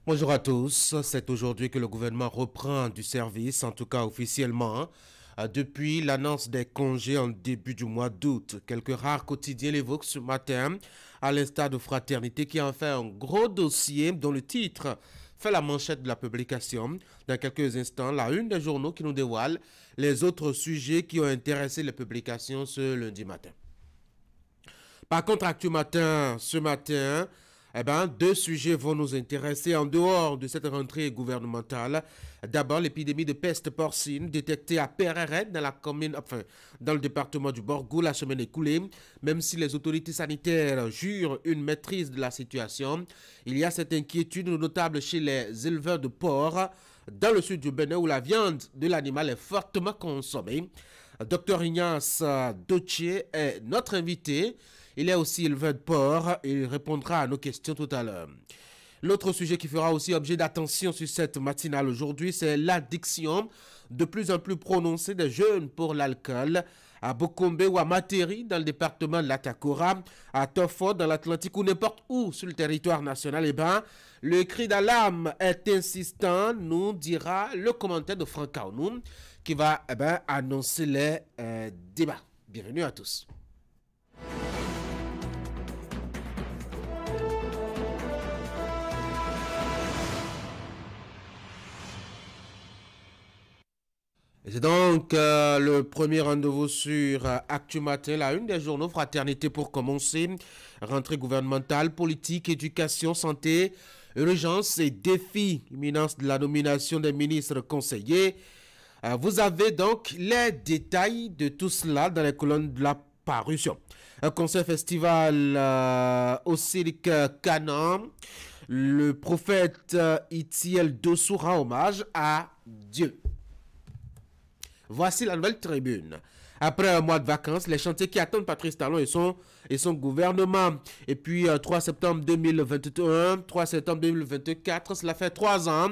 Bonjour à tous, c'est aujourd'hui que le gouvernement reprend du service, en tout cas officiellement, depuis l'annonce des congés en début du mois d'août. Quelques rares quotidiens l'évoquent ce matin, à l'instar de Fraternité qui en fait un gros dossier dont le titre fait la manchette de la publication. Dans quelques instants, la une des journaux qui nous dévoile les autres sujets qui ont intéressé les publications ce lundi matin. Par contre, Actu Matin, ce matin, deux sujets vont nous intéresser en dehors de cette rentrée gouvernementale. D'abord, l'épidémie de peste porcine détectée à Pereret dans le département du Borgou la semaine écoulée. Même si les autorités sanitaires jurent une maîtrise de la situation, il y a cette inquiétude notable chez les éleveurs de porc dans le sud du Bénin où la viande de l'animal est fortement consommée. Dr Ignace Dotier est notre invité. Il est aussi éleveur de porc et il répondra à nos questions tout à l'heure. L'autre sujet qui fera aussi objet d'attention sur cette matinale aujourd'hui, c'est l'addiction de plus en plus prononcée des jeunes pour l'alcool. À Bokombe ou à Materi, dans le département de l'Atakora, à Tofo, dans l'Atlantique ou n'importe où sur le territoire national, le cri d'alarme est insistant, nous dira le commentaire de Franck Aounoum qui va annoncer les débats. Bienvenue à tous. C'est donc le premier rendez-vous sur Actu Matin, la une des journaux Fraternité pour commencer. Rentrée gouvernementale, politique, éducation, santé, urgence et défis, imminence de la nomination des ministres conseillers. Vous avez donc les détails de tout cela dans les colonnes de la parution. Un concert festival au Cirque Canan. Le prophète Itiel Dossou rend hommage à Dieu. Voici la nouvelle tribune. Après un mois de vacances, les chantiers qui attendent Patrice Talon et son gouvernement. Et puis 3 septembre 2021, 3 septembre 2024, cela fait 3 ans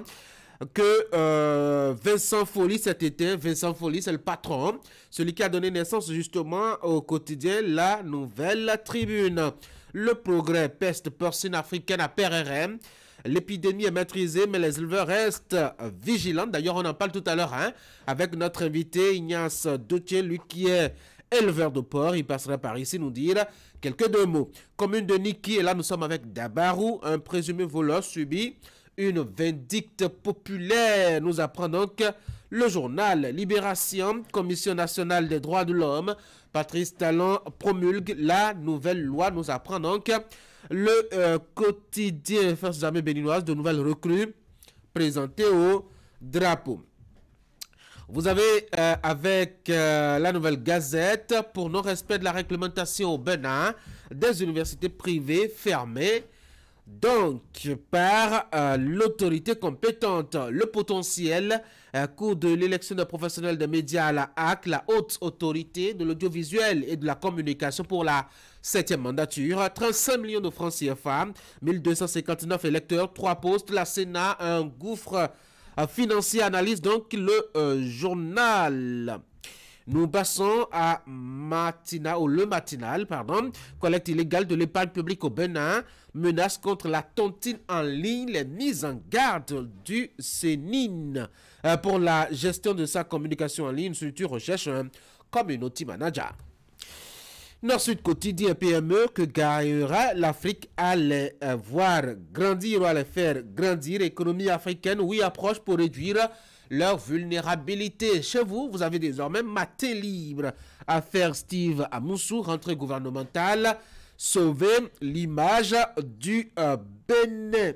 que Vincent Folly s'est éteint. Vincent Folly, c'est le patron, celui qui a donné naissance justement au quotidien La Nouvelle Tribune. Le progrès, peste porcine africaine à PRRM. L'épidémie est maîtrisée, mais les éleveurs restent vigilants. D'ailleurs, on en parle tout à l'heure avec notre invité Ignace Dotier, lui qui est éleveur de porc. Il passera par ici nous dire quelques deux mots. Commune de Niki, et là nous sommes avec Dabarou, un présumé voleur subit une vindicte populaire. Nous apprend donc le journal Libération, Commission nationale des droits de l'homme. Patrice Talon promulgue la nouvelle loi. Nous apprend donc le quotidien Forces armées béninoises de nouvelles recrues présentées au drapeau. Vous avez avec la Nouvelle Gazette, pour non-respect de la réglementation au Bénin, des universités privées fermées donc par l'autorité compétente. Le potentiel cours de l'élection des professionnels des médias à la HAC, la haute autorité de l'audiovisuel et de la communication pour la 7e mandature, 35 millions de francs CFA, 1259 électeurs, 3 postes, la Sénat, un gouffre financier, analyse donc le journal. Nous passons à le matinal, collecte illégale de l'épargne publique au Bénin, menace contre la tontine en ligne, les mises en garde du Sénine. Pour la gestion de sa communication en ligne, une structure recherche un community manager. Nord-Sud quotidien PME que gagnera l'Afrique à les voir grandir ou à les faire grandir. Économie africaine, oui, approche pour réduire leur vulnérabilité. Chez vous, vous avez désormais matin libre. Affaire Steve Amoussou, rentrée gouvernementale, sauver l'image du Bénin.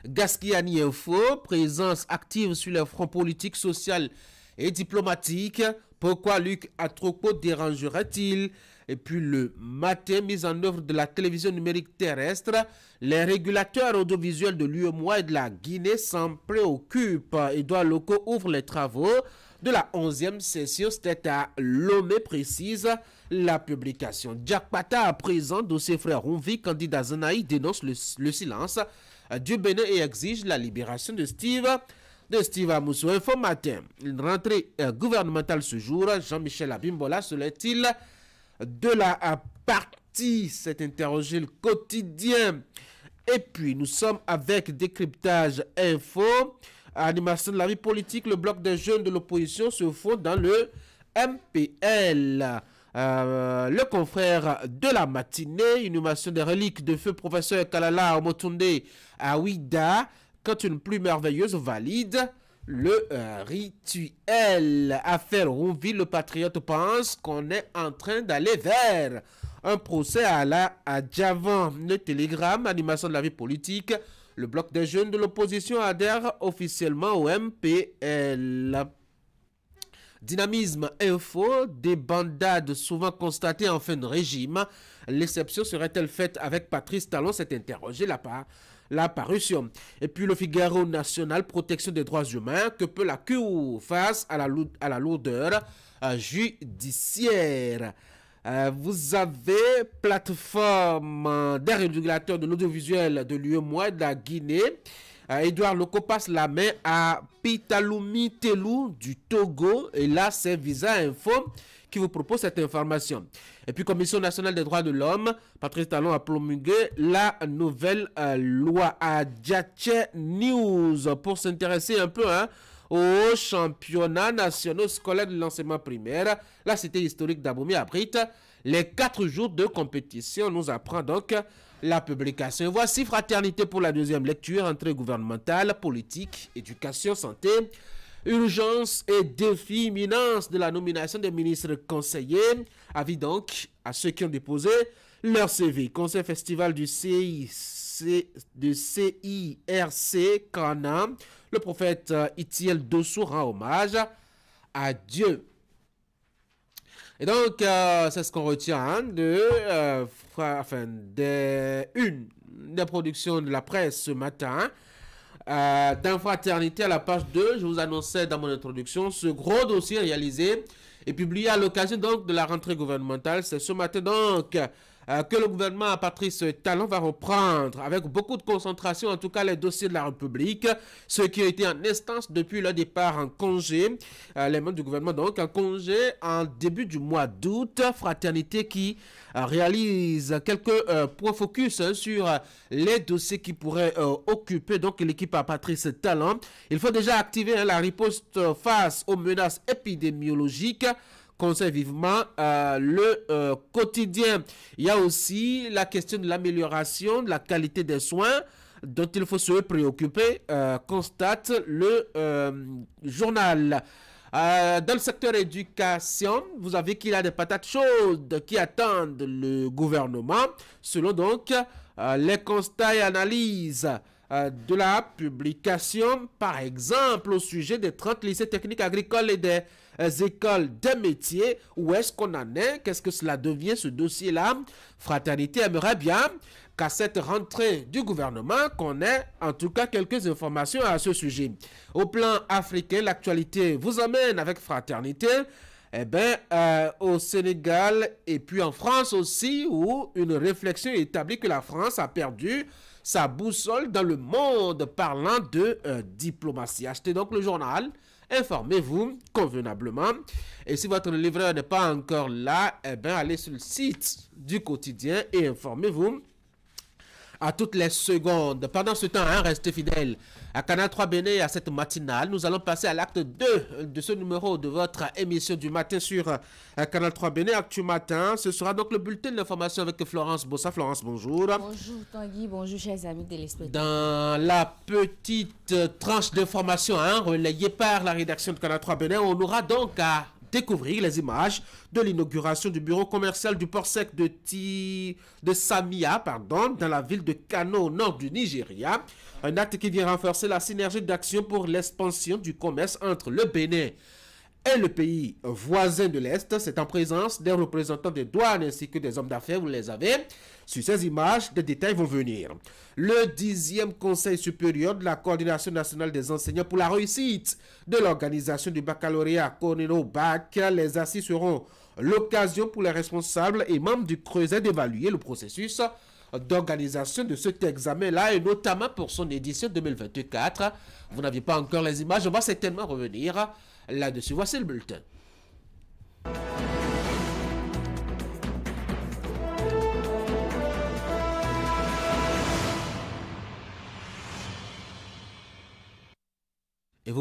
Gaskiani Info, présence active sur les fronts politiques, social et diplomatiques. Pourquoi Luc Atropo dérangerait-il? Et puis le matin, mise en œuvre de la télévision numérique terrestre, les régulateurs audiovisuels de l'UEMOA et de la Guinée s'en préoccupent. Édouard Loko ouvre les travaux de la 11e session. C'était à Lomé, précise la publication. Jack Pata à présent, dossier frère Ronvi, candidat Zanaï, dénonce le silence du Bénin et exige la libération de Steve Amoussou. Info matin, une rentrée gouvernementale ce jour. Jean-Michel Abimbola serait-il de la partie? C'est interrogé le quotidien. Et puis, nous sommes avec décryptage info, animation de la vie politique. Le bloc des jeunes de l'opposition se fonde dans le MPL. Le confrère de la matinée, inhumation des reliques de feu professeur Kalala Omotunde à Ouida, quand une pluie merveilleuse valide le rituel. Affaire Rouville, le patriote pense qu'on est en train d'aller vers un procès à Djavan. Le télégramme, animation de la vie politique. Le bloc des jeunes de l'opposition adhère officiellement au MPL. Dynamisme info, des bandades souvent constatées en fin de régime. L'exception serait-elle faite avec Patrice Talon? S'est interrogé la parution. Et puis le Figaro national, protection des droits humains. Que peut la Cour face à la lourdeur judiciaire? Vous avez plateforme des régulateurs de l'audiovisuel de l'UEMOA de la Guinée. Edouard Loko passe la main à Pitaloumi Telou du Togo. Et là, c'est Visa Info qui vous propose cette information. Et puis, Commission nationale des droits de l'homme, Patrice Talon a promulgué la nouvelle loi à Djatche News pour s'intéresser un peu aux championnats nationaux scolaires de l'enseignement primaire. La cité historique d'Aboumi abrite les 4 jours de compétition. On nous apprend donc la publication. Voici Fraternité pour la deuxième lecture, entrée gouvernementale, politique, éducation, santé, urgence et défi imminence de la nomination des ministres conseillers. Avis donc à ceux qui ont déposé leur CV. Conseil festival du CIRC Kana. Le prophète Itiel Dossou rend hommage à Dieu. Et donc, c'est ce qu'on retient des productions de la presse ce matin. Dans Fraternité à la page 2, je vous annonçais dans mon introduction ce gros dossier réalisé et publié à l'occasion donc de la rentrée gouvernementale. C'est ce matin donc que le gouvernement à Patrice Talon va reprendre avec beaucoup de concentration, en tout cas les dossiers de la République, ceux qui ont été en instance depuis le départ en congé, les membres du gouvernement donc en congé en début du mois d'août. Fraternité qui réalise quelques points focus sur les dossiers qui pourraient occuper donc l'équipe à Patrice Talon. Il faut déjà activer la riposte face aux menaces épidémiologiques. Conseille vivement le quotidien. Il y a aussi la question de l'amélioration de la qualité des soins dont il faut se préoccuper, constate le journal. Dans le secteur éducation, vous avez qu'il y a des patates chaudes qui attendent le gouvernement, selon donc les constats et analyses de la publication, par exemple au sujet des 30 lycées techniques agricoles et des écoles des métiers. Où est-ce qu'on en est? Qu'est-ce que cela devient ce dossier-là? Fraternité aimerait bien qu'à cette rentrée du gouvernement, qu'on ait en tout cas quelques informations à ce sujet. Au plan africain, l'actualité vous emmène avec Fraternité au Sénégal et puis en France aussi, où une réflexion établit que la France a perdu sa boussole dans le monde parlant de diplomatie. Achetez donc le journal, informez-vous convenablement. Et si votre livreur n'est pas encore là, allez sur le site du quotidien et informez-vous à toutes les secondes. Pendant ce temps, restez fidèles à Canal 3 Bénin, à cette matinale. Nous allons passer à l'acte 2 de ce numéro de votre émission du matin sur Canal 3 Bénin, Actu Matin. Ce sera donc le bulletin de l'information avec Florence Bossa. Florence, bonjour. Bonjour Tanguy, bonjour chers amis téléspectateurs. Dans la petite tranche d'information relayée par la rédaction de Canal 3 Bénin, on aura donc à découvrir les images de l'inauguration du bureau commercial du port sec de Samia, dans la ville de Kano, au nord du Nigeria. Un acte qui vient renforcer la synergie d'action pour l'expansion du commerce entre le Bénin et le pays voisin de l'Est. C'est en présence des représentants des douanes ainsi que des hommes d'affaires, vous les avez. Sur ces images, des détails vont venir. Le 10e Conseil supérieur de la coordination nationale des enseignants pour la réussite de l'organisation du baccalauréat Cornero Bac. Les assises seront l'occasion pour les responsables et membres du Creuset d'évaluer le processus d'organisation de cet examen-là et notamment pour son édition 2024. Vous n'aviez pas encore les images, on va certainement revenir là-dessus. Voici le bulletin.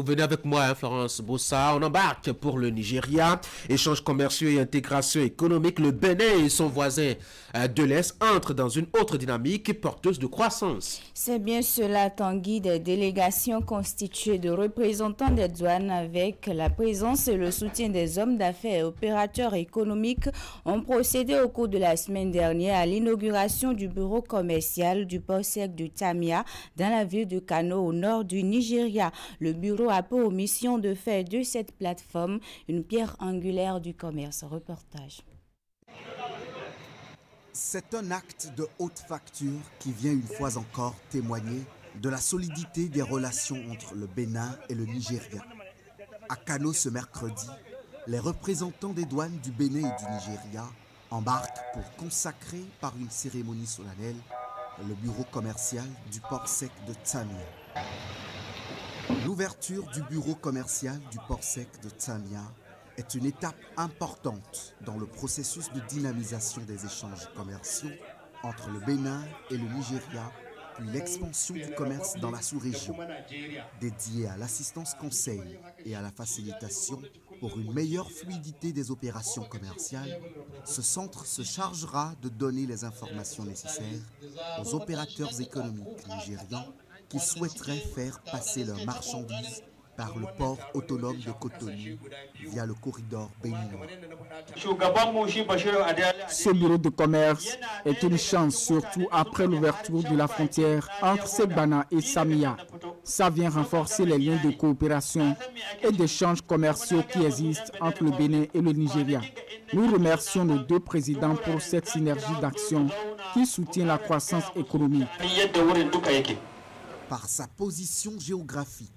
venez avec moi, hein, Florence Bossa. On embarque pour le Nigeria. Échanges commerciaux et intégration économique. Le Bénin et son voisin de l'Est entrent dans une autre dynamique porteuse de croissance. C'est bien cela, Tanguy. Des délégations constituées de représentants des douanes avec la présence et le soutien des hommes d'affaires et opérateurs économiques ont procédé au cours de la semaine dernière à l'inauguration du bureau commercial du port sec de Tamia dans la ville de Kano au nord du Nigeria. Le bureau a pour mission de faire de cette plateforme une pierre angulaire du commerce. Reportage. C'est un acte de haute facture qui vient une fois encore témoigner de la solidité des relations entre le Bénin et le Nigeria. À Kano ce mercredi, les représentants des douanes du Bénin et du Nigeria embarquent pour consacrer par une cérémonie solennelle le bureau commercial du port sec de Tamia. L'ouverture du bureau commercial du port sec de Tamia est une étape importante dans le processus de dynamisation des échanges commerciaux entre le Bénin et le Nigeria, puis l'expansion du commerce dans la sous-région. Dédié à l'assistance conseil et à la facilitation pour une meilleure fluidité des opérations commerciales, ce centre se chargera de donner les informations nécessaires aux opérateurs économiques nigérians qui souhaiteraient faire passer leurs marchandises par le port autonome de Cotonou via le corridor béninois. Ce bureau de commerce est une chance, surtout après l'ouverture de la frontière entre Segbana et Samia. Ça vient renforcer les liens de coopération et d'échanges commerciaux qui existent entre le Bénin et le Nigeria. Nous remercions nos deux présidents pour cette synergie d'action qui soutient la croissance économique. Par sa position géographique,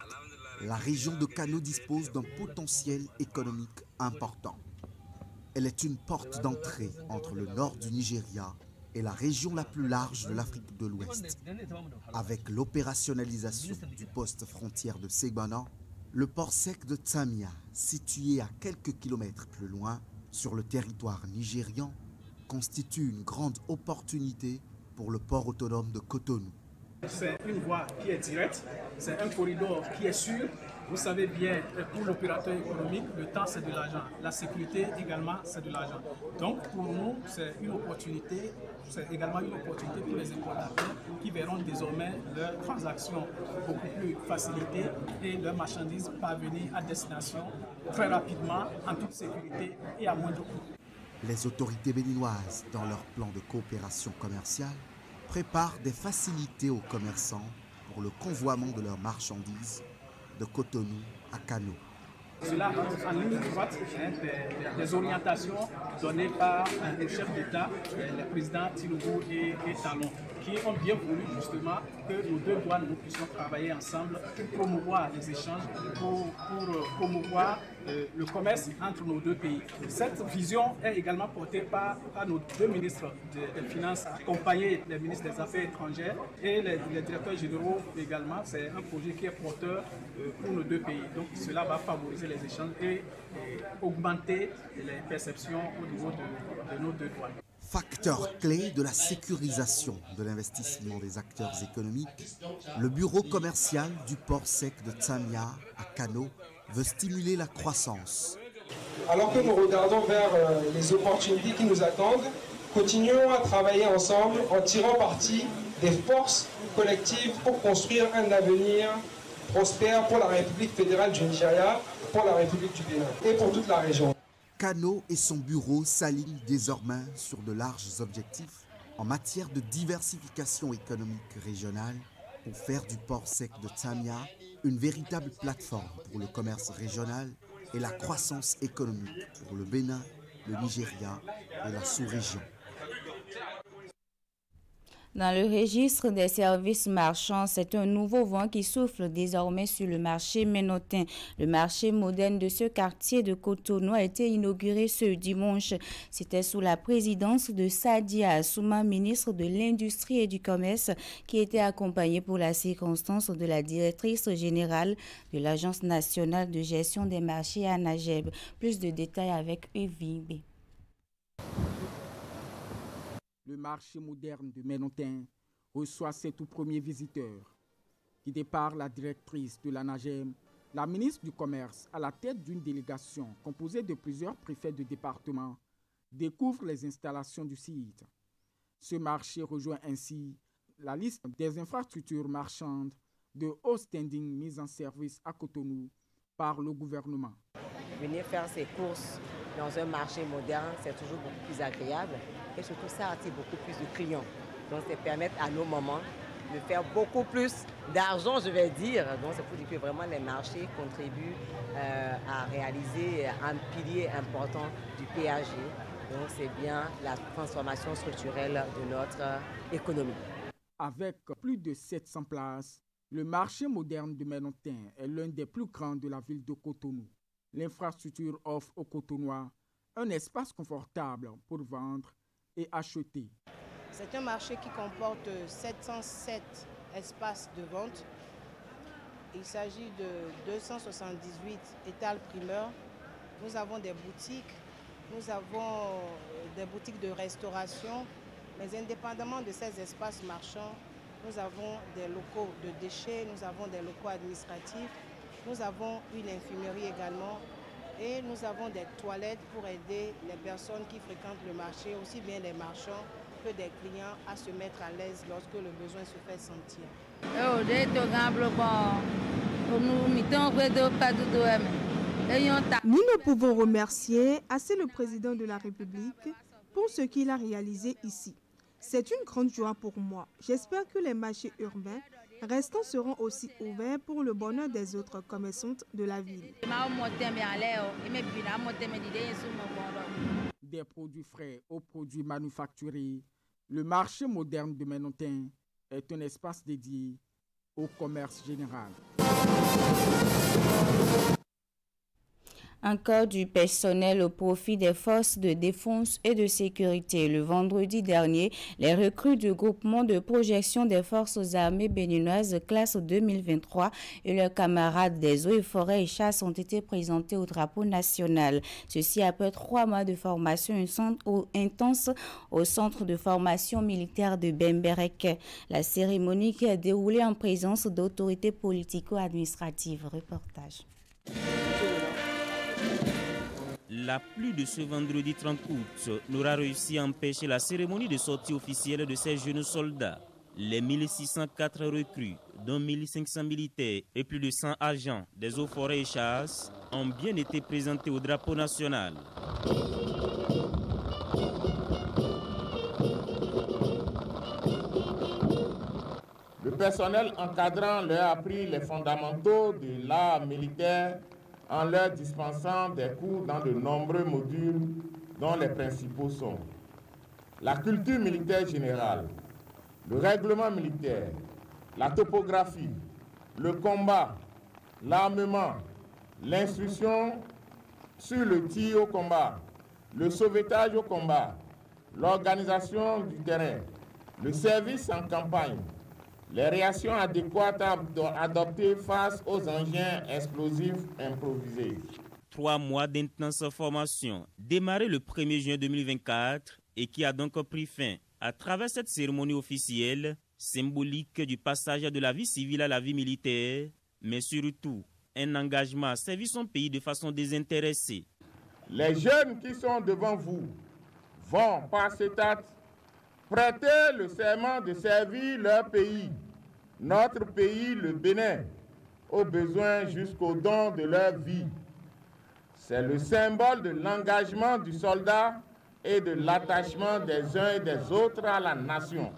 la région de Kano dispose d'un potentiel économique important. Elle est une porte d'entrée entre le nord du Nigeria et la région la plus large de l'Afrique de l'Ouest. Avec l'opérationnalisation du poste frontière de Segbana, le port sec de Tamia, situé à quelques kilomètres plus loin, sur le territoire nigérian, constitue une grande opportunité pour le port autonome de Cotonou. C'est une voie qui est directe, c'est un corridor qui est sûr. Vous savez bien, pour l'opérateur économique, le temps c'est de l'argent. La sécurité également c'est de l'argent. Donc pour nous, c'est une opportunité, c'est également une opportunité pour les importateurs qui verront désormais leurs transactions beaucoup plus facilitées et leurs marchandises parvenir à destination très rapidement, en toute sécurité et à moindre coût. Les autorités béninoises, dans leur plan de coopération commerciale, préparent des facilités aux commerçants pour le convoiement de leurs marchandises de Cotonou à Kano. Cela entre en ligne droite des orientations données par le chef d'État, les présidents Tinubu et Talon, qui ont bien voulu justement que nos deux douanes nous puissions travailler ensemble pour promouvoir les échanges, pour promouvoir le commerce entre nos deux pays. Cette vision est également portée par nos deux ministres des Finances, accompagnés des ministres des Affaires étrangères et les directeurs généraux également. C'est un projet qui est porteur pour nos deux pays. Donc cela va favoriser les échanges et augmenter les perceptions au niveau de nos deux douanes. Facteur clé de la sécurisation de l'investissement des acteurs économiques, le bureau commercial du port sec de Tamia à Kano veut stimuler la croissance. Alors que nous regardons vers les opportunités qui nous attendent, continuons à travailler ensemble en tirant parti des forces collectives pour construire un avenir prospère pour la République fédérale du Nigeria, pour la République du Bénin et pour toute la région. Kano et son bureau s'alignent désormais sur de larges objectifs en matière de diversification économique régionale pour faire du port sec de Tamia une véritable plateforme pour le commerce régional et la croissance économique pour le Bénin, le Nigeria et la sous-région. Dans le registre des services marchands, c'est un nouveau vent qui souffle désormais sur le marché ménotin. Le marché moderne de ce quartier de Cotonou a été inauguré ce dimanche. C'était sous la présidence de Sadia Assouma, ministre de l'Industrie et du Commerce, qui était accompagné pour la circonstance de la directrice générale de l'Agence nationale de gestion des marchés ANAGEB. Plus de détails avec UVB. Le marché moderne de Ménotin reçoit ses tout premiers visiteurs. Qui départ la directrice de l'ANAGEM, La ministre du Commerce, à la tête d'une délégation composée de plusieurs préfets de département, découvre les installations du site. Ce marché rejoint ainsi la liste des infrastructures marchandes de haut standing mises en service à Cotonou par le gouvernement. Venir faire ses courses dans un marché moderne, c'est toujours beaucoup plus agréable et surtout ça attire beaucoup plus de clients. Donc ça permet à nos mamans de faire beaucoup plus d'argent, je vais dire. Donc c'est pour dire que vraiment les marchés contribuent à réaliser un pilier important du PAG. Donc c'est bien la transformation structurelle de notre économie. Avec plus de 700 places, le marché moderne de Menontin est l'un des plus grands de la ville de Cotonou. L'infrastructure offre aux Cotonois un espace confortable pour vendre et acheter. C'est un marché qui comporte 707 espaces de vente. Il s'agit de 278 étals primeurs. Nous avons des boutiques. Nous avons des boutiques de restauration, mais indépendamment de ces espaces marchands, nous avons des locaux de déchets, nous avons des locaux administratifs, nous avons une infirmerie également et nous avons des toilettes pour aider les personnes qui fréquentent le marché, aussi bien les marchands que des clients, à se mettre à l'aise lorsque le besoin se fait sentir. Nous ne pouvons remercier assez le président de la République pour ce qu'il a réalisé ici. C'est une grande joie pour moi. J'espère que les marchés urbains restants seront aussi ouverts pour le bonheur des autres commerçantes de la ville. Des produits frais aux produits manufacturés, le marché moderne de Menontin est un espace dédié au commerce général. Encore du personnel au profit des forces de défense et de sécurité. Le vendredi dernier, les recrues du groupement de projection des forces armées béninoises classe 2023 et leurs camarades des eaux et forêts et chasse ont été présentés au drapeau national. Ceci après 3 mois de formation intense au centre de formation militaire de Bemberek. La cérémonie qui a déroulé en présence d'autorités politico-administratives. Reportage. La pluie de ce vendredi 30 août n'aura réussi à empêcher la cérémonie de sortie officielle de ces jeunes soldats. Les 1604 recrues, dont 1500 militaires et plus de 100 agents des eaux, forêts et chasses, ont bien été présentés au drapeau national. Le personnel encadrant leur a appris les fondamentaux de l'art militaire en leur dispensant des cours dans de nombreux modules dont les principaux sont la culture militaire générale, le règlement militaire, la topographie, le combat, l'armement, l'instruction sur le tir au combat, le sauvetage au combat, l'organisation du terrain, le service en campagne, les réactions adéquates à adopter face aux engins explosifs improvisés. 3 mois d'intense formation, démarrée le 1er juin 2024 et qui a donc pris fin à travers cette cérémonie officielle, symbolique du passage de la vie civile à la vie militaire, mais surtout un engagement à servir son pays de façon désintéressée. Les jeunes qui sont devant vous vont, par cet acte, prêter le serment de servir leur pays, notre pays, le Bénin, au besoin jusqu'au don de leur vie. C'est le symbole de l'engagement du soldat et de l'attachement des uns et des autres à la nation.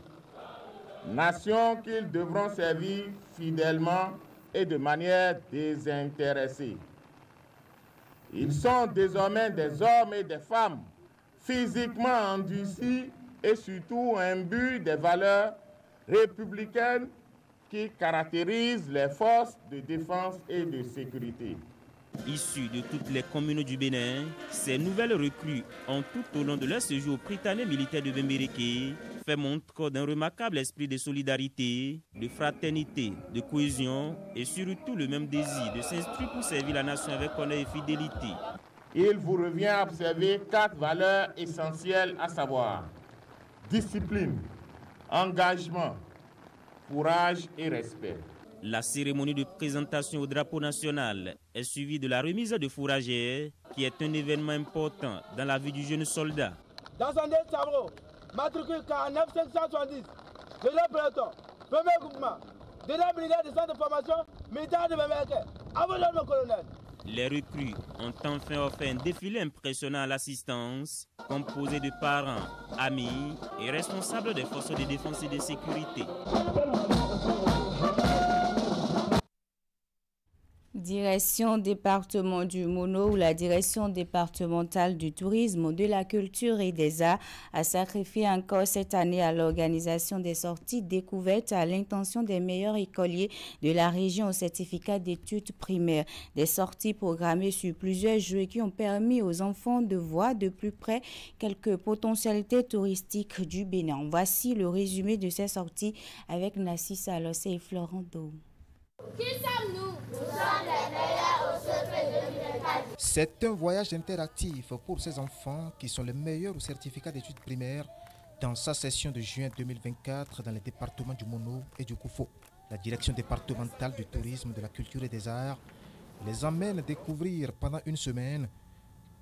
Nation qu'ils devront servir fidèlement et de manière désintéressée. Ils sont désormais des hommes et des femmes physiquement endurcis et surtout imbus des valeurs républicaines qui caractérisent les forces de défense et de sécurité. Issus de toutes les communes du Bénin, ces nouvelles recrues ont tout au long de leur séjour au Prytanée militaire de Bembereke fait montre d'un remarquable esprit de solidarité, de fraternité, de cohésion et surtout le même désir de s'instruire pour servir la nation avec honneur et fidélité. Il vous revient à observer 4 valeurs essentielles, à savoir discipline, engagement, courage et respect. La cérémonie de présentation au drapeau national est suivie de la remise de fourragères, qui est un événement important dans la vie du jeune soldat. Dans Sandé Sabro, matricule 49 570, deuxième peloton, premier groupement, deuxième brigade de centre de formation, militaire de Bemeke. À vous mon colonel. Les recrues ont enfin offert un défilé impressionnant à l'assistance, composé de parents, amis et responsables des forces de défense et de sécurité. Direction département du Mono, où la direction départementale du tourisme, de la culture et des arts a sacrifié encore cette année à l'organisation des sorties découvertes à l'intention des meilleurs écoliers de la région au certificat d'études primaires. Des sorties programmées sur plusieurs jours qui ont permis aux enfants de voir de plus près quelques potentialités touristiques du Bénin. Voici le résumé de ces sorties avec Nassis Alossé et Florent Dou. Qui sommes-nous? Nous sommes les meilleurs au CP 2024. C'est un voyage interactif pour ces enfants qui sont les meilleurs au certificat d'études primaires dans sa session de juin 2024 dans les départements du Mono et du Koufo. La direction départementale du tourisme, de la culture et des arts les emmène découvrir pendant une semaine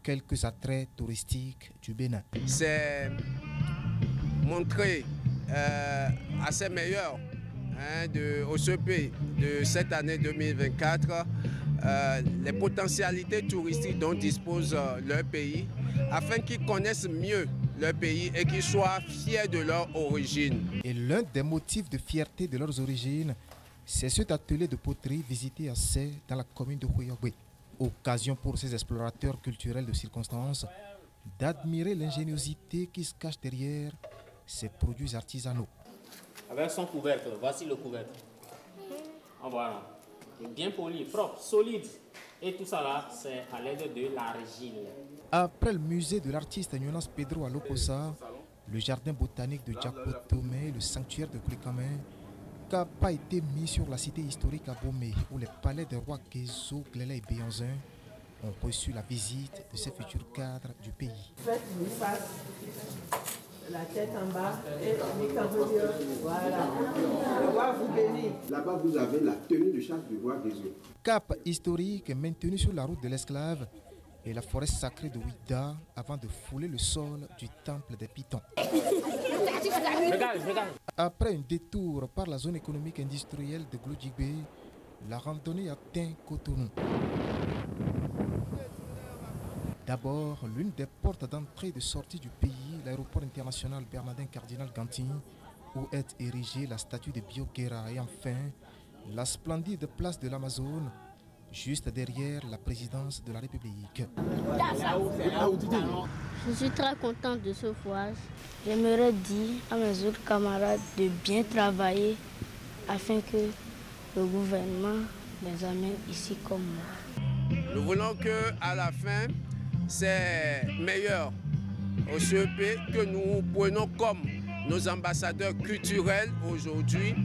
quelques attraits touristiques du Bénin. C'est montrer à ces meilleurs au CP de cette année 2024 les potentialités touristiques dont dispose leur pays afin qu'ils connaissent mieux leur pays et qu'ils soient fiers de leur origine. Et l'un des motifs de fierté de leurs origines, c'est cet atelier de poterie visité à Sé dans la commune de Huyogwe. Occasion pour ces explorateurs culturels de circonstance d'admirer l'ingéniosité qui se cache derrière ces produits artisanaux. Avec son couvercle, voici le couvercle. Voilà. Bien poli, propre, solide. Et tout ça là, c'est à l'aide de l'argile. Après le musée de l'artiste Jonas Pedro à Lokosa, le jardin botanique de Djako Tomé, le sanctuaire de Kulikame, Cap a été mis sur la cité historique à Bomé, où les palais des rois Kézo, Gléla et Béanzin ont reçu la visite de ces futurs cadres du pays. Faites-vous face. La tête en bas et voilà. Le roi vous bénit. Là-bas, vous avez la tenue de chasse du roi des eaux. Cap historique maintenu sur la route de l'esclave et la forêt sacrée de Ouida avant de fouler le sol du temple des Pitons. Après un détour par la zone économique industrielle de Glodjigbe, la randonnée atteint Cotonou. D'abord, l'une des portes d'entrée et de sortie du pays, l'aéroport international Bernardin Cardinal Gantin, où est érigée la statue de Bioguera, et enfin, la splendide place de l'Amazone, juste derrière la présidence de la République. Je suis très contente de ce voyage. J'aimerais dire à mes autres camarades de bien travailler afin que le gouvernement les amène ici comme moi. Nous voulons qu'à la fin, c'est meilleur au CEP que nous prenons comme nos ambassadeurs culturels aujourd'hui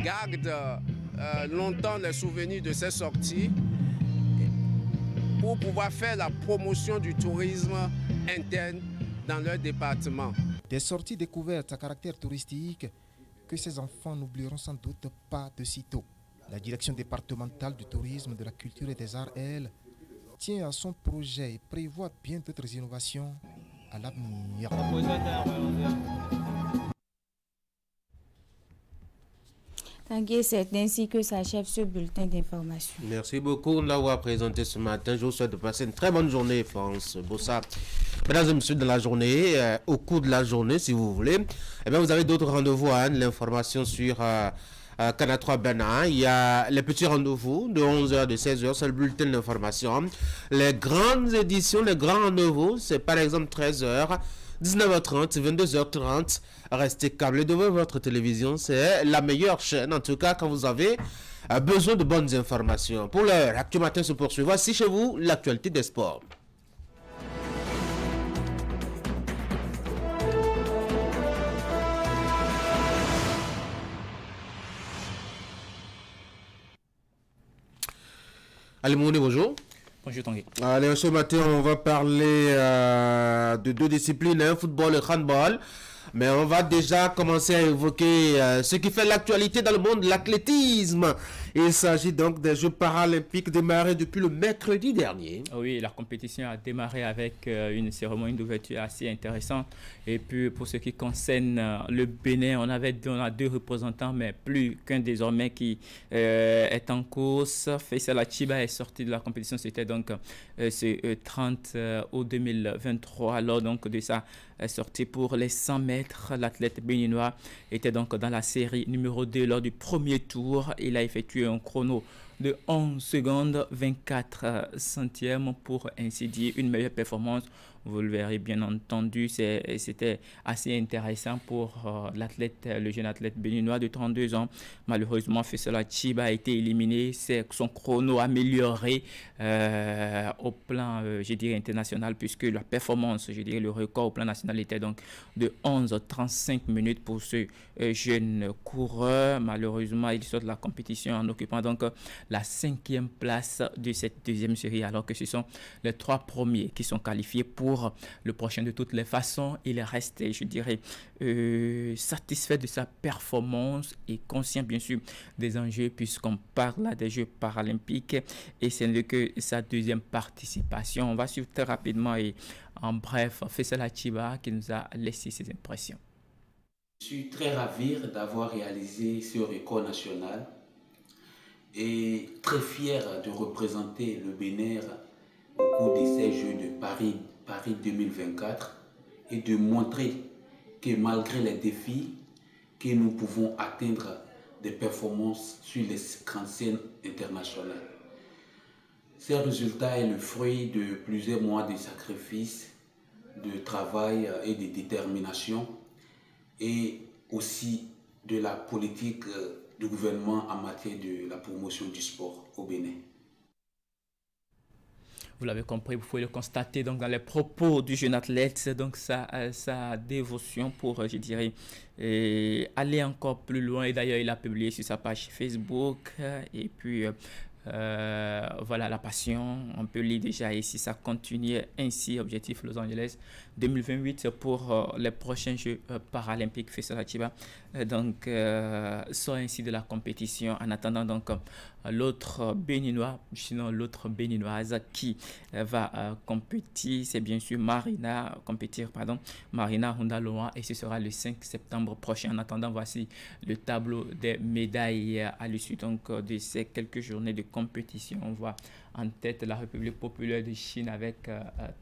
gardent longtemps les souvenirs de ces sorties pour pouvoir faire la promotion du tourisme interne dans leur département. Des sorties découvertes à caractère touristique que ces enfants n'oublieront sans doute pas de sitôt. La direction départementale du tourisme, de la culture et des arts, elle, tient à son projet et prévoit bien d'autres innovations à l'avenir. C'est ainsi que s'achève ce bulletin d'information. Merci beaucoup de l'avoir présenté ce matin. Je vous souhaite de passer une très bonne journée, France Bossa. Mesdames et messieurs, dans la journée, au cours de la journée, si vous voulez, eh bien, vous avez d'autres rendez-vous, l'information sur Canal 3 Bénin. Il y a les petits rendez-vous de 11h, de 16h, c'est le bulletin d'information. Les grandes éditions, les grands rendez-vous, c'est par exemple 13h, 19h30, 22h30. Restez câblés devant votre télévision, c'est la meilleure chaîne, en tout cas quand vous avez besoin de bonnes informations. Pour l'heure, Actu Matin se poursuit. Voici chez vous l'actualité des sports. Allez, Mouni, bonjour. Bonjour Tanguy. Allez, ce matin, on va parler de deux disciplines, football et handball. Mais on va déjà commencer à évoquer ce qui fait l'actualité dans le monde de l'athlétisme. Il s'agit donc des Jeux paralympiques démarrés depuis le mercredi dernier. Oui, la compétition a démarré avec une cérémonie d'ouverture assez intéressante. Et puis pour ce qui concerne le Bénin, on a 2 représentants, mais plus qu'un désormais qui est en course. Faisal Achiba est sorti de la compétition, c'était donc ce 30 août 2023. Lors donc de sa sortie pour les 100 mètres, l'athlète béninois était donc dans la série numéro 2 lors du premier tour. Il a effectué un chrono de 11 secondes 24 centièmes, pour ainsi dire, une meilleure performance. Vous le verrez bien entendu, c'était assez intéressant pour le jeune athlète béninois de 32 ans. Malheureusement, Faisal Achiba a été éliminé, son chrono amélioré au plan, je dirais, international, puisque la performance, je dirais, le record au plan national était donc de 11:35 minutes pour ce jeune coureur. Malheureusement, il sort de la compétition en occupant donc la 5e place de cette deuxième série, alors que ce sont les 3 premiers qui sont qualifiés pour le prochain. De toutes les façons, il est resté, je dirais, satisfait de sa performance et conscient bien sûr des enjeux, puisqu'on parle là des Jeux paralympiques et ce n'est que sa 2e participation. On va suivre très rapidement et en bref Faisal Achiba qui nous a laissé ses impressions. Je suis très ravi d'avoir réalisé ce record national et très fier de représenter le Bénin au cours de ces Jeux de Paris 2024 et de montrer que malgré les défis, que nous pouvons atteindre des performances sur les grandes scènes internationales. Ces résultats sont le fruit de plusieurs mois de sacrifices, de travail et de détermination, et aussi de la politique du gouvernement en matière de la promotion du sport au Bénin. Vous l'avez compris, vous pouvez le constater donc dans les propos du jeune athlète, donc sa dévotion pour, je dirais, aller encore plus loin. Et d'ailleurs, il a publié sur sa page Facebook. Et puis, voilà, la passion, on peut lire déjà ici, ça continue ainsi. Objectif Los Angeles 2028 pour les prochains Jeux paralympiques. Faisal Achiba donc sort ainsi de la compétition. En attendant donc l'autre béninois, sinon l'autre béninoise qui va compétir, c'est bien sûr Marina Hundaloa, et ce sera le 5 septembre prochain. En attendant, voici le tableau des médailles à l'issue donc de ces quelques journées de compétition. On voit en tête la République populaire de Chine avec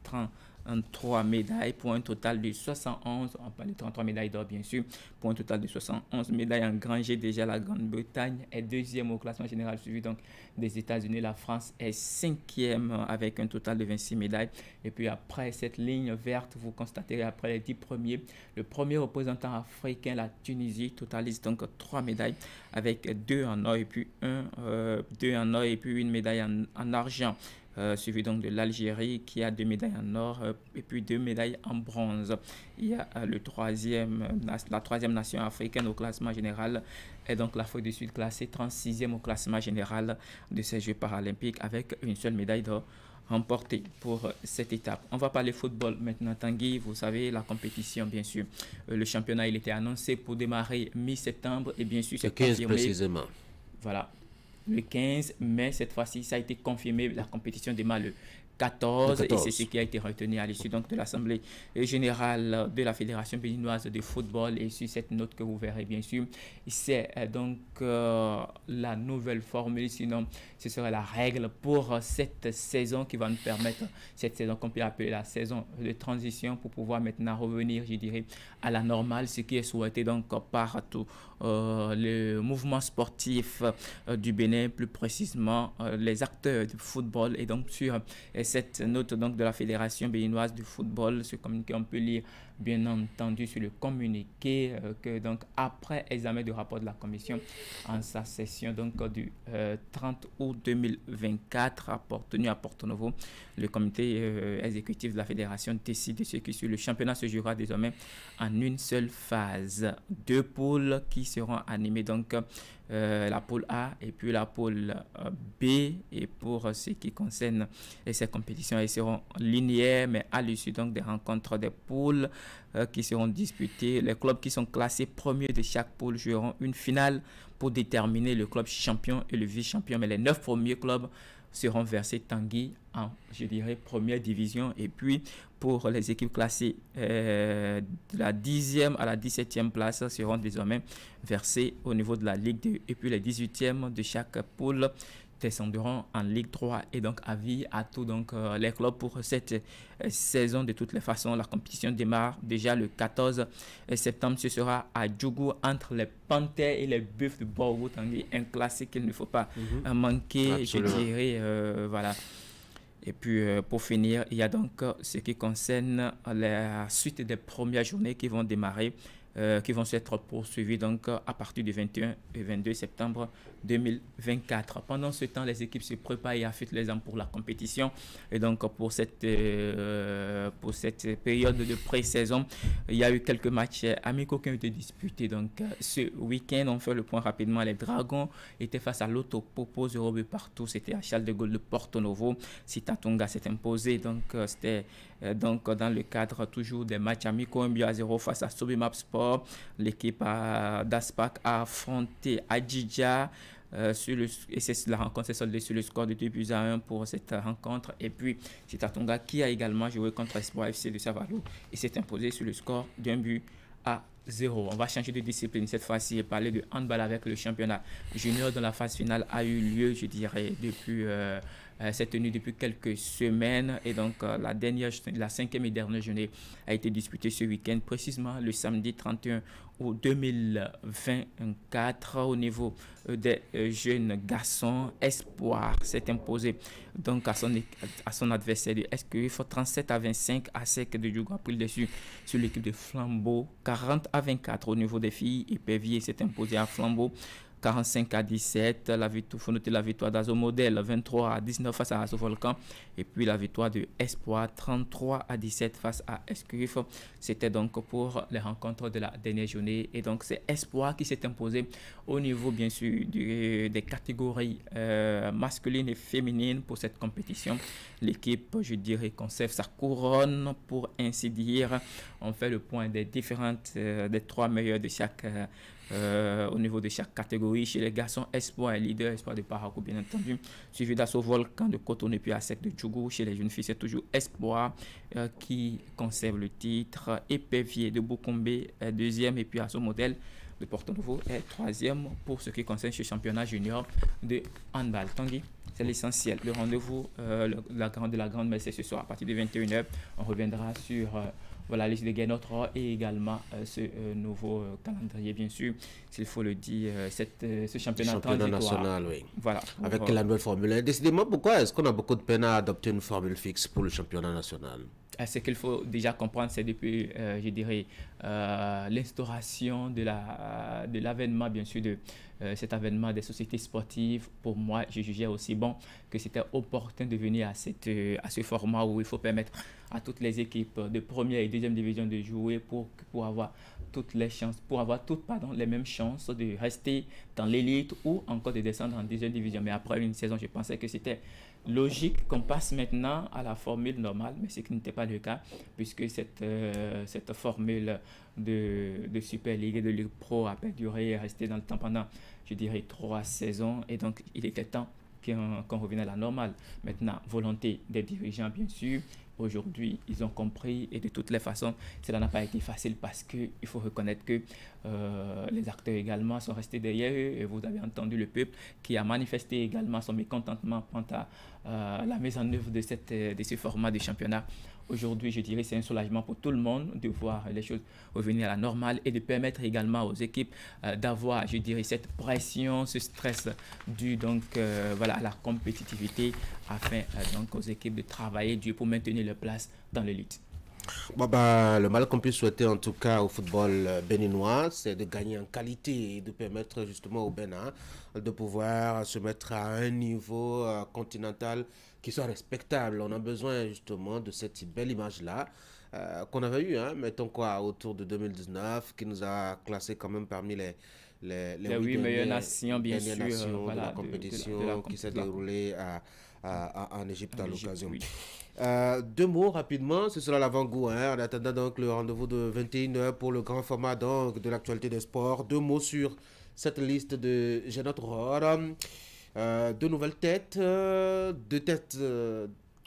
33 médailles pour un total de 71, on parle de 33 médailles d'or bien sûr, pour un total de 71 médailles engrangées. Déjà la Grande-Bretagne est 2e au classement général, suivi donc des États-Unis. La France est 5e avec un total de 26 médailles. Et puis après cette ligne verte, vous constaterez après les 10 premiers, le premier représentant africain, la Tunisie, totalise donc 3 médailles avec 2 en or et puis 2 en or et puis une médaille en argent. Suivi donc de l'Algérie qui a 2 médailles en or et puis 2 médailles en bronze. Il y a la 3e nation africaine au classement général est donc l'Afrique du Sud, classée 36e au classement général de ces Jeux paralympiques avec une seule médaille d'or remportée pour cette étape. On va parler football maintenant, Tanguy. Vous savez, la compétition, bien sûr. Le championnat, il était annoncé pour démarrer mi-septembre et bien sûr, c'est 15 confirmé. Précisément. Voilà. Le 15, mais cette fois-ci, ça a été confirmé. La compétition démarre le 14 et c'est ce qui a été retenu à l'issue donc de l'Assemblée générale de la Fédération béninoise de football. Et sur cette note que vous verrez bien sûr, c'est donc la nouvelle formule, sinon ce serait la règle pour cette saison qui va nous permettre, cette saison qu'on peut appeler la saison de transition, pour pouvoir maintenant revenir, je dirais, à la normale, ce qui est souhaité donc par tout le mouvement sportif du Bénin, plus précisément les acteurs du football. Et donc sur cette note donc de la Fédération béninoise du football, ce communiqué, on peut lire bien entendu sur le communiqué que donc après examen du rapport de la commission en sa session donc du 30 août 2024, rapport tenu à Porto Novo, le comité exécutif de la fédération décide de ce qui suit. Le championnat se jouera désormais en une seule phase, 2 poules qui seront animées donc la poule A et puis la poule B. Et pour ce qui concerne ces compétitions, elles seront linéaires, mais à l'issue donc des rencontres des poules qui seront disputées, les clubs qui sont classés premiers de chaque poule joueront une finale pour déterminer le club champion et le vice-champion. Mais les 9 premiers clubs seront versés Tanguy en, je dirais, première division. Et puis, pour les équipes classées de la 10e à la 17e place seront désormais versées au niveau de la Ligue 2. Et puis, les 18e de chaque poule descendront en Ligue 3 et donc avis à tous les clubs pour cette saison. De toutes les façons, la compétition démarre déjà le 14 septembre. Ce sera à Djougou entre les Panthères et les Buffs de Borgo Tanguy, un classique qu'il ne faut pas manquer. Absolument. Je dirais, voilà. Et puis pour finir, il y a donc ce qui concerne la suite des premières journées qui vont démarrer, qui vont être poursuivis donc à partir du 21 et 22 septembre 2024. Pendant ce temps, les équipes se préparent et affûtent les armes pour la compétition. Et donc pour cette période de pré-saison, il y a eu quelques matchs amicaux qui ont été disputés. Donc ce week-end, on fait le point rapidement. Les Dragons étaient face à l'Autopopo, 0 but partout. C'était à Charles de Gaulle de Porto Novo. Sitatunga s'est imposé. Donc c'était dans le cadre toujours des matchs amicaux, 1-0 face à Sobimap Sport. L'équipe d'Aspac a affronté Adjidja et la rencontre s'est soldée sur le score de 2-1 pour cette rencontre. Et puis Sitatunga qui a également joué contre Espoir FC de Savalo et s'est imposé sur le score d'1-0. On va changer de discipline cette fois-ci et parler de handball avec le championnat junior dont la phase finale a eu lieu, je dirais, depuis c'est tenu depuis quelques semaines. Et donc la 5e et dernière journée a été disputée ce week-end, précisément le samedi 31 août 2024. Au niveau des jeunes garçons, Espoir s'est imposé donc à son adversaire de SQF 37-25 à sec de Djougou a pris le dessus sur l'équipe de Flambeau. 40-24 au niveau des filles, Épervier s'est imposé à Flambeau 45-17, la victoire d'Azo Modèle 23-19 face à Azo Volcan et puis la victoire de Espoir 33-17 face à Escurif. C'était donc pour les rencontres de la dernière journée et donc c'est Espoir qui s'est imposé au niveau bien sûr des catégories masculines et féminines pour cette compétition. L'équipe, je dirais, conserve sa couronne pour ainsi dire. On fait le point des différentes, des 3 meilleurs de chaque au niveau de chaque catégorie. Chez les garçons, Espoir est leader, Espoir de Parakou bien entendu, suivi d'Asso Volcan de Cotonou puis à Sec de Djougou. Chez les jeunes filles, c'est toujours Espoir qui conserve le titre. Épervier de Boukombe est 2e et puis Asso Modèle de Porto Novo est 3e pour ce qui concerne ce championnat junior de handball. Tanguy, c'est l'essentiel. Le rendez-vous de la grande messe ce soir à partir de 21h. On reviendra sur la liste des gagnants et également ce nouveau calendrier, bien sûr, s'il faut le dire, ce championnat national, oui. Voilà. Avec la nouvelle formule. Décidément, pourquoi est-ce qu'on a beaucoup de peine à adopter une formule fixe pour le championnat national? Ce qu'il faut déjà comprendre, c'est depuis, je dirais, l'instauration de l'avènement, bien sûr, de cet avènement des sociétés sportives. Pour moi, je jugeais aussi bon que c'était opportun de venir à ce format où il faut permettre à toutes les équipes de première et deuxième division de jouer pour avoir toutes les chances, les mêmes chances de rester dans l'élite ou encore de descendre en deuxième division. Mais après une saison, je pensais que c'était logique qu'on passe maintenant à la formule normale, mais ce qui n'était pas le cas, puisque cette formule de Super League et de Ligue Pro a perduré et est restée dans le temps pendant, je dirais, 3 saisons. Et donc, il était temps qu'on revienne à la normale. Maintenant, volonté des dirigeants, bien sûr. Aujourd'hui, ils ont compris et de toutes les façons, cela n'a pas été facile parce qu'il faut reconnaître que les acteurs également sont restés derrière eux et vous avez entendu le peuple qui a manifesté également son mécontentement quant à la mise en œuvre de ce format de championnat. Aujourd'hui, je dirais que c'est un soulagement pour tout le monde de voir les choses revenir à la normale et de permettre également aux équipes d'avoir, je dirais, cette pression, ce stress dû donc à la compétitivité afin donc aux équipes de travailler dur pour maintenir leur place dans l'élite. Le mal qu'on puisse souhaiter en tout cas au football béninois, c'est de gagner en qualité et de permettre justement au Bénin de pouvoir se mettre à un niveau continental qui soit respectable. On a besoin justement de cette belle image-là qu'on avait eue, mettons autour de 2019, qui nous a classé quand même parmi les 8 meilleures nations, bien sûr, de la compétition qui s'est déroulée en Égypte à l'occasion. Oui. 2 mots rapidement, ce sera l'avant-goût, hein, en attendant donc le rendez-vous de 21h pour le grand format donc, de l'actualité des sports. 2 mots sur cette liste de Genot Rohr. 2 nouvelles têtes, 2 têtes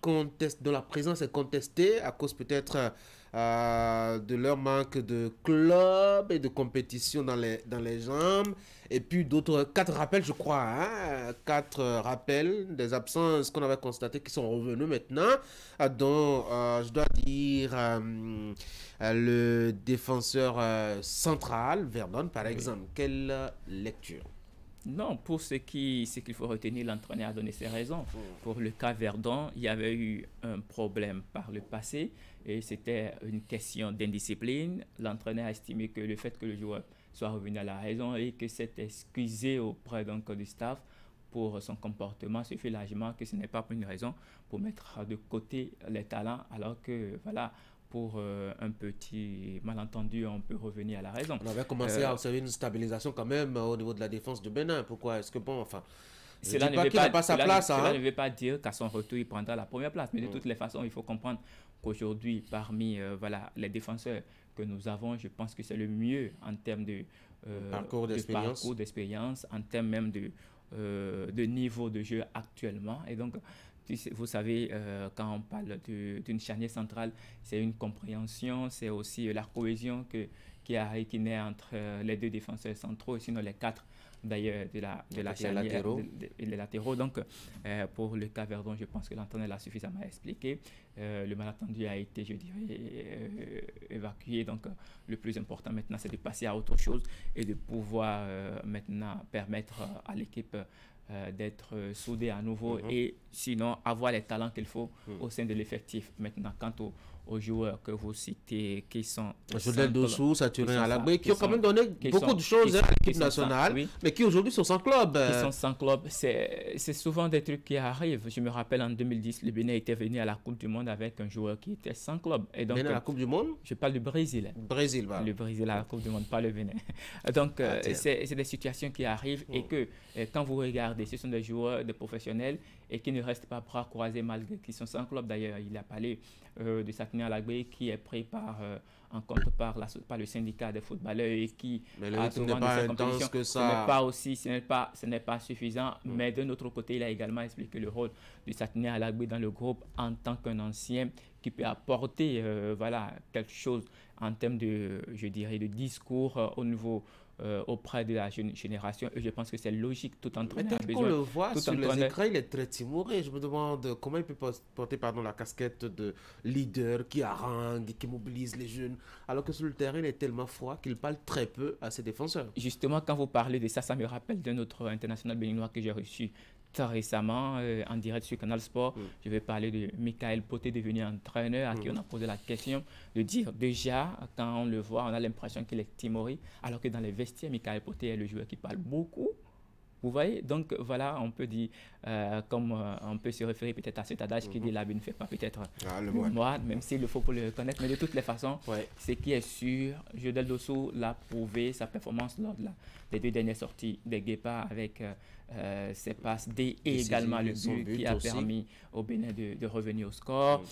dont la présence est contestée à cause peut-être de leur manque de club et de compétition dans les jambes. Et puis d'autres 4 rappels, je crois, hein, 4 rappels des absences qu'on avait constatées qui sont revenus maintenant, dont je dois dire le défenseur central, Verdon par exemple. Quelle lecture? Non, pour ce qu'il faut retenir, l'entraîneur a donné ses raisons. Pour le cas Verdon, il y avait eu un problème par le passé et c'était une question d'indiscipline. L'entraîneur a estimé que le fait que le joueur soit revenu à la raison et que s'est excusé auprès donc, du staff pour son comportement suffit largement, que ce n'est pas une raison pour mettre de côté les talents alors que voilà, pour un petit malentendu, on peut revenir à la raison. On avait commencé à observer une stabilisation quand même au niveau de la défense du Bénin. Pourquoi est-ce que bon, enfin, cela ne veut pas dire qu'à son retour, il prendra la première place. Mais de toutes les façons, il faut comprendre qu'aujourd'hui, parmi voilà, les défenseurs que nous avons, je pense que c'est le mieux en termes de parcours d'expérience, en termes même de niveau de jeu actuellement. Et donc, vous savez, quand on parle d'une charnière centrale, c'est une compréhension, c'est aussi la cohésion qui naît entre les 2 défenseurs centraux, et sinon les 4 d'ailleurs de la charnière et les latéraux. Donc, pour le cas Verdon, je pense que l'entraîneur l'a suffisamment expliqué. Le malentendu a été, je dirais, évacué. Donc, le plus important maintenant, c'est de passer à autre chose et de pouvoir maintenant permettre à l'équipe d'être soudé à nouveau et sinon avoir les talents qu'il faut au sein de l'effectif. Maintenant, quant aux joueurs que vous citez qui sont Jodel Dossou, Saturnin Alagbé, qui ont quand même donné beaucoup de choses à l'équipe nationale, mais qui aujourd'hui sont sans club. Qui sont sans club, c'est souvent des trucs qui arrivent. Je me rappelle en 2010, le Bénin était venu à la Coupe du Monde avec un joueur qui était sans club. Et donc, Bénin à la Coupe du Monde? Je parle du Brésil. Brésil, voilà. Le Brésil à la Coupe du Monde, pas le Bénin. Donc, c'est des situations qui arrivent et que quand vous regardez, ce sont des joueurs, des professionnels et qui ne restent pas bras croisés malgré qu'ils sont sans club. D'ailleurs, il a parlé de Saturnin Alagbé qui est pris en compte par le syndicat des footballeurs et qui a souvent de ces compétitions. Que ça... Ce n'est pas suffisant, mais d'un autre côté, il a également expliqué le rôle de Saturnin Alagbé dans le groupe en tant qu'un ancien qui peut apporter voilà, quelque chose en termes de, je dirais, de discours au niveau auprès de la jeune génération. Et je pense que c'est logique, tout entraîneur a besoin. On le voit sur les écrans, il est très timoré. Je me demande comment il peut porter la casquette de leader qui harangue, qui mobilise les jeunes, alors que sur le terrain, il est tellement froid qu'il parle très peu à ses défenseurs. Justement, quand vous parlez de ça, ça me rappelle d'un autre international béninois que j'ai reçu très récemment en direct sur Canal Sport. Je vais parler de Michael Poté, devenu entraîneur, à qui on a posé la question de dire déjà, quand on le voit, on a l'impression qu'il est timoré, alors que dans les vestiaires, Michael Poté est le joueur qui parle beaucoup. Vous voyez, donc voilà, on peut dire, comme on peut se référer peut-être à cet adage qui dit l'habit ne fait pas peut-être le moine, même s'il le faut pour le reconnaître, mais de toutes les façons, ce qui est sûr, Jodel Dossou l'a prouvé, sa performance lors des 2 dernières sorties des Guépards avec ses passes D et également le but qui a permis au Bénin de revenir au score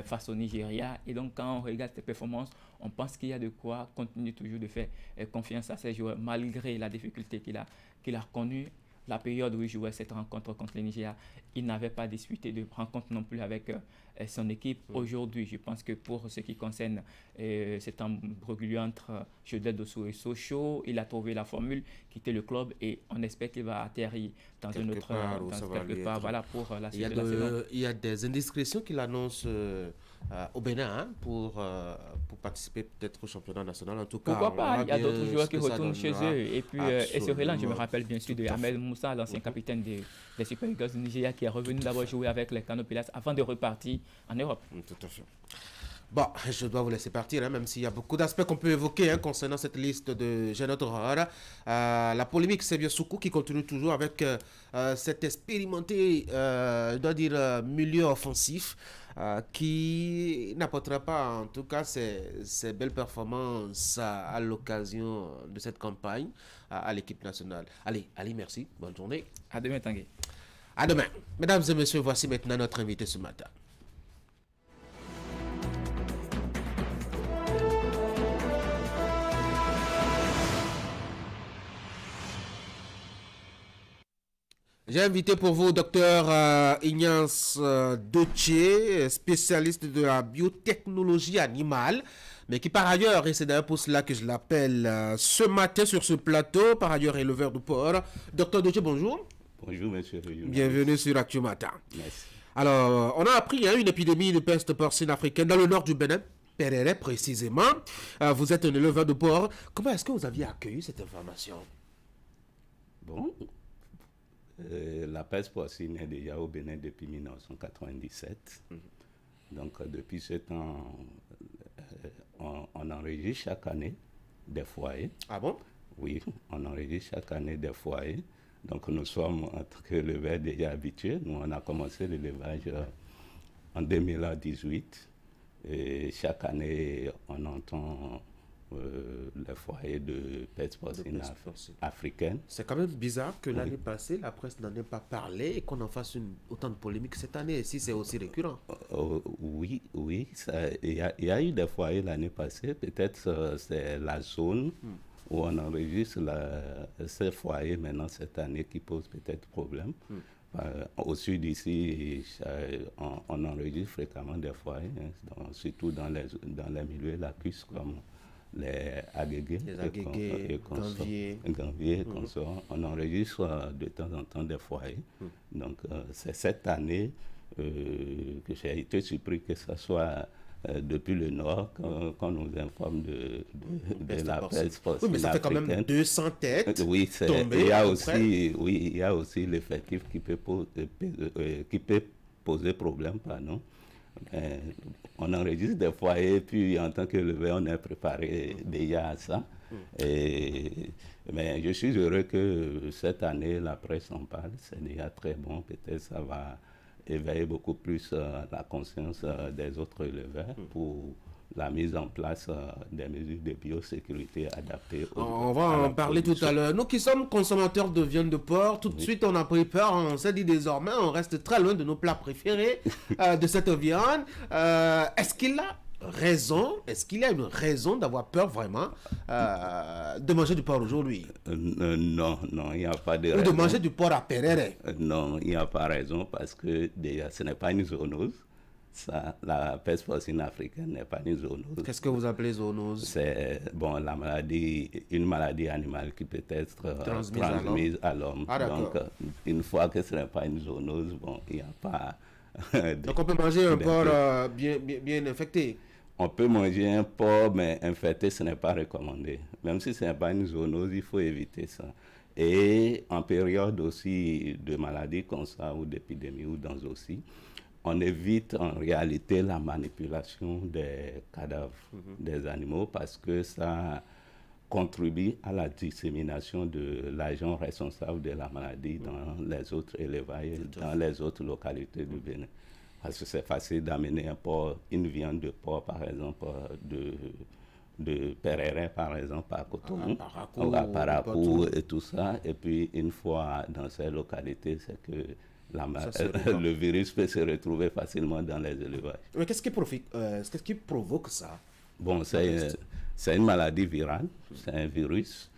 face au Nigeria. Et donc, quand on regarde ses performances, on pense qu'il y a de quoi continuer toujours de faire confiance à ces joueurs malgré la difficulté qu'il a connue. La période où il jouait cette rencontre contre le Nigeria, il n'avait pas disputé de rencontre non plus avec son équipe. Aujourd'hui, je pense que pour ce qui concerne cet embroglio entre Jodel Dossou et Sochaux, il a trouvé la formule qui était le club et on espère qu'il va atterrir dans un autre quelque part. Voilà pour la suite de la saison. Il y a des indiscrétions qu'il annonce au Bénin pour participer peut-être au championnat national. En tout cas, pourquoi pas? Il y a d'autres joueurs qui retournent chez eux et puis et se relancent. Je me rappelle bien sûr de Ahmed Moussa, l'ancien capitaine des Super Eagles du Nigeria, qui est revenu d'abord jouer avec les Canopilas avant de repartir en Europe. Tout à fait. Bon, je dois vous laisser partir, même s'il y a beaucoup d'aspects qu'on peut évoquer concernant cette liste de jeunes horreurs. La polémique, c'est bien Soukou qui continue toujours avec cet expérimenté, je dois dire, milieu offensif qui n'apportera pas, en tout cas, ces belles performances à l'occasion de cette campagne à l'équipe nationale. Allez, Ali, merci. Bonne journée. À demain, Tanguy. À demain. Mesdames et messieurs, voici maintenant notre invité ce matin. J'ai invité pour vous Dr Ignace Deutsche, spécialiste de la biotechnologie animale, mais qui par ailleurs, et c'est d'ailleurs pour cela que je l'appelle ce matin sur ce plateau, par ailleurs éleveur de porc. Dr Deutsche, bonjour. Bonjour, monsieur. Bienvenue sur Actu Matin. Merci. Alors, on a appris une épidémie de peste porcine africaine dans le nord du Bénin, Péréré précisément. Vous êtes un éleveur de porc. Comment est-ce que vous aviez accueilli cette information? Bon. La peste porcine est déjà au Bénin depuis 1997. Donc, depuis ce temps, on enregistre chaque année des foyers. Ah bon? Oui, on enregistre chaque année des foyers. Donc, nous sommes, en tant qu'éleveurs, déjà habitués. Nous, on a commencé l'élevage en 2018. Et chaque année, on entend les foyers de peste porcine africaine. C'est quand même bizarre que l'année passée, la presse n'en ait pas parlé et qu'on en fasse autant de polémiques cette année, si c'est aussi récurrent. Oui, il y a eu des foyers l'année passée. Peut-être c'est la zone où on enregistre ces foyers maintenant cette année qui pose peut-être problème. Au sud ici, on enregistre fréquemment des foyers, surtout dans les milieux lacustres comme les Agégués, Ganviers, consorts. On enregistre de temps en temps des foyers. Donc, c'est cette année que j'ai été surpris que ce soit depuis le nord qu'on nous informe de la peste porcine. Oui, mais ça fait quand même 200 têtes. Oui, il y a aussi l'effectif qui peut poser problème, pardon. On enregistre des foyers et puis en tant qu'éleveur, on est préparé déjà à ça. Mais je suis heureux que cette année, la presse en parle. C'est déjà très bon. Peut-être ça va éveiller beaucoup plus la conscience des autres éleveurs pour la mise en place des mesures de biosécurité adaptées. On va en parler tout à l'heure. Nous qui sommes consommateurs de viande de porc, tout de suite on a pris peur, on s'est dit désormais on reste très loin de nos plats préférés de cette viande. Est-ce qu'il a raison, est-ce qu'il y a une raison d'avoir peur vraiment de manger du porc aujourd'hui? Non, il n'y a pas de raison. Ou de manger du porc à Péréré? Non, il n'y a pas raison parce que déjà ce n'est pas une zoonose. Ça, la peste porcine africaine n'est pas une zoonose. Qu'est-ce que vous appelez zoonose? C'est une maladie animale qui peut être transmise à l'homme. Donc, une fois que ce n'est pas une zoonose, il n'y a pas... Donc, on peut manger un porc bien infecté? On peut manger un porc, mais infecté, ce n'est pas recommandé. Même si ce n'est pas une zoonose, il faut éviter ça. Et en période aussi de maladie comme ça, ou d'épidémie, ou dans aussi, on évite en réalité la manipulation des cadavres des animaux parce que ça contribue à la dissémination de l'agent responsable de la maladie dans les autres élevages, dans les autres localités du Bénin. Parce que c'est facile d'amener une viande de porc, par exemple, de Péréré, par exemple, à Cotonou, à Paracou et tout ça. Et puis, une fois dans ces localités, c'est que le virus peut se retrouver facilement dans les élevages. Mais qu'est-ce qui provoque ça? Bon, c'est une maladie virale, c'est un virus.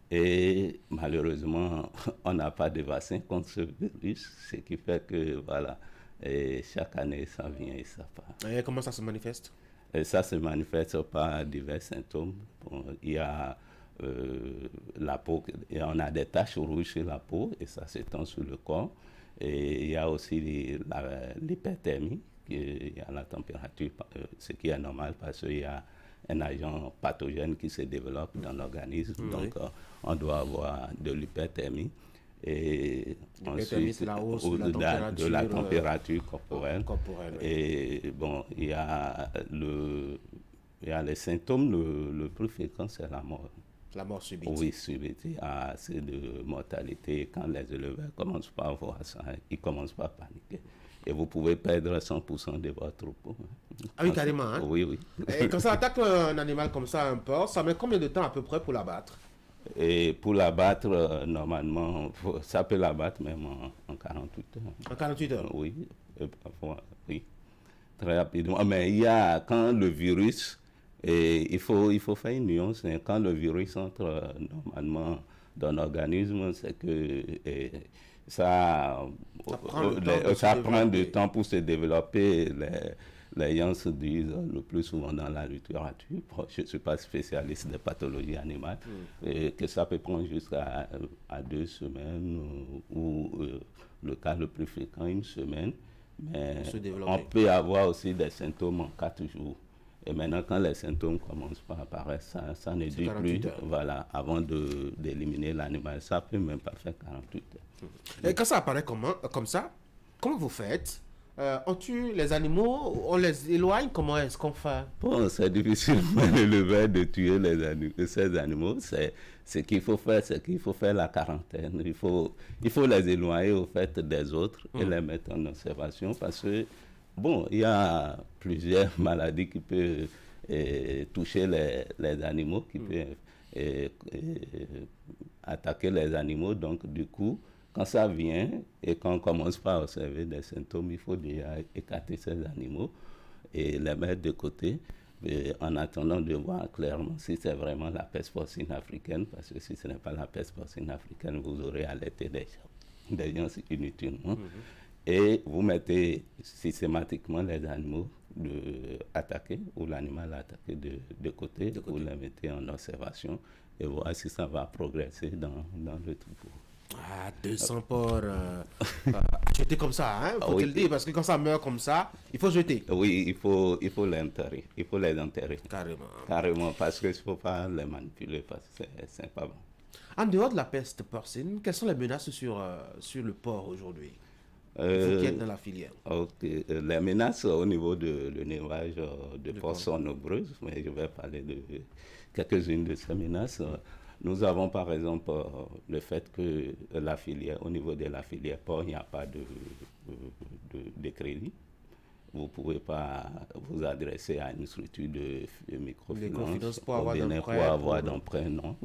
Et malheureusement, on n'a pas de vaccin contre ce virus, ce qui fait que, voilà, et chaque année, ça vient et ça part. Et comment ça se manifeste? Et ça se manifeste par divers symptômes. Bon, il y a la peau, et on a des taches rouges sur la peau, et ça s'étend sur le corps. Et il y a aussi l'hyperthermie, il y a la température, ce qui est normal parce qu'il y a un agent pathogène qui se développe dans l'organisme. Donc, on doit avoir de l'hyperthermie. Et ensuite, au-delà de la température corporelle. Et bon, il y a les symptômes, le plus fréquent, c'est la mort. La mort subite. Oui, subite. Il y a assez de mortalité. Quand les éleveurs commencent pas à voir ça, ils commencent pas à paniquer. Et vous pouvez perdre 100% de votre troupeau. Ah oui, carrément. Hein? Oui, oui. Et quand ça attaque un animal comme ça, un porc, ça met combien de temps à peu près pour l'abattre? Et pour l'abattre, normalement, ça peut l'abattre même en 48 heures. En 48 heures? Oui, parfois, oui. Très rapidement. Mais il y a, quand le virus, il faut faire une nuance, hein, quand le virus entre normalement dans l'organisme, c'est que ça prend du temps pour se développer. Les gens se disent le plus souvent dans la littérature, je ne suis pas spécialiste des pathologies animales, que ça peut prendre jusqu'à 2 semaines ou le cas le plus fréquent, 1 semaine. Mais on peut avoir aussi des symptômes en 4 jours. Et maintenant, quand les symptômes commencent à apparaître, ça ne dure plus. Voilà, avant d'éliminer l'animal, ça peut même pas faire 48 heures. Et quand ça apparaît comme ça, comment vous faites? On tue les animaux, on les éloigne, comment est-ce qu'on fait? Bon, c'est difficile pour l'éleveur de tuer ces animaux. Ce qu'il faut faire, c'est qu'il faut faire la quarantaine. Il faut les éloigner au fait des autres et les mettre en observation parce que, bon, il y a plusieurs maladies qui peuvent toucher les animaux, qui peuvent attaquer les animaux. Donc, du coup, quand ça vient et qu'on commence pas à observer des symptômes, il faut déjà écarter ces animaux et les mettre de côté en attendant de voir clairement si c'est vraiment la peste porcine africaine, parce que si ce n'est pas la peste porcine africaine, vous aurez alerté des gens inutilement. Et vous mettez systématiquement les animaux attaqués ou l'animal attaqué de côté, vous les mettez en observation et voir si ça va progresser dans le troupeau. Ah, 200 porcs achetés comme ça, hein, faut le dire, parce que quand ça meurt comme ça, il faut jeter. Oui, il faut les enterrer. Il faut les enterrer. Carrément. Carrément, parce qu'il ne faut pas les manipuler, parce que c'est pas bon. En dehors de la peste porcine, quelles sont les menaces sur le porc aujourd'hui? Vous qui êtes dans la filière. Les menaces au niveau de l'élevage de porcs sont nombreuses, mais je vais parler de quelques-unes de ces menaces. Nous avons par exemple le fait que au niveau de la filière porc, il n'y a pas de crédit. Vous ne pouvez pas vous adresser à une structure de microfinance pour avoir d'emprunt, non.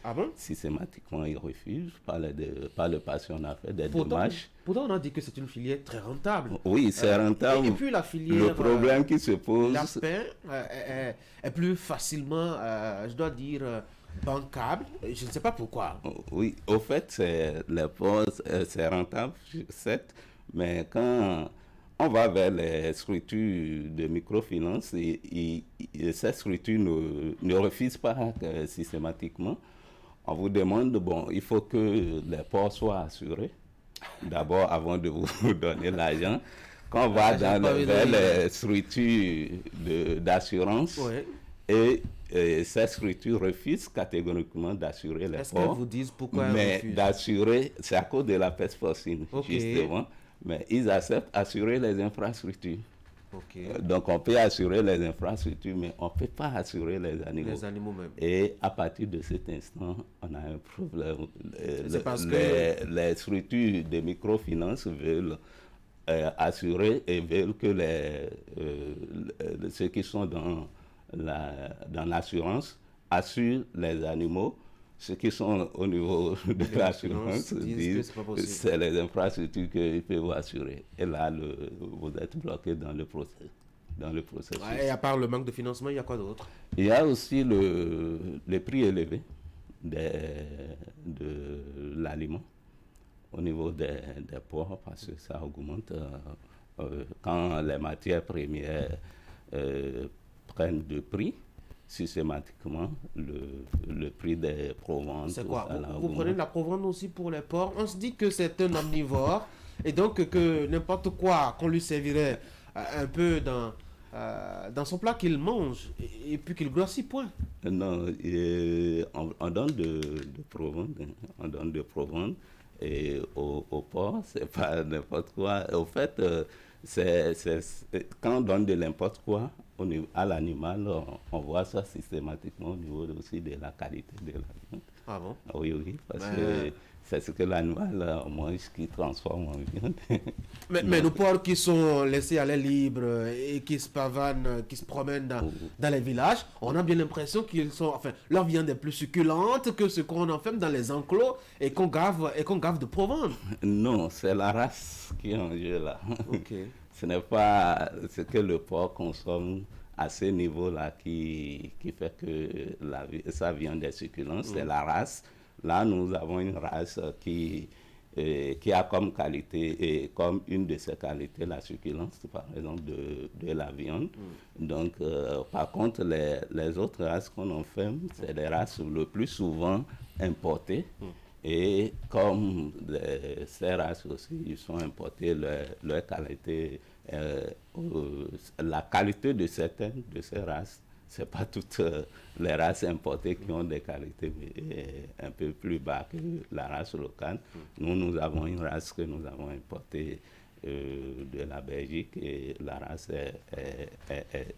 Ah bon? Systématiquement, ils refusent par le passé, on a fait des dommages. Pourtant, on a dit que c'est une filière très rentable. Oui, c'est rentable. Et puis la filière... Le problème qui se pose... L'aspect est plus facilement, je dois dire... bancable, je ne sais pas pourquoi. Oui, au fait, les porcs, c'est rentable, certes, mais quand on va vers les structures de microfinance, ces structures ne refusent pas systématiquement. On vous demande, bon, il faut que les porcs soient assurés, d'abord avant de vous donner l'argent. Quand on va vers les structures d'assurance, et ces structures refusent catégoriquement d'assurer les porcs. Est-ce qu'elles vous disent pourquoi elles refusent? D'assurer, c'est à cause de la peste porcine, justement. Mais ils acceptent d'assurer les infrastructures. Donc on peut assurer les infrastructures, mais on ne peut pas assurer les animaux. Les animaux même. Et à partir de cet instant, on a un problème. Les structures de microfinance veulent assurer et veulent que ceux qui sont dans l'assurance assurent les animaux. Ceux qui sont au niveau de l'assurance disent que c'est les infrastructures qu'ils peuvent assurer. Et là, vous êtes bloqué dans le processus. Et à part le manque de financement, il y a quoi d'autre? Il y a aussi les prix élevés de l'aliment au niveau des porcs, parce que ça augmente quand les matières premières prennent de prix. Systématiquement, le prix des proventes. C'est quoi? Vous prenez la provente aussi pour les porcs? On se dit que c'est un omnivore et donc que n'importe quoi qu'on lui servirait un peu dans son plat qu'il mange et puis qu'il grossit, point. Non, on donne de provente, on donne de provente Et au port, c'est pas n'importe quoi. Au fait, quand on donne de n'importe quoi à l'animal, on voit ça systématiquement au niveau aussi de la qualité de la viande. Ah bon? Oui, parce que c'est ce que l'animal mange qui transforme en viande. Mais nos porcs qui sont laissés à l'air libre et qui se pavanent, qui se promènent dans les villages, on a bien l'impression qu'ils sont, enfin, leur viande est plus succulente que ce qu'on enferme dans les enclos et qu'on gave de Provence. Non, c'est la race qui est en jeu là. Okay. Ce n'est pas ce que le porc consomme à ce niveau-là qui fait que sa viande est succulente, c'est la race. Là, nous avons une race qui a comme qualité et comme une de ses qualités la succulence, par exemple, de la viande. Donc, par contre, les autres races qu'on enferme, c'est des races le plus souvent importées. Et comme ces races aussi, ils sont importées, leur qualité, la qualité de certaines de ces races, ce n'est pas toutes les races importées qui ont des qualités un peu plus bas que la race locale. Nous avons une race que nous avons importée de la Belgique et la race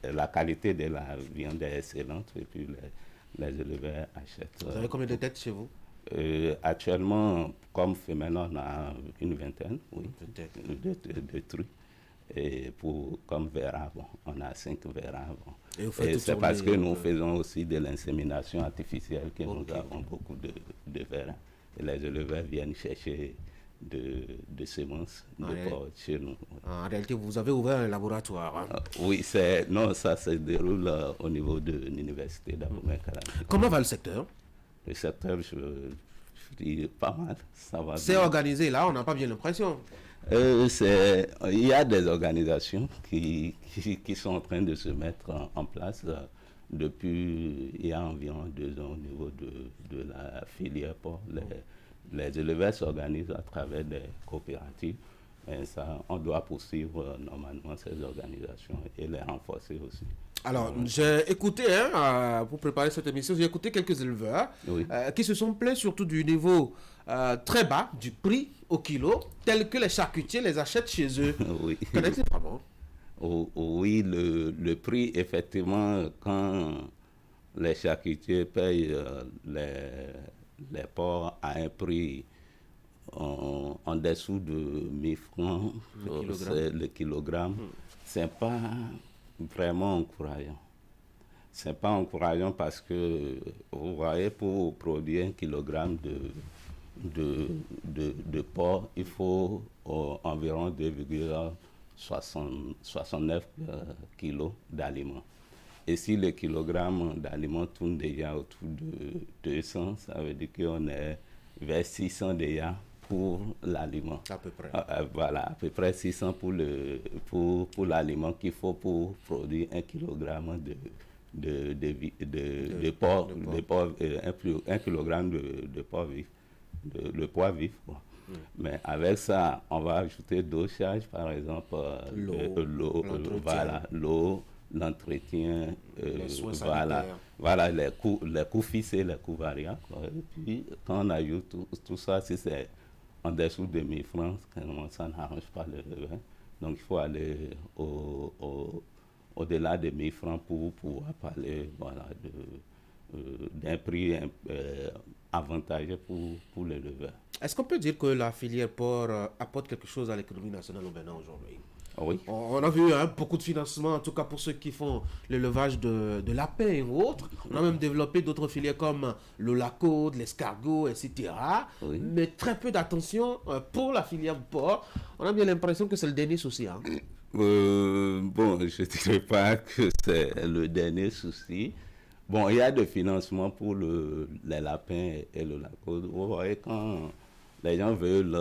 la qualité de la viande est excellente et puis les éleveurs achètent. Vous avez combien de têtes chez vous? Actuellement, comme femelle, on a une vingtaine, oui, de trucs. Et comme verra, on a 5 verras. Et c'est parce que nous faisons aussi de l'insémination artificielle que nous avons beaucoup de verras. Et les éleveurs viennent chercher de semences de porc chez nous. En réalité, vous avez ouvert un laboratoire. Hein? Oui, ça se déroule au niveau de l'université d'Abomey-Calavi. Comment va le secteur? Le secteur, je dis pas mal. Ça va. C'est organisé là, on n'a pas bien l'impression. Il y a des organisations qui sont en train de se mettre en place depuis il y a environ 2 ans au niveau de la filière porc. Les éleveurs s'organisent à travers des coopératives. Et ça, on doit poursuivre normalement ces organisations et les renforcer aussi. Alors, j'ai écouté, pour préparer cette émission, j'ai écouté quelques éleveurs qui se sont plaints surtout du niveau très bas du prix au kilo, tel que les charcutiers les achètent chez eux. Oui. C'est pas bon. Oui, le prix, effectivement, quand les charcutiers payent les porcs à un prix en dessous de 1000 francs le kilogramme, c'est pas vraiment encourageant. C'est pas encourageant parce que, vous voyez, pour produire 1 kilogramme de porc, il faut environ 2,69 kilos d'aliments. Et si le kilogramme d'aliments tourne déjà autour de 200, ça veut dire qu'on est vers 600 déjà pour l'aliment. À peu près. Voilà, à peu près 600 pour l'aliment qu'il faut pour produire 1 kilogramme de porc, 1 kilogramme de porc vif, de poids vif. Mais avec ça, on va ajouter d'autres charges, par exemple l'eau, l'entretien, les coûts fixes et les coûts variables. Et puis, quand on ajoute tout ça, si c'est en dessous de 1000 francs, ça n'arrange pas le revenu. Donc, il faut aller au-delà de 1000 francs pour pouvoir parler d'un prix avantageux pour l'éleveur. Est-ce qu'on peut dire que la filière porc apporte quelque chose à l'économie nationale au Bénin aujourd'hui? Oui. On a vu beaucoup de financements, en tout cas pour ceux qui font l'élevage de lapins ou autres. On a même développé d'autres filières comme le lacode, l'escargot, etc. Oui. Mais très peu d'attention pour la filière porc. On a bien l'impression que c'est le dernier souci. Hein. Bon, je ne dirais pas que c'est le dernier souci. Bon, il y a des financements pour les lapins et le lacode. Vous voyez, quand les gens veulent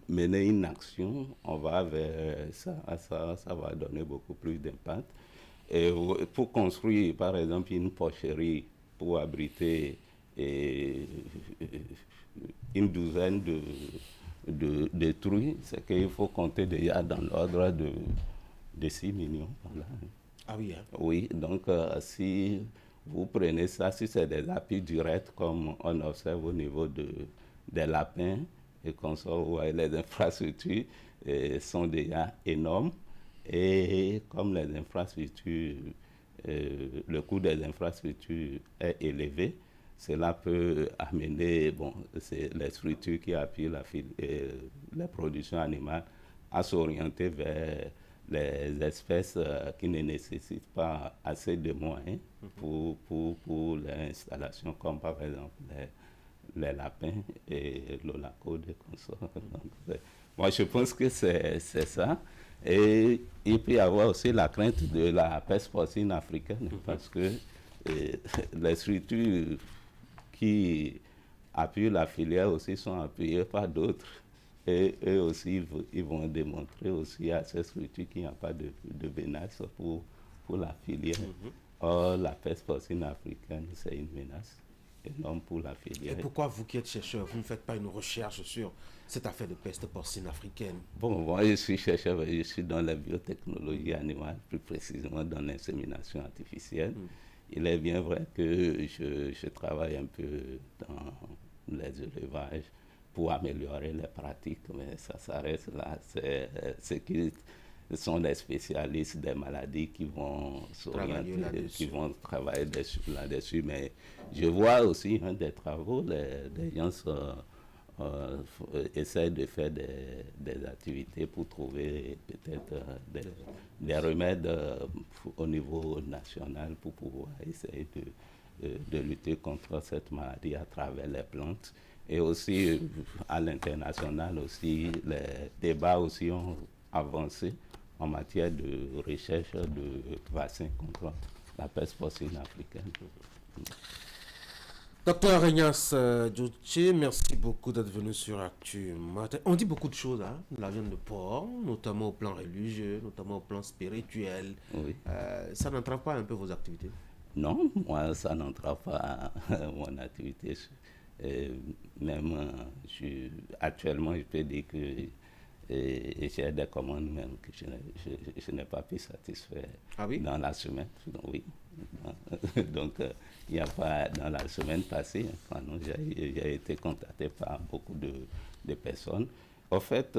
mener une action, on va vers ça va donner beaucoup plus d'impact. Et pour construire, par exemple, une porcherie pour abriter une douzaine de truies, c'est qu'il faut compter déjà dans l'ordre de 6 millions. Voilà. Ah oui. Hein? Oui, donc si vous prenez ça, si c'est des appuis directs comme on observe au niveau des lapins, et consorts, vous voyez, les infrastructures sont déjà énormes. Et comme les infrastructures, le coût des infrastructures est élevé, cela peut amener les structures qui appuient la production animale à s'orienter vers les espèces qui ne nécessitent pas assez de moyens pour l'installation, comme par exemple les lapins et l'olaco des consorts. Moi, je pense que c'est ça. Et il peut y avoir aussi la crainte de la peste porcine africaine, parce que les structures qui appuient la filière aussi sont appuyées par d'autres. Et eux aussi, ils vont démontrer aussi à ces structures qu'il n'y a pas de menace pour la filière. Or, la peste porcine africaine, c'est une menace énorme pour la filière. Et pourquoi vous qui êtes chercheur, vous ne faites pas une recherche sur cette affaire de peste porcine africaine? Bon, moi je suis chercheur, je suis dans la biotechnologie animale, plus précisément dans l'insémination artificielle. Il est bien vrai que je travaille un peu dans les élevages pour améliorer les pratiques, mais ça s'arrête là. C'est qui sont des spécialistes des maladies qui vont s'orienter, qui vont travailler là-dessus. Mais je vois aussi des travaux, des gens essayent de faire des activités pour trouver peut-être des remèdes au niveau national pour pouvoir essayer de lutter contre cette maladie à travers les plantes. Et aussi à l'international aussi, les débats aussi ont avancé en matière de recherche de vaccins contre la peste porcine africaine. Docteur Ignace Djotche, merci beaucoup d'être venu sur Actu Matin. On dit beaucoup de choses, hein, la viande de porc, notamment au plan religieux, notamment au plan spirituel. Oui. Ça n'entrave pas un peu vos activités? Non, moi, ça n'entrave pas mon activité. Même actuellement, je peux dire que j'ai des commandes même que je n'ai pas pu satisfaire dans la semaine. Oui. Donc, il n'y a pas dans la semaine passée, j'ai été contacté par beaucoup de personnes. En fait,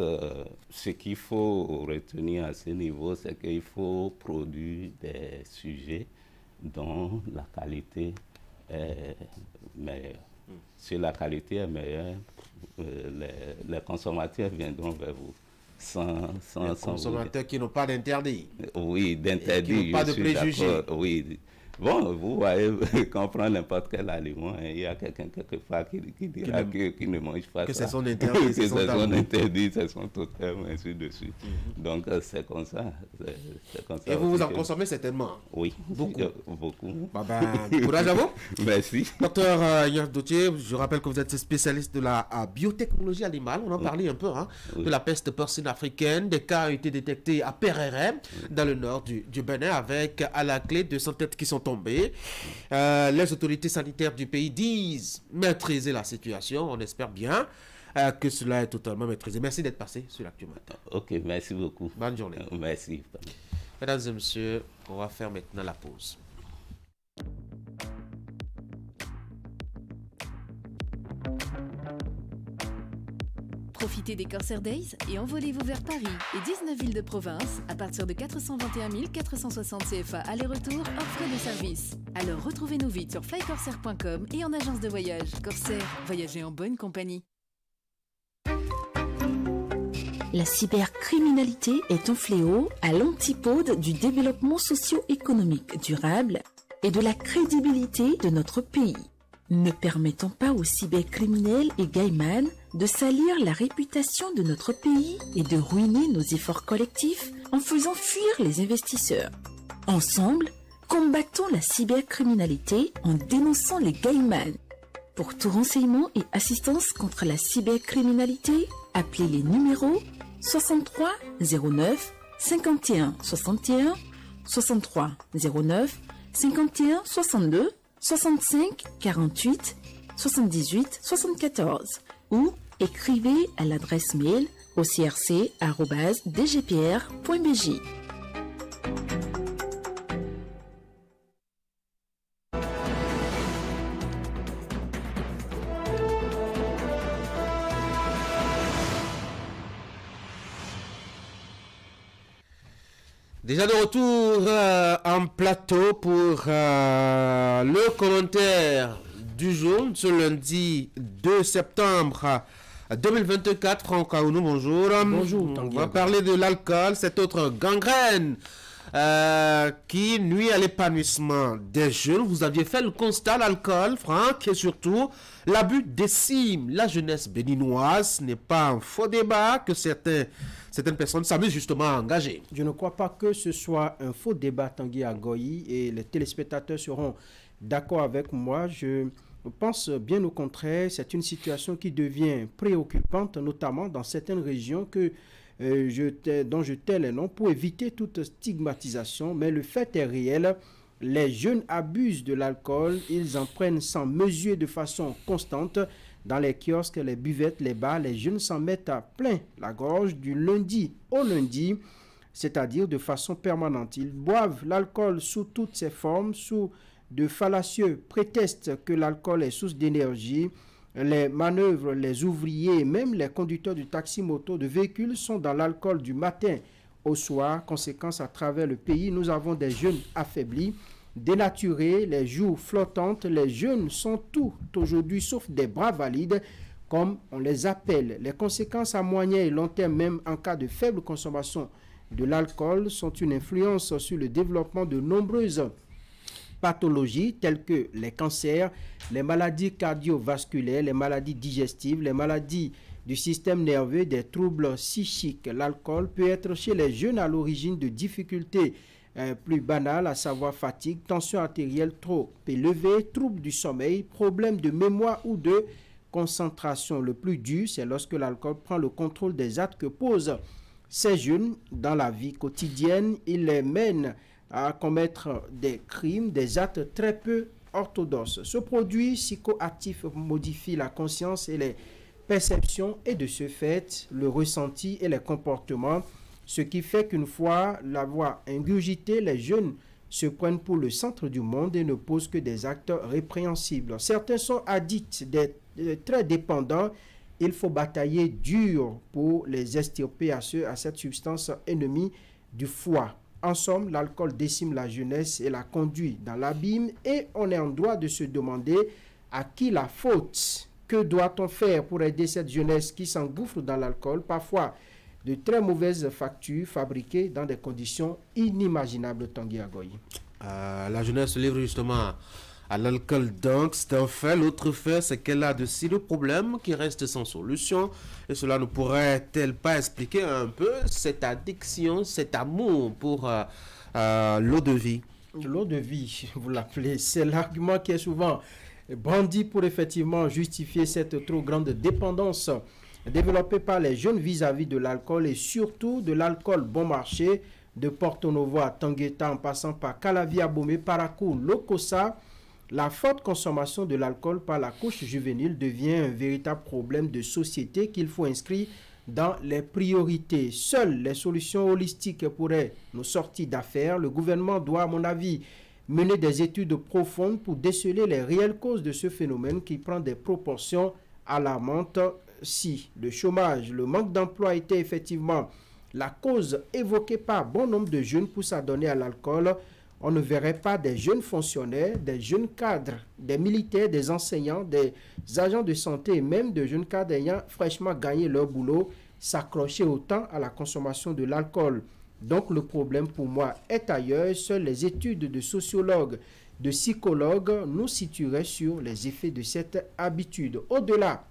ce qu'il faut retenir à ce niveau, c'est qu'il faut produire des sujets dont la qualité est meilleure. Si la qualité est meilleure, les consommateurs viendront vers vous. Les consommateurs qui n'ont pas d'interdit. Oui, d'interdit. Qui n'ont pas de préjugés. Oui. Bon, vous voyez, quand on prend n'importe quel aliment, il y a quelqu'un quelque part qui dira qui ne mange pas que ça. c'est son interdit. Que c'est son interdit, c'est son totem, ainsi de suite. Donc, c'est comme ça. Et vous en consommez certainement? Oui. Beaucoup. Beaucoup. Courage à vous. Merci. Docteur Ignace Djotche, je rappelle que vous êtes spécialiste de la biotechnologie animale. On en parlait un peu, de la peste porcine africaine. Des cas ont été détectés à Perere, dans le nord du Bénin, avec à la clé 200 têtes qui sont tombées. Les autorités sanitaires du pays disent maîtriser la situation. On espère bien que cela est totalement maîtrisé. Merci d'être passé sur l'Actu Matin. Ok, merci beaucoup. Bonne journée. Merci. Mesdames et messieurs, on va faire maintenant la pause. Profitez des Corsair Days et envolez-vous vers Paris et 19 villes de province à partir de 421 460 CFA aller-retour hors frais de service. Alors retrouvez-nous vite sur flycorsair.com et en agence de voyage. Corsair, voyagez en bonne compagnie. La cybercriminalité est un fléau à l'antipode du développement socio-économique durable et de la crédibilité de notre pays. Ne permettons pas aux cybercriminels et gaïmans de salir la réputation de notre pays et de ruiner nos efforts collectifs en faisant fuir les investisseurs. Ensemble, combattons la cybercriminalité en dénonçant les gaïmans. Pour tout renseignement et assistance contre la cybercriminalité, appelez les numéros 63 09 51 61, 63 09 51 62, 65 48 78 74 ou écrivez à l'adresse mail ocrc@dgpr.bj. Déjà de retour en plateau pour le commentaire du jour, ce lundi 2 septembre 2024. Franck Aounou, bonjour. Bonjour. On va parler de l'alcool, cette autre gangrène qui nuit à l'épanouissement des jeunes. Vous aviez fait le constat, l'alcool, Franck, et surtout l'abus décime la jeunesse béninoise. Ce n'est pas un faux débat que certaines personnes s'amusent justement à engager. Je ne crois pas que ce soit un faux débat, Tanguy Agoyi, et les téléspectateurs seront d'accord avec moi. Je pense bien au contraire, c'est une situation qui devient préoccupante, notamment dans certaines régions dont je tais les noms, pour éviter toute stigmatisation. Mais le fait est réel, les jeunes abusent de l'alcool, ils en prennent sans mesure de façon constante. Dans les kiosques, les buvettes, les bars, les jeunes s'en mettent à plein la gorge du lundi au lundi, c'est-à-dire de façon permanente. Ils boivent l'alcool sous toutes ses formes, sous de fallacieux prétextes que l'alcool est source d'énergie. Les manœuvres, les ouvriers, même les conducteurs de taxi-moto, de véhicules sont dans l'alcool du matin au soir. Conséquence, à travers le pays, nous avons des jeunes affaiblis, dénaturés, les joues flottantes. Les jeunes sont tout aujourd'hui sauf des bras valides, comme on les appelle. Les conséquences à moyen et long terme, même en cas de faible consommation de l'alcool, sont une influence sur le développement de nombreuses pathologies telles que les cancers, les maladies cardiovasculaires, les maladies digestives, les maladies du système nerveux, des troubles psychiques. L'alcool peut être chez les jeunes à l'origine de difficultés plus banales, à savoir fatigue, tension artérielle trop élevée, troubles du sommeil, problèmes de mémoire ou de concentration. Le plus dur, c'est lorsque l'alcool prend le contrôle des actes que posent ces jeunes dans la vie quotidienne. Il les mène à commettre des crimes, des actes très peu orthodoxes. Ce produit psychoactif modifie la conscience et les perceptions et de ce fait le ressenti et les comportements, ce qui fait qu'une fois l'avoir ingurgité, les jeunes se prennent pour le centre du monde et ne posent que des actes répréhensibles. Certains sont addicts, très dépendants. Il faut batailler dur pour les extirper à cette substance ennemie du foie. En somme, l'alcool décime la jeunesse et la conduit dans l'abîme et on est en droit de se demander à qui la faute. Que doit-on faire pour aider cette jeunesse qui s'engouffre dans l'alcool, parfois de très mauvaises factures fabriquées dans des conditions inimaginables, Tanguy Agoyi? La jeunesse se livre justement à l'alcool, donc c'est un fait. L'autre fait, c'est qu'elle a de si de problèmes qui restent sans solution. Et cela ne pourrait-elle pas expliquer un peu cette addiction, cet amour pour l'eau de vie? L'eau de vie, vous l'appelez, c'est l'argument qui est souvent brandi pour effectivement justifier cette trop grande dépendance développée par les jeunes vis-à-vis de l'alcool et surtout de l'alcool bon marché, de Porto Novo à Tangueta en passant par Calavi, Abomey, Parakou, Lokossa. La forte consommation de l'alcool par la couche juvénile devient un véritable problème de société qu'il faut inscrire dans les priorités. Seules les solutions holistiques pourraient nous sortir d'affaires. Le gouvernement doit, à mon avis, mener des études profondes pour déceler les réelles causes de ce phénomène qui prend des proportions alarmantes. Si le chômage, le manque d'emploi était effectivement la cause évoquée par bon nombre de jeunes pour s'adonner à l'alcool, on ne verrait pas des jeunes fonctionnaires, des jeunes cadres, des militaires, des enseignants, des agents de santé et même de jeunes cadres ayant fraîchement gagné leur boulot s'accrocher autant à la consommation de l'alcool. Donc le problème pour moi est ailleurs. Seules les études de sociologues, de psychologues nous situeraient sur les effets de cette habitude. Au-delà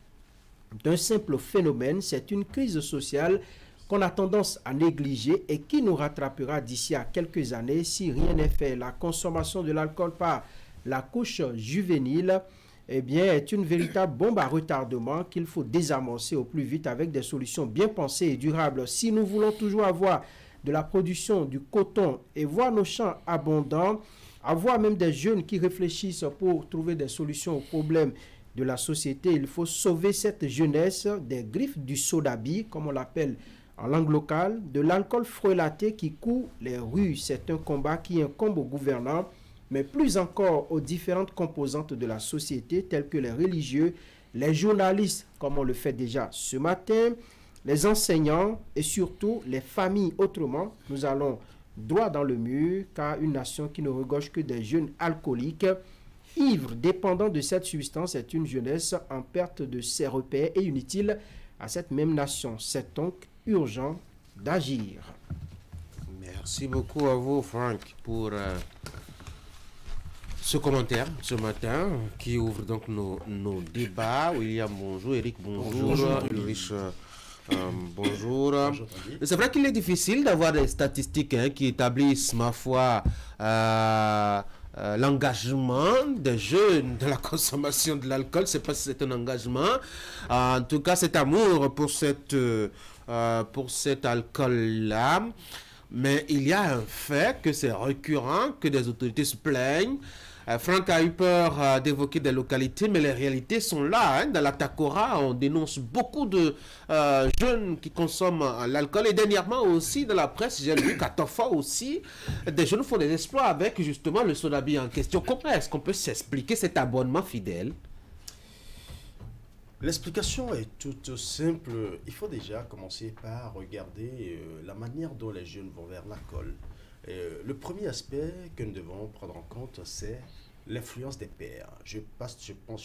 d'un simple phénomène, c'est une crise sociale qu'on a tendance à négliger et qui nous rattrapera d'ici à quelques années si rien n'est fait. La consommation de l'alcool par la couche juvénile est une véritable bombe à retardement qu'il faut désamorcer au plus vite avec des solutions bien pensées et durables. Si nous voulons toujours avoir de la production du coton et voir nos champs abondants, avoir même des jeunes qui réfléchissent pour trouver des solutions aux problèmes de la société, il faut sauver cette jeunesse des griffes du sodabi, comme on l'appelle en langue locale, de l'alcool frelaté qui court les rues. C'est un combat qui incombe aux gouvernants, mais plus encore aux différentes composantes de la société, telles que les religieux, les journalistes, comme on le fait déjà ce matin, les enseignants et surtout les familles. Autrement, nous allons droit dans le mur, car une nation qui ne regorge que des jeunes alcooliques, ivres, dépendants de cette substance, est une jeunesse en perte de ses repères et inutile à cette même nation. C'est donc urgent d'agir. Merci beaucoup à vous, Frank, pour ce commentaire ce matin qui ouvre donc nos débats. William, bonjour. Eric, bonjour. Ulrich, bonjour. C'est vrai qu'il est difficile d'avoir des statistiques qui établissent, ma foi, l'engagement des jeunes de la consommation de l'alcool. C'est pas si c'est un engagement. En tout cas, cet amour pour cet alcool-là. Mais il y a un fait que c'est récurrent, que des autorités se plaignent. Franck a eu peur d'évoquer des localités, mais les réalités sont là. Dans la Takora, on dénonce beaucoup de jeunes qui consomment l'alcool. Et dernièrement aussi, dans la presse, j'ai lu qu'à Tofa aussi, des jeunes font des exploits avec justement le Sonabi en question. Comment est-ce qu'on peut s'expliquer cet abonnement fidèle? L'explication est toute simple. Il faut déjà commencer par regarder la manière dont les jeunes vont vers l'alcool. Le premier aspect que nous devons prendre en compte, c'est l'influence des pairs. Je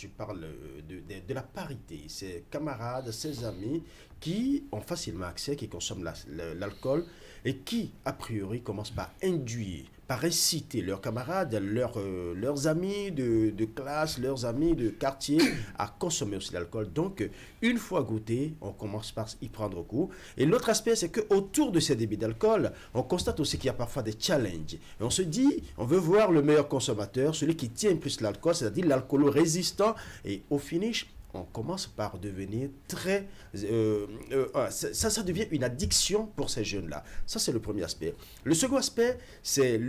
parle de la parité. Ces camarades, ces amis qui ont facilement accès, qui consomment l'alcool et qui, a priori, commencent par induire, par inciter leurs camarades, leurs amis de classe, leurs amis de quartier à consommer aussi l'alcool. Donc, une fois goûté, on commence par y prendre goût. Et l'autre aspect, c'est qu'autour de ces débits d'alcool, on constate aussi qu'il y a parfois des challenges. Et on se dit, on veut voir le meilleur consommateur, celui qui tient plus l'alcool, c'est-à-dire l'alcoolo résistant. Et au finish, on commence par devenir très... ça devient une addiction pour ces jeunes-là. Ça, c'est le premier aspect. Le second aspect, c'est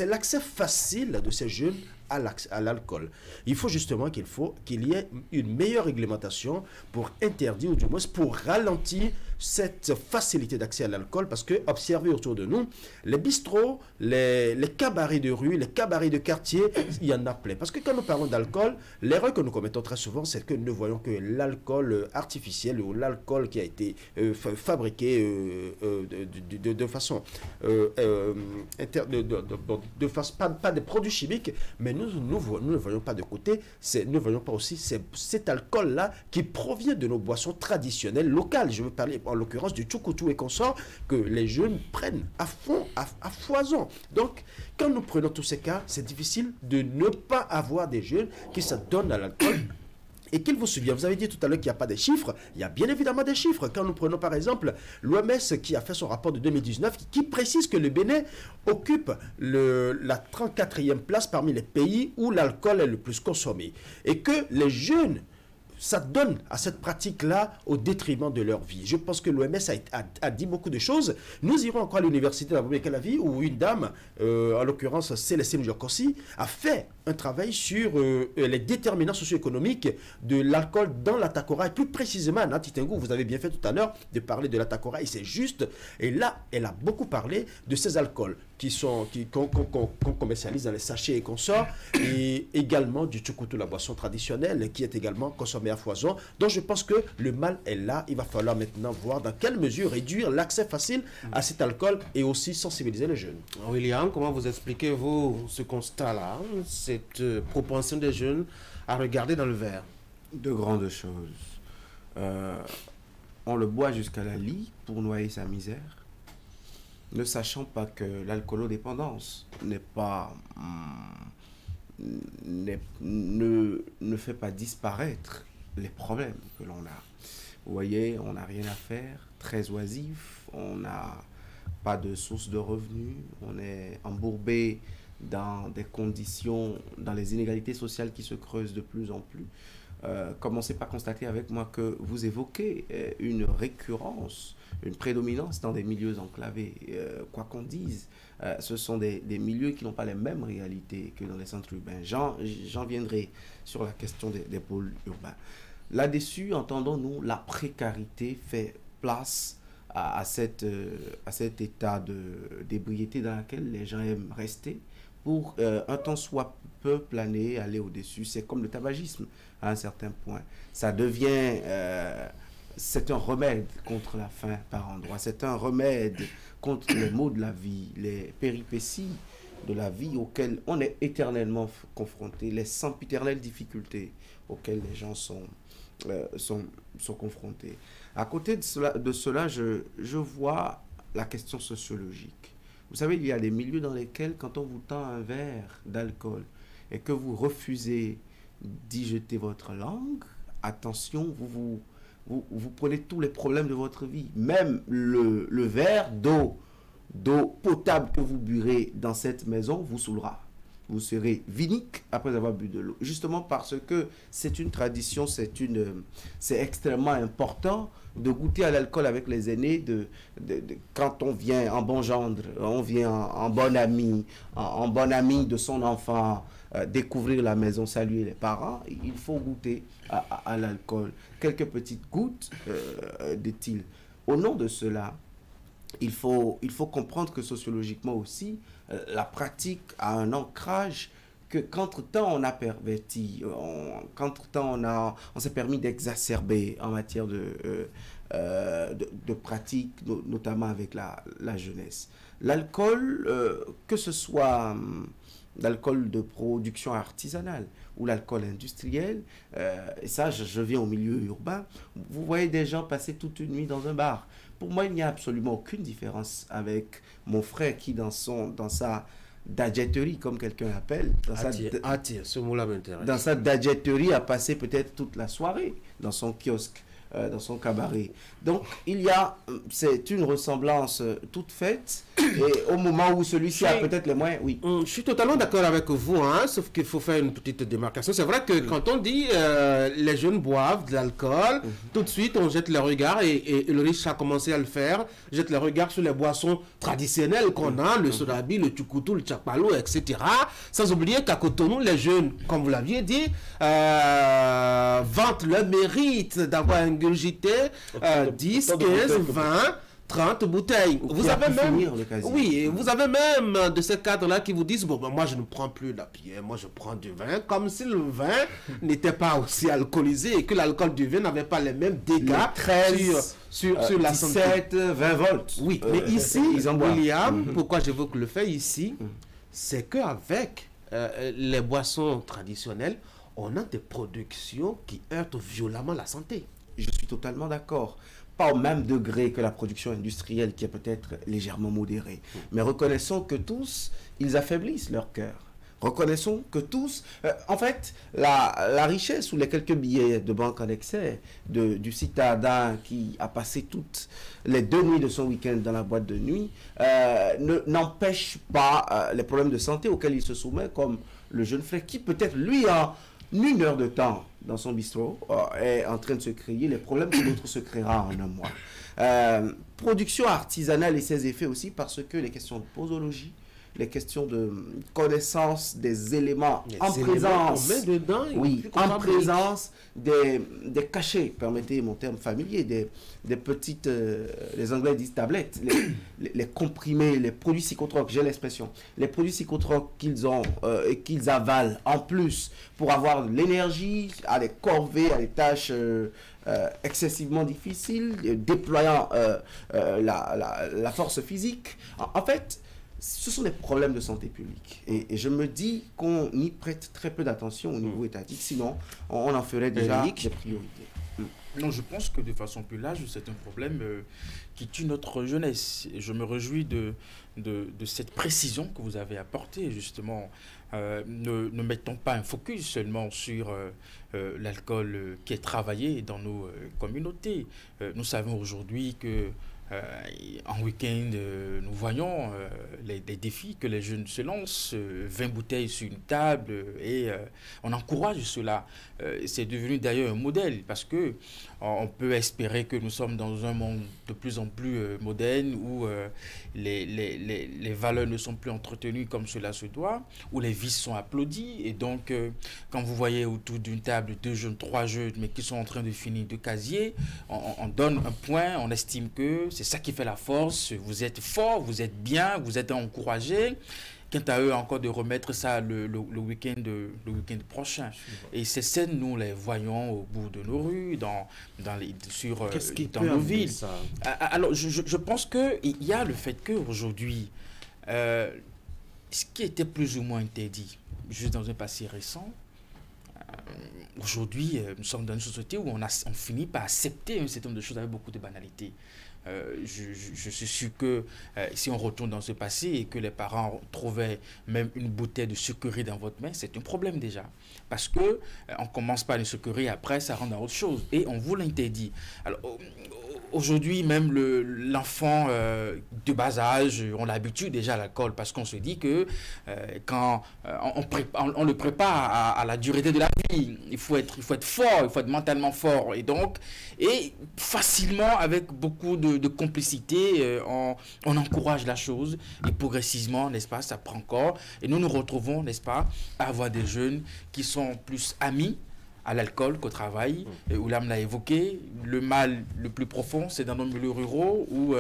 l'accès facile de ces jeunes à l'alcool. Il faut justement qu'il y ait une meilleure réglementation pour interdire, ou du moins pour ralentir cette facilité d'accès à l'alcool, parce que, observez autour de nous, les bistrots, les cabarets de rue, les cabarets de quartier, il y en a plein. Parce que quand nous parlons d'alcool, l'erreur que nous commettons très souvent, c'est que nous ne voyons que l'alcool artificiel ou l'alcool qui a été fabriqué de façon pas des produits chimiques, mais nous ne voyons pas de côté, nous ne voyons pas aussi cet alcool-là qui provient de nos boissons traditionnelles locales. Je veux parler en l'occurrence du tchoukoutou et consorts que les jeunes prennent à fond, à foison. Donc, quand nous prenons tous ces cas, c'est difficile de ne pas avoir des jeunes qui s'adonnent à l'alcool. Et qu'il vous souvient, vous avez dit tout à l'heure qu'il n'y a pas de chiffres. Il y a bien évidemment des chiffres. Quand nous prenons par exemple l'OMS qui a fait son rapport de 2019, qui précise que le Bénin occupe la 34e place parmi les pays où l'alcool est le plus consommé. Et que les jeunes s'adonnent à cette pratique-là au détriment de leur vie. Je pense que l'OMS a dit beaucoup de choses. Nous irons encore à l'université d'Abomey-Calavi où une dame, en l'occurrence Célestine Jokossi, a fait un travail sur les déterminants socio-économiques de l'alcool dans la Takora, et plus précisément à Natitingou. Vous avez bien fait tout à l'heure de parler de la Takora, et c'est juste. Et là, elle a beaucoup parlé de ces alcools qu'on commercialise dans les sachets et consorts, et également du tchoukoutou, la boisson traditionnelle, qui est également consommée à foison. Donc je pense que le mal est là. Il va falloir maintenant voir dans quelle mesure réduire l'accès facile à cet alcool et aussi sensibiliser les jeunes. William, comment vous expliquez-vous ce constat-là, cette propension des jeunes à regarder dans le verre? De grandes choses. On le boit jusqu'à la lie pour noyer sa misère, ne sachant pas que l'alcoolodépendance ne fait pas disparaître les problèmes que l'on a. Vous voyez, on n'a rien à faire, très oisif, on n'a pas de source de revenus, on est embourbé dans des conditions, dans les inégalités sociales qui se creusent de plus en plus. Commencez par constater avec moi que vous évoquez une récurrence, une prédominance dans des milieux enclavés. Quoi qu'on dise, ce sont des milieux qui n'ont pas les mêmes réalités que dans les centres urbains. J'en viendrai sur la question des pôles urbains. Là-dessus, entendons-nous, la précarité fait place à cet état d'ébriété dans lequel les gens aiment rester pour un temps soit peu planer, aller au-dessus. C'est comme le tabagisme à un certain point. Ça devient c'est un remède contre la faim par endroits, c'est un remède contre les maux de la vie, les péripéties de la vie auxquelles on est éternellement confronté, les sempiternelles difficultés auxquelles les gens sont confrontés. À côté de cela, je vois la question sociologique. Vous savez, il y a des milieux dans lesquels, quand on vous tend un verre d'alcool et que vous refusez d'y jeter votre langue, attention, vous prenez tous les problèmes de votre vie. Même le verre d'eau potable que vous burez dans cette maison vous saoulera. Vous serez vinique après avoir bu de l'eau. Justement parce que c'est une tradition, c'est extrêmement important de goûter à l'alcool avec les aînés. Quand on vient en bon gendre, on vient en bon ami, en bon ami de son enfant, découvrir la maison, saluer les parents, il faut goûter à l'alcool. Quelques petites gouttes, dit-il. Au nom de cela, il faut comprendre que sociologiquement aussi, la pratique a un ancrage que qu'entre-temps on a perverti, qu'entre-temps on s'est permis d'exacerber en matière de pratique, notamment avec la jeunesse. L'alcool, que ce soit l'alcool de production artisanale ou l'alcool industriel, et ça je viens au milieu urbain, vous voyez des gens passer toute une nuit dans un bar. Pour moi, il n'y a absolument aucune différence avec mon frère qui, dans sa gadgeterie, comme quelqu'un l'appelle, ce mot-là m'intéresse. Dans sa gadgeterie, a passé peut-être toute la soirée dans son kiosque, dans son cabaret. Donc, c'est une ressemblance toute faite. Et au moment où celui-ci a peut-être les moyens, oui. Je suis totalement d'accord avec vous, hein, sauf qu'il faut faire une petite démarcation. C'est vrai que quand on dit les jeunes boivent de l'alcool, tout de suite on jette les regards, et le riche a commencé à le faire, jette les regards sur les boissons traditionnelles qu'on a, le sodabi, le tukutu, le tchapalo, etc. Sans oublier qu'à Cotonou, les jeunes, comme vous l'aviez dit, vantent le mérite d'avoir ingurgité 10, 15, 20... 30 bouteilles. Vous avez même de ces cadres-là qui vous disent, bon, ben, moi je ne prends plus la bière, moi je prends du vin, comme si le vin n'était pas aussi alcoolisé et que l'alcool du vin n'avait pas les mêmes dégâts sur la santé. 17, 20 volts. Oui, mais ici, William, pourquoi j'évoque le fait ici, c'est qu'avec les boissons traditionnelles, on a des productions qui heurtent violemment la santé. Je suis totalement d'accord. Pas au même degré que la production industrielle qui est peut-être légèrement modérée. Mais reconnaissons que tous, ils affaiblissent leur cœur. Reconnaissons que tous... en fait, la richesse ou les quelques billets de banque en excès du citadin qui a passé toutes les 2 nuits de son week-end dans la boîte de nuit n'empêche pas les problèmes de santé auxquels il se soumet, comme le jeune frère qui peut-être, lui, en 1 heure de temps dans son bistrot est en train de se créer les problèmes que l'autre se créera en un mois. Production artisanale et ses effets aussi, parce que les questions de posologie, les questions de connaissance des éléments en présence, en présence des cachets, permettez mon terme familier, des petites, les Anglais disent tablettes, les comprimés, les produits psychotroques, j'ai l'expression, les produits psychotroques qu'ils ont et qu'ils avalent en plus pour avoir l'énergie à les corvées, à des tâches excessivement difficiles, déployant la force physique. En fait, ce sont des problèmes de santé publique. Et je me dis qu'on y prête très peu d'attention au niveau étatique, sinon on en ferait déjà des priorités. Non, je pense que de façon plus large, c'est un problème qui tue notre jeunesse. Et je me réjouis de cette précision que vous avez apportée, justement. Ne mettons pas un focus seulement sur l'alcool qui est travaillé dans nos communautés. Nous savons aujourd'hui que en week-end, nous voyons les défis que les jeunes se lancent, 20 bouteilles sur une table, et on encourage cela. C'est devenu d'ailleurs un modèle, parce que on peut espérer que nous sommes dans un monde de plus en plus moderne, où les valeurs ne sont plus entretenues comme cela se doit, où les vices sont applaudis, et donc quand vous voyez autour d'une table 2 jeunes, 3 jeunes, mais qui sont en train de finir 2 casiers, on donne un point, on estime que c'est ça qui fait la force, vous êtes fort, vous êtes bien, vous êtes encouragé. quant à eux encore de remettre ça le week-end prochain. Et ces scènes, nous les voyons au bout de nos rues, dans nos villes. Ça? Alors, je pense qu'il y a le fait qu'aujourd'hui, ce qui était plus ou moins interdit, juste dans un passé récent, aujourd'hui, nous sommes dans une société où on finit par accepter un certain nombre de choses avec beaucoup de banalité. Je suis sûr que si on retourne dans ce passé et que les parents trouvaient même une bouteille de sucrerie dans votre main, c'est un problème déjà. Parce que on commence par une sucrerie, après ça rentre dans autre chose. Et on vous l'interdit. Alors, aujourd'hui, même l'enfant de bas âge, on l'habitue déjà à l'alcool parce qu'on se dit que quand on le prépare à la durée de la vie, il faut être fort, il faut être mentalement fort. Et facilement, avec beaucoup de complicité, on encourage la chose et progressivement, n'est-ce pas, ça prend corps. Et nous nous retrouvons, n'est-ce pas, à avoir des jeunes qui sont plus amis à l'alcool qu'au travail. Oulam l'a évoqué, le mal le plus profond, c'est dans nos milieux ruraux où,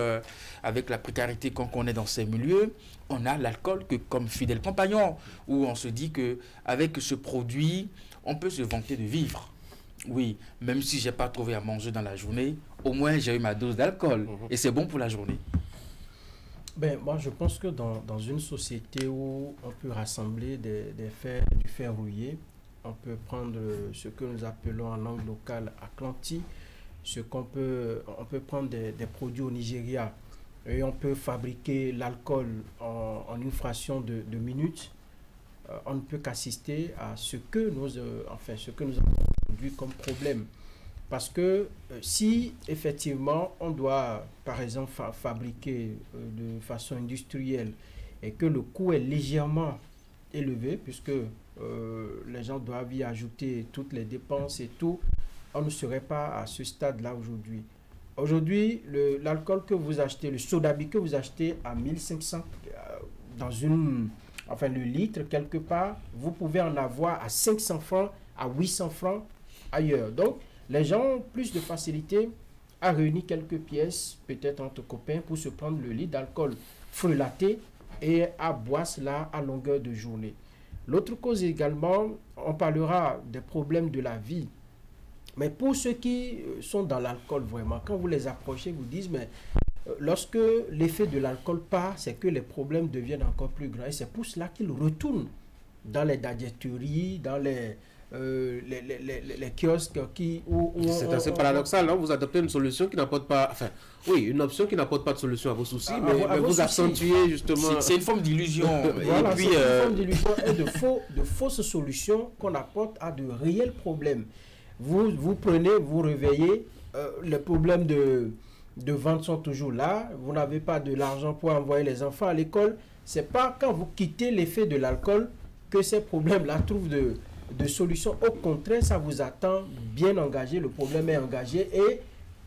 avec la précarité qu'on connaît dans ces milieux, on a l'alcool que comme fidèle compagnon, où on se dit qu'avec ce produit, on peut se vanter de vivre. Oui, même si je n'ai pas trouvé à manger dans la journée, au moins j'ai eu ma dose d'alcool. Et c'est bon pour la journée. Moi, je pense que dans une société où on peut rassembler du fer rouillé, on peut prendre ce que nous appelons en langue locale Atlanti, on peut prendre des produits au Nigeria et on peut fabriquer l'alcool en une fraction de minutes. On ne peut qu'assister à ce que nous avons aujourd'hui comme problème. Parce que si effectivement on doit par exemple fabriquer de façon industrielle et que le coût est légèrement élevé puisque les gens doivent y ajouter toutes les dépenses et tout, on ne serait pas à ce stade-là aujourd'hui. Aujourd'hui, l'alcool que vous achetez, le soda-bi que vous achetez à 1500 le litre quelque part, vous pouvez en avoir à 500 francs, à 800 francs ailleurs. Donc, les gens ont plus de facilité à réunir quelques pièces, peut-être entre copains, pour se prendre le litre d'alcool frelaté et à boire cela à longueur de journée. L'autre cause également, on parlera des problèmes de la vie. Mais pour ceux qui sont dans l'alcool vraiment, quand vous les approchez, vous dites, mais lorsque l'effet de l'alcool part, c'est que les problèmes deviennent encore plus grands. Et c'est pour cela qu'ils retournent dans les gadgeteries, dans les kiosques c'est assez paradoxal, non? Vous adoptez une solution qui n'apporte pas... une option qui n'apporte pas de solution à vos soucis, mais vous accentuez justement... C'est une forme d'illusion. Voilà, c'est une forme d'illusion et de fausses solutions qu'on apporte à de réels problèmes. Vous prenez, vous réveillez, les problèmes de vente sont toujours là, vous n'avez pas de l'argent pour envoyer les enfants à l'école. C'est pas quand vous quittez l'effet de l'alcool que ces problèmes-là trouvent de solutions. Au contraire, ça vous attend bien engagé, le problème est engagé et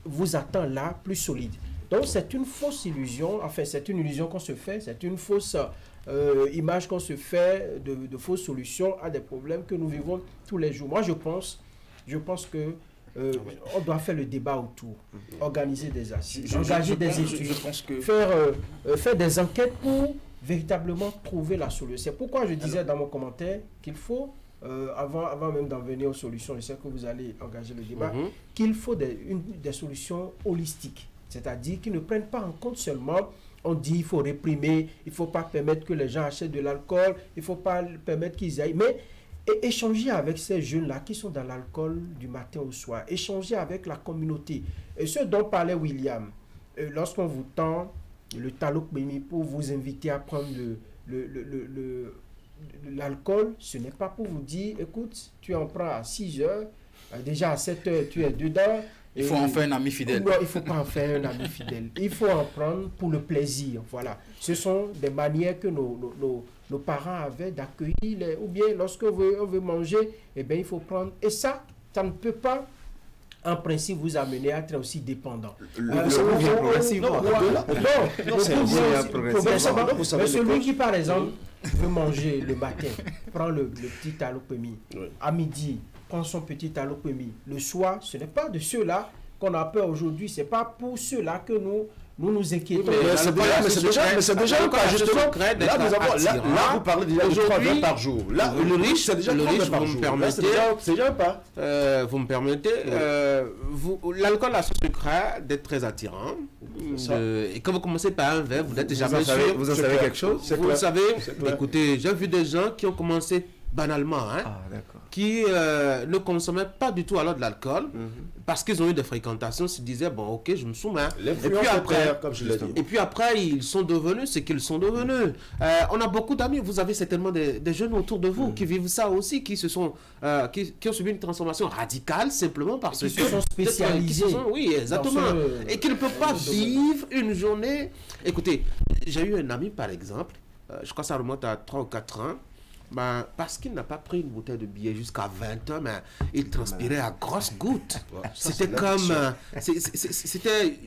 vous attend là plus solide. Donc c'est une fausse illusion, c'est une illusion qu'on se fait, c'est une fausse image qu'on se fait de fausses solutions à des problèmes que nous vivons tous les jours. Moi je pense que on doit faire le débat autour, organiser des assises, engager des études, faire des enquêtes pour véritablement trouver la solution. C'est pourquoi je disais dans mon commentaire qu'il faut, avant même d'en venir aux solutions, je sais que vous allez engager le débat, qu'il faut des solutions holistiques, c'est-à-dire qui ne prennent pas en compte seulement, on dit il faut réprimer, il ne faut pas permettre que les gens achètent de l'alcool, il ne faut pas permettre qu'ils aillent, mais échanger avec ces jeunes-là qui sont dans l'alcool du matin au soir, échanger avec la communauté. Et ce dont parlait William, lorsqu'on vous tend le taluk mimi pour vous inviter à prendre l'alcool, ce n'est pas pour vous dire, écoute, tu en prends à 6 heures, déjà à 7 heures, tu es dedans. Il faut en faire un ami fidèle. Non, il ne faut pas en faire un ami fidèle. Il faut en prendre pour le plaisir. Voilà. Ce sont des manières que nos parents avaient d'accueillir, ou bien lorsque on veut manger, eh bien, il faut prendre. Et ça ne peut pas, en principe, vous amener à être aussi dépendant. Mais celui qui, par exemple, veut manger le matin, prend le petit talopémie. À midi, prend son petit talopémie. Le soir, ce n'est pas de ceux-là qu'on a peur aujourd'hui. Ce n'est pas pour ceux-là que nous nous nous inquiétons. Mais c'est déjà le cas, justement. Là, vous parlez déjà de 3 verres par jour. Là, le riche, c'est déjà 3 verres par jour. C'est déjà pas. Vous me permettez, l'alcool a ce secret d'être très attirant. Et quand vous commencez par un verre, vous n'êtes jamais sûr. Vous en savez quelque chose? Vous le savez. Écoutez, j'ai vu des gens qui ont commencé banalement, qui ne consommaient pas du tout alors de l'alcool, parce qu'ils ont eu des fréquentations, se disaient, bon, ok, je me soumets. Et puis après, ils sont devenus ce qu'ils sont devenus. On a beaucoup d'amis, vous avez certainement des jeunes autour de vous qui vivent ça aussi, qui ont subi une transformation radicale, simplement parce que... Qui se sont spécialisés. Oui, exactement. Et qui ne peuvent pas vivre une journée... Écoutez, j'ai eu un ami, par exemple, je crois que ça remonte à 3 ou 4 ans, parce qu'il n'a pas pris une bouteille de bière jusqu'à 20 ans, mais il transpirait à grosses gouttes. C'était comme...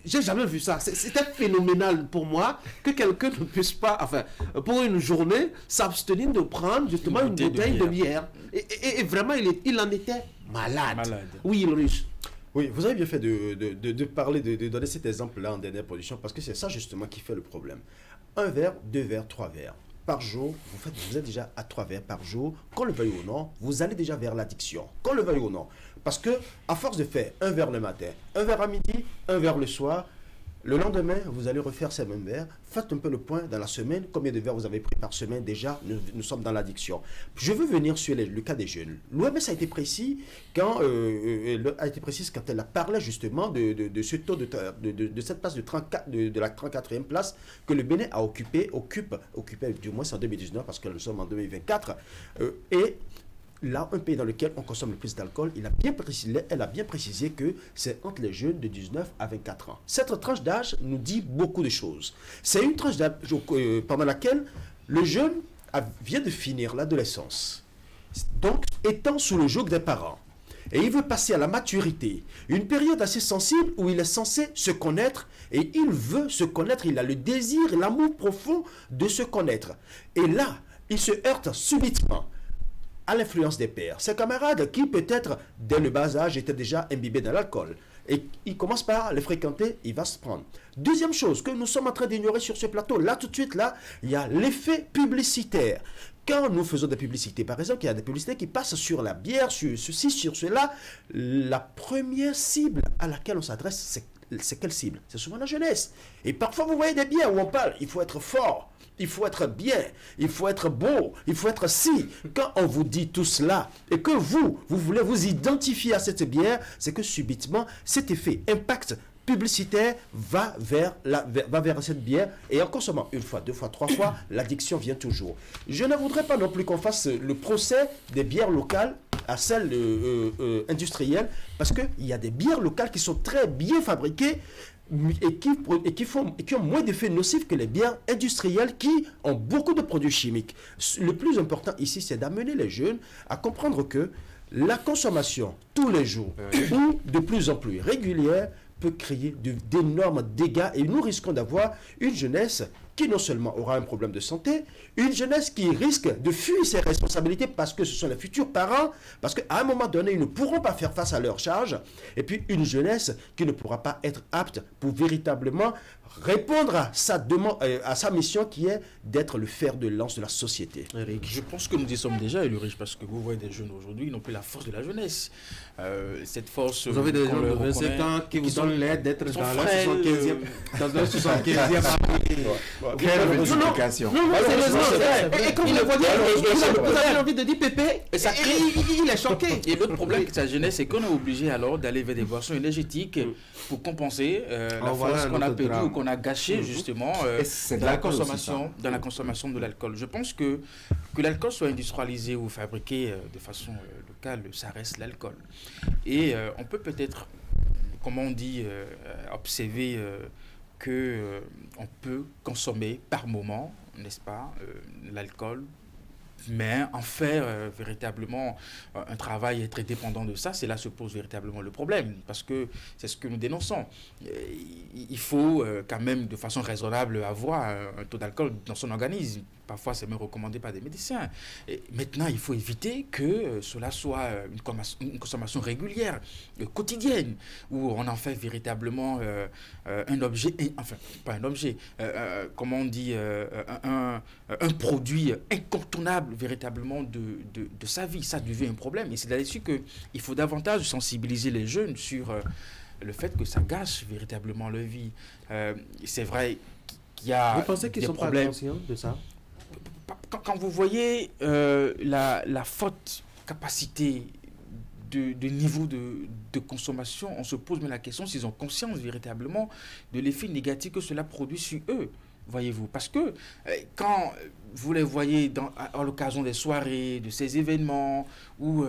J'ai jamais vu ça. C'était phénoménal pour moi que quelqu'un ne puisse pas, enfin, pour une journée, s'abstenir de prendre justement une bouteille de bière. Et vraiment, il en était malade. Oui, Ulrich. Oui, vous avez bien fait de parler, de donner cet exemple-là en dernière position, parce que c'est ça justement qui fait le problème. 1 verre, 2 verres, 3 verres. Par jour, vous êtes déjà à 3 verres par jour. Qu'on le veuille ou non, vous allez déjà vers l'addiction. Qu'on le veuille ou non. Parce que, à force de faire 1 verre le matin, 1 verre à midi, 1 verre le soir, le lendemain, vous allez refaire ces mêmes verres. Faites un peu le point dans la semaine. Combien de verres vous avez pris par semaine? Déjà, nous sommes dans l'addiction. Je veux venir sur le cas des jeunes. L'OMS a été précis quand elle a parlé justement de ce taux de cette place de la 34e place que le Bénin a occupe du moins en 2019 parce que nous sommes en 2024. Et là, un pays dans lequel on consomme le plus d'alcool, elle a bien précisé que c'est entre les jeunes de 19 à 24 ans. Cette tranche d'âge nous dit beaucoup de choses. C'est une tranche d'âge pendant laquelle le jeune vient de finir l'adolescence, donc étant sous le joug des parents. Et il veut passer à la maturité, une période assez sensible où il est censé se connaître et il veut se connaître, il a le désir et l'amour profond de se connaître. Et là, il se heurte subitement à l'influence des pères. Ses camarades qui peut-être dès le bas âge étaient déjà imbibés dans l'alcool. Et il commence par les fréquenter, il va se prendre. Deuxième chose que nous sommes en train d'ignorer sur ce plateau, là tout de suite, là, il y a l'effet publicitaire. Quand nous faisons des publicités, par exemple, il y a des publicités qui passent sur la bière, sur ceci, sur cela, la première cible à laquelle on s'adresse, c'est quelle cible? C'est souvent la jeunesse. Et parfois, vous voyez des bières où on parle, il faut être fort, il faut être bien, il faut être beau, il faut être si. Quand on vous dit tout cela et que vous voulez vous identifier à cette bière, c'est que subitement, cet effet impact publicitaire va vers cette bière et en consommant 1 fois, 2 fois, 3 fois, l'addiction vient toujours. Je ne voudrais pas non plus qu'on fasse le procès des bières locales à celles industrielles parce qu'il y a des bières locales qui sont très bien fabriquées et qui ont moins d'effets nocifs que les bières industrielles qui ont beaucoup de produits chimiques. Le plus important ici, c'est d'amener les jeunes à comprendre que la consommation tous les jours ou de plus en plus régulière peut créer d'énormes dégâts et nous risquons d'avoir une jeunesse qui non seulement aura un problème de santé, une jeunesse qui risque de fuir ses responsabilités parce que ce sont les futurs parents, parce qu'à un moment donné, ils ne pourront pas faire face à leurs charges, et puis une jeunesse qui ne pourra pas être apte pour véritablement répondre à sa demande, à sa mission qui est d'être le fer de lance de la société. Eric, je pense que nous y sommes déjà, Ulrich, parce que vous voyez des jeunes aujourd'hui, ils n'ont plus la force de la jeunesse. Cette force... Vous avez des gens de 25 ans qui vous donnent l'aide d'être dans la 75e revendication. Non, et quand vous le voyez, vous avez envie de dire Pépé, et ça crée, il est choqué. Et l'autre problème avec sa jeunesse, c'est qu'on est obligé alors d'aller vers des boissons énergétiques pour compenser la force qu'on a perdue ou qu'on a gâchée justement dans la consommation de l'alcool. Je pense que l'alcool soit industrialisé ou fabriqué de façon locale, ça reste l'alcool. Et on peut peut-être, comment on dit, observer qu'on peut consommer par moment, n'est-ce pas, l'alcool, mais en faire véritablement un travail, être dépendant de ça, c'est là se pose véritablement le problème, parce que c'est ce que nous dénonçons. Il faut quand même de façon raisonnable avoir un taux d'alcool dans son organisme, Parfois, c'est même recommandé par des médecins. Et maintenant, il faut éviter que cela soit une consommation régulière, quotidienne, où on en fait véritablement un objet, enfin, pas un objet, comment on dit, un produit incontournable véritablement de sa vie. Ça devient un problème. Et c'est là-dessus qu'il faut davantage sensibiliser les jeunes sur le fait que ça gâche véritablement leur vie. C'est vrai qu'il y a. Vous pensez qu'ils sont pas conscients de ça? Quand vous voyez la forte capacité de niveau de consommation, on se pose même la question s'ils ont conscience véritablement de l'effet négatif que cela produit sur eux, voyez-vous. Parce que quand vous les voyez à l'occasion des soirées, de ces événements où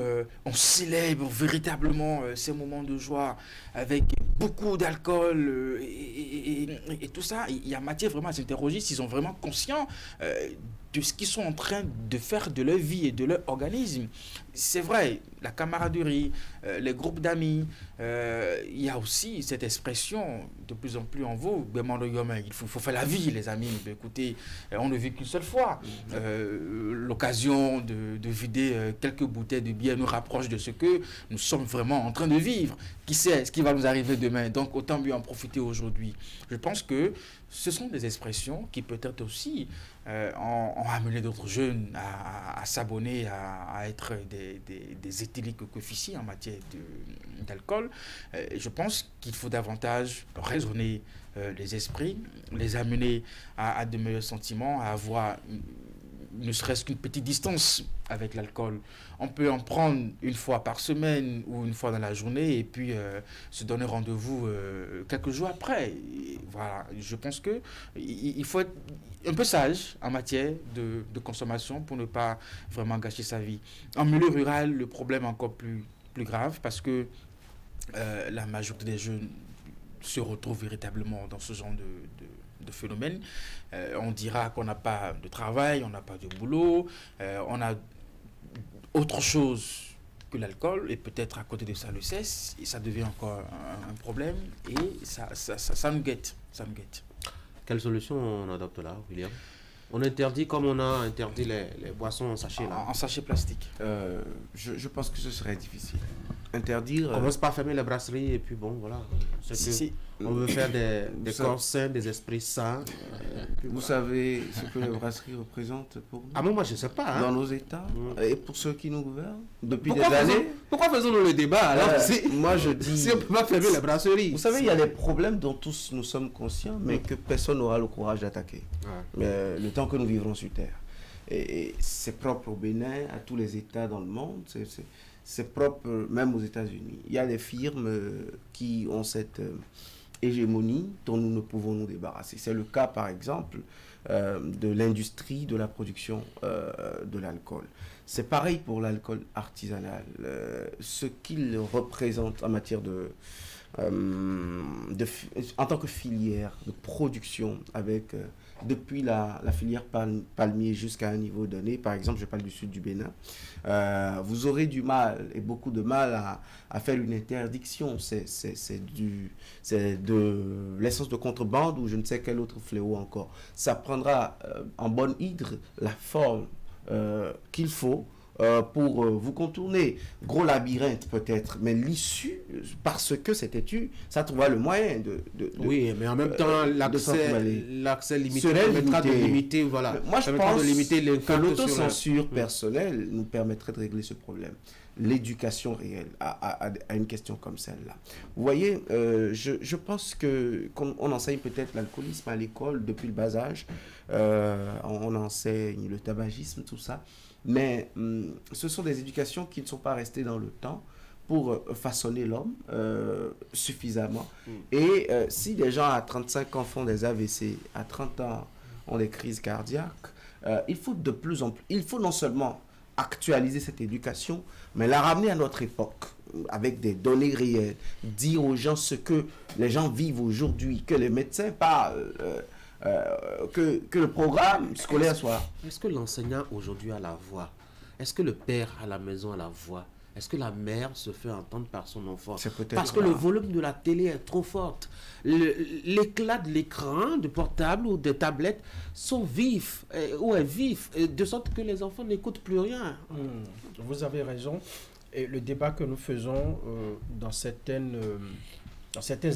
on célèbre véritablement ces moments de joie avec beaucoup d'alcool et tout ça, il y a matière vraiment à s'interroger s'ils ont vraiment conscience de ce qu'ils sont en train de faire de leur vie et de leur organisme. C'est vrai, la camaraderie, les groupes d'amis, il y a aussi cette expression de plus en plus en vogue, il faut faire la vie, les amis. Mais écoutez, on ne vit qu'une seule fois. L'occasion de vider quelques bouteilles de bière nous rapproche de ce que nous sommes vraiment en train de vivre. Qui sait ce qui va nous arriver demain? Donc autant mieux en profiter aujourd'hui. Je pense que ce sont des expressions qui peut-être aussi ont amené d'autres jeunes à s'abonner, à être des éthyliques coefficients en matière d'alcool. Je pense qu'il faut davantage raisonner les esprits, les amener à de meilleurs sentiments, à avoir ne serait-ce qu'une petite distance avec l'alcool. On peut en prendre une fois par semaine ou une fois dans la journée et puis se donner rendez-vous quelques jours après. Et voilà, je pense qu'il faut être un peu sage en matière de consommation pour ne pas vraiment gâcher sa vie. En milieu rural, le problème est encore plus grave parce que la majorité des jeunes se retrouvent véritablement dans ce genre de phénomène. On dira qu'on n'a pas de travail, on n'a pas de boulot, on a autre chose que l'alcool, et peut-être à côté de ça le cesse, et ça devient encore un problème, et ça nous guette. Quelle solution on adopte là, William? On interdit comme on a interdit les boissons en sachet là. En sachet plastique. Je pense que ce serait difficile. Interdire. On commence par fermer les brasseries et puis bon voilà. On veut faire des corps sains, des esprits sains. Vous savez ce que les brasseries représentent pour nous? Ah moi je sais pas. Dans nos États et pour ceux qui nous gouvernent depuis des années. Pourquoi faisons-nous le débat alors? Moi je dis. Si on ne peut pas fermer les brasseries. Vous savez, il y a des problèmes dont tous nous sommes conscients, mais que personne n'aura le courage d'attaquer. Le temps que nous vivrons sur Terre. Et c'est propre au Bénin, à tous les États dans le monde. C'est propre même aux États-Unis. Il y a des firmes qui ont cette hégémonie dont nous ne pouvons nous débarrasser. C'est le cas, par exemple, de l'industrie de la production de l'alcool. C'est pareil pour l'alcool artisanal. Ce qu'il représente en matière en tant que filière de production avec depuis la filière palmier jusqu'à un niveau donné, par exemple je parle du sud du Bénin, vous aurez du mal et beaucoup de mal à faire une interdiction. C'est de l'essence de contrebande ou je ne sais quel autre fléau encore. Ça prendra en bonne hydre la forme qu'il faut pour vous contourner. Gros labyrinthe peut-être, mais l'issue, parce que c'est têtu, ça trouvera le moyen de oui, mais en même temps, l'accès limité permettra de limiter, voilà. Moi, je pense que l'autocensure personnelle nous permettrait de régler ce problème. L'éducation réelle à une question comme celle-là. Vous voyez, je pense qu'on enseigne peut-être l'alcoolisme à l'école depuis le bas âge. On enseigne le tabagisme, tout ça. Mais ce sont des éducations qui ne sont pas restées dans le temps pour façonner l'homme suffisamment. Et si des gens à 35 ans font des AVC, à 30 ans ont des crises cardiaques, il faut de plus en plus... Il faut non seulement actualiser cette éducation, mais la ramener à notre époque, avec des données réelles, dire aux gens ce que les gens vivent aujourd'hui, que les médecins parlent... que le programme scolaire soit... Est-ce que l'enseignant aujourd'hui a la voix? Est-ce que le père à la maison a la voix? est-ce que la mère se fait entendre par son enfant? Parce que le volume de la télé est trop fort. L'éclat de l'écran, de portable ou de tablettes sont vifs, ou est vif, de sorte que les enfants n'écoutent plus rien. Vous avez raison. Et le débat que nous faisons dans certains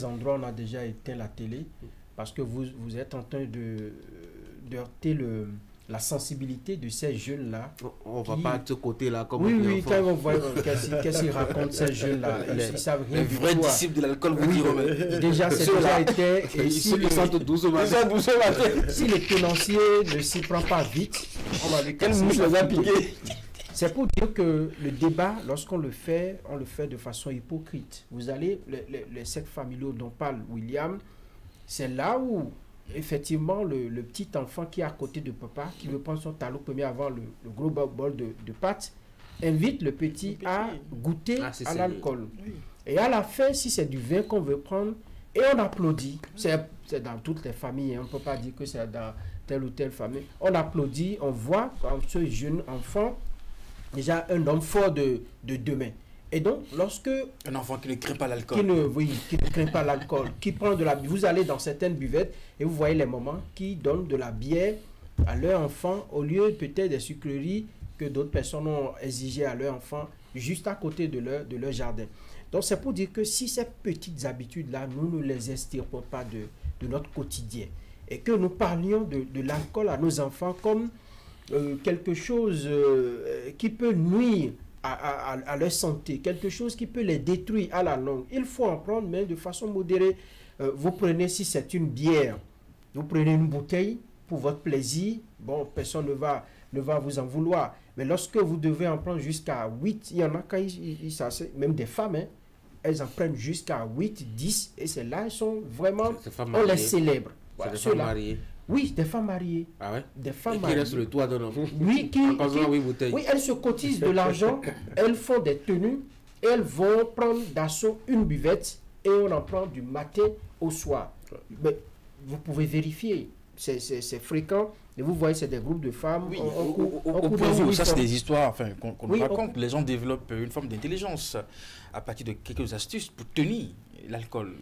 endroits, on a déjà éteint la télé parce que vous êtes en train de heurter la sensibilité de ces jeunes-là. On ne va pas de ce côté-là comme oui, quand on voit qu'est-ce qu'ils racontent ces jeunes-là, ils savent rien. Les vrais disciples de l'alcool, vous direz. Déjà, c'est déjà été. Ils sentent 12 au matin. Si le tenancier ne s'y prend pas vite, on va lui casser. C'est pour dire que le débat, lorsqu'on le fait, on le fait de façon hypocrite. Vous allez, les sectes familiaux dont parle William, c'est là où effectivement le petit enfant qui est à côté de papa, qui veut prendre son talon premier avant le gros bol de pâtes, invite le petit à goûter à l'alcool. Oui. Et à la fin, si c'est du vin qu'on veut prendre, et on applaudit, c'est dans toutes les familles, on ne peut pas dire que c'est dans telle ou telle famille, on applaudit, on voit quand ce jeune enfant, déjà un homme fort de demain. Et donc, lorsque... Un enfant qui ne craint pas l'alcool. Qui ne craint pas l'alcool, qui prend de la... Vous allez dans certaines buvettes et vous voyez les mamans qui donnent de la bière à leur enfant au lieu peut-être des sucreries que d'autres personnes ont exigé à leur enfant juste à côté de leur jardin. Donc, c'est pour dire que si ces petites habitudes-là, nous ne les extirpons pas de notre quotidien et que nous parlions de l'alcool à nos enfants comme quelque chose qui peut nuire à leur santé, quelque chose qui peut les détruire à la longue. Il faut en prendre, mais de façon modérée. Vous prenez, si c'est une bière, vous prenez une bouteille pour votre plaisir. Bon, personne ne va vous en vouloir. Mais lorsque vous devez en prendre jusqu'à 8, il y en a quand même des femmes, hein, elles en prennent jusqu'à 8, 10, et c'est là, elles sont vraiment, on les célèbre. Voilà, c'est des femmes mariées. Oui, des femmes mariées. Ah ouais? Des femmes mariées. Qui restent sur le toit d'un enfant. Oui, oui, elles se cotisent de l'argent, elles font des tenues, et elles vont prendre d'assaut une buvette, et on en prend du matin au soir. Mais vous pouvez vérifier, c'est fréquent, et vous voyez, c'est des groupes de femmes. Oui, ça c'est des histoires qu'on nous raconte. Les gens développent une forme d'intelligence à partir de quelques astuces pour tenir l'alcool.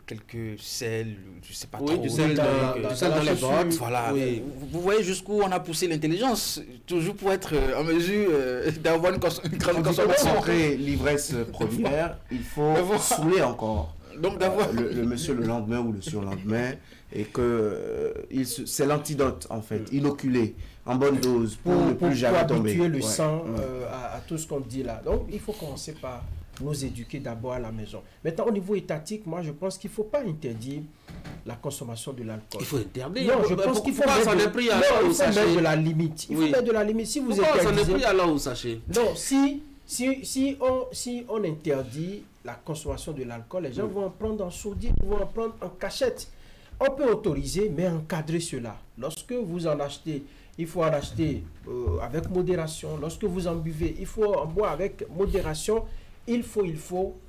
Quelques sels, je sais pas trop. Du sel dans les bottes. Voilà. Oui. Vous voyez jusqu'où on a poussé l'intelligence, toujours pour être en mesure d'avoir une grande consommation. Après l'ivresse première, il faut saouler encore. Donc d'avoir le monsieur le lendemain ou le surlendemain, et que c'est l'antidote en fait, inoculé en bonne dose pour ne plus jamais tomber. Pour habituer le sang à tout ce qu'on dit là. Donc il faut commencer par nous éduquer d'abord à la maison. Maintenant, au niveau étatique, moi, je pense qu'il ne faut pas interdire la consommation de l'alcool. Il faut interdire. Non, je pense qu'il faut mettre de la limite. Il faut mettre de la limite. Si vous interdisez... Non, si on interdit la consommation de l'alcool, les gens vont en prendre en sourdine, vont en prendre en cachette. On peut autoriser, mais encadrer cela. Lorsque vous en achetez, il faut en acheter avec modération. Lorsque vous en buvez, il faut en boire avec modération. Il faut,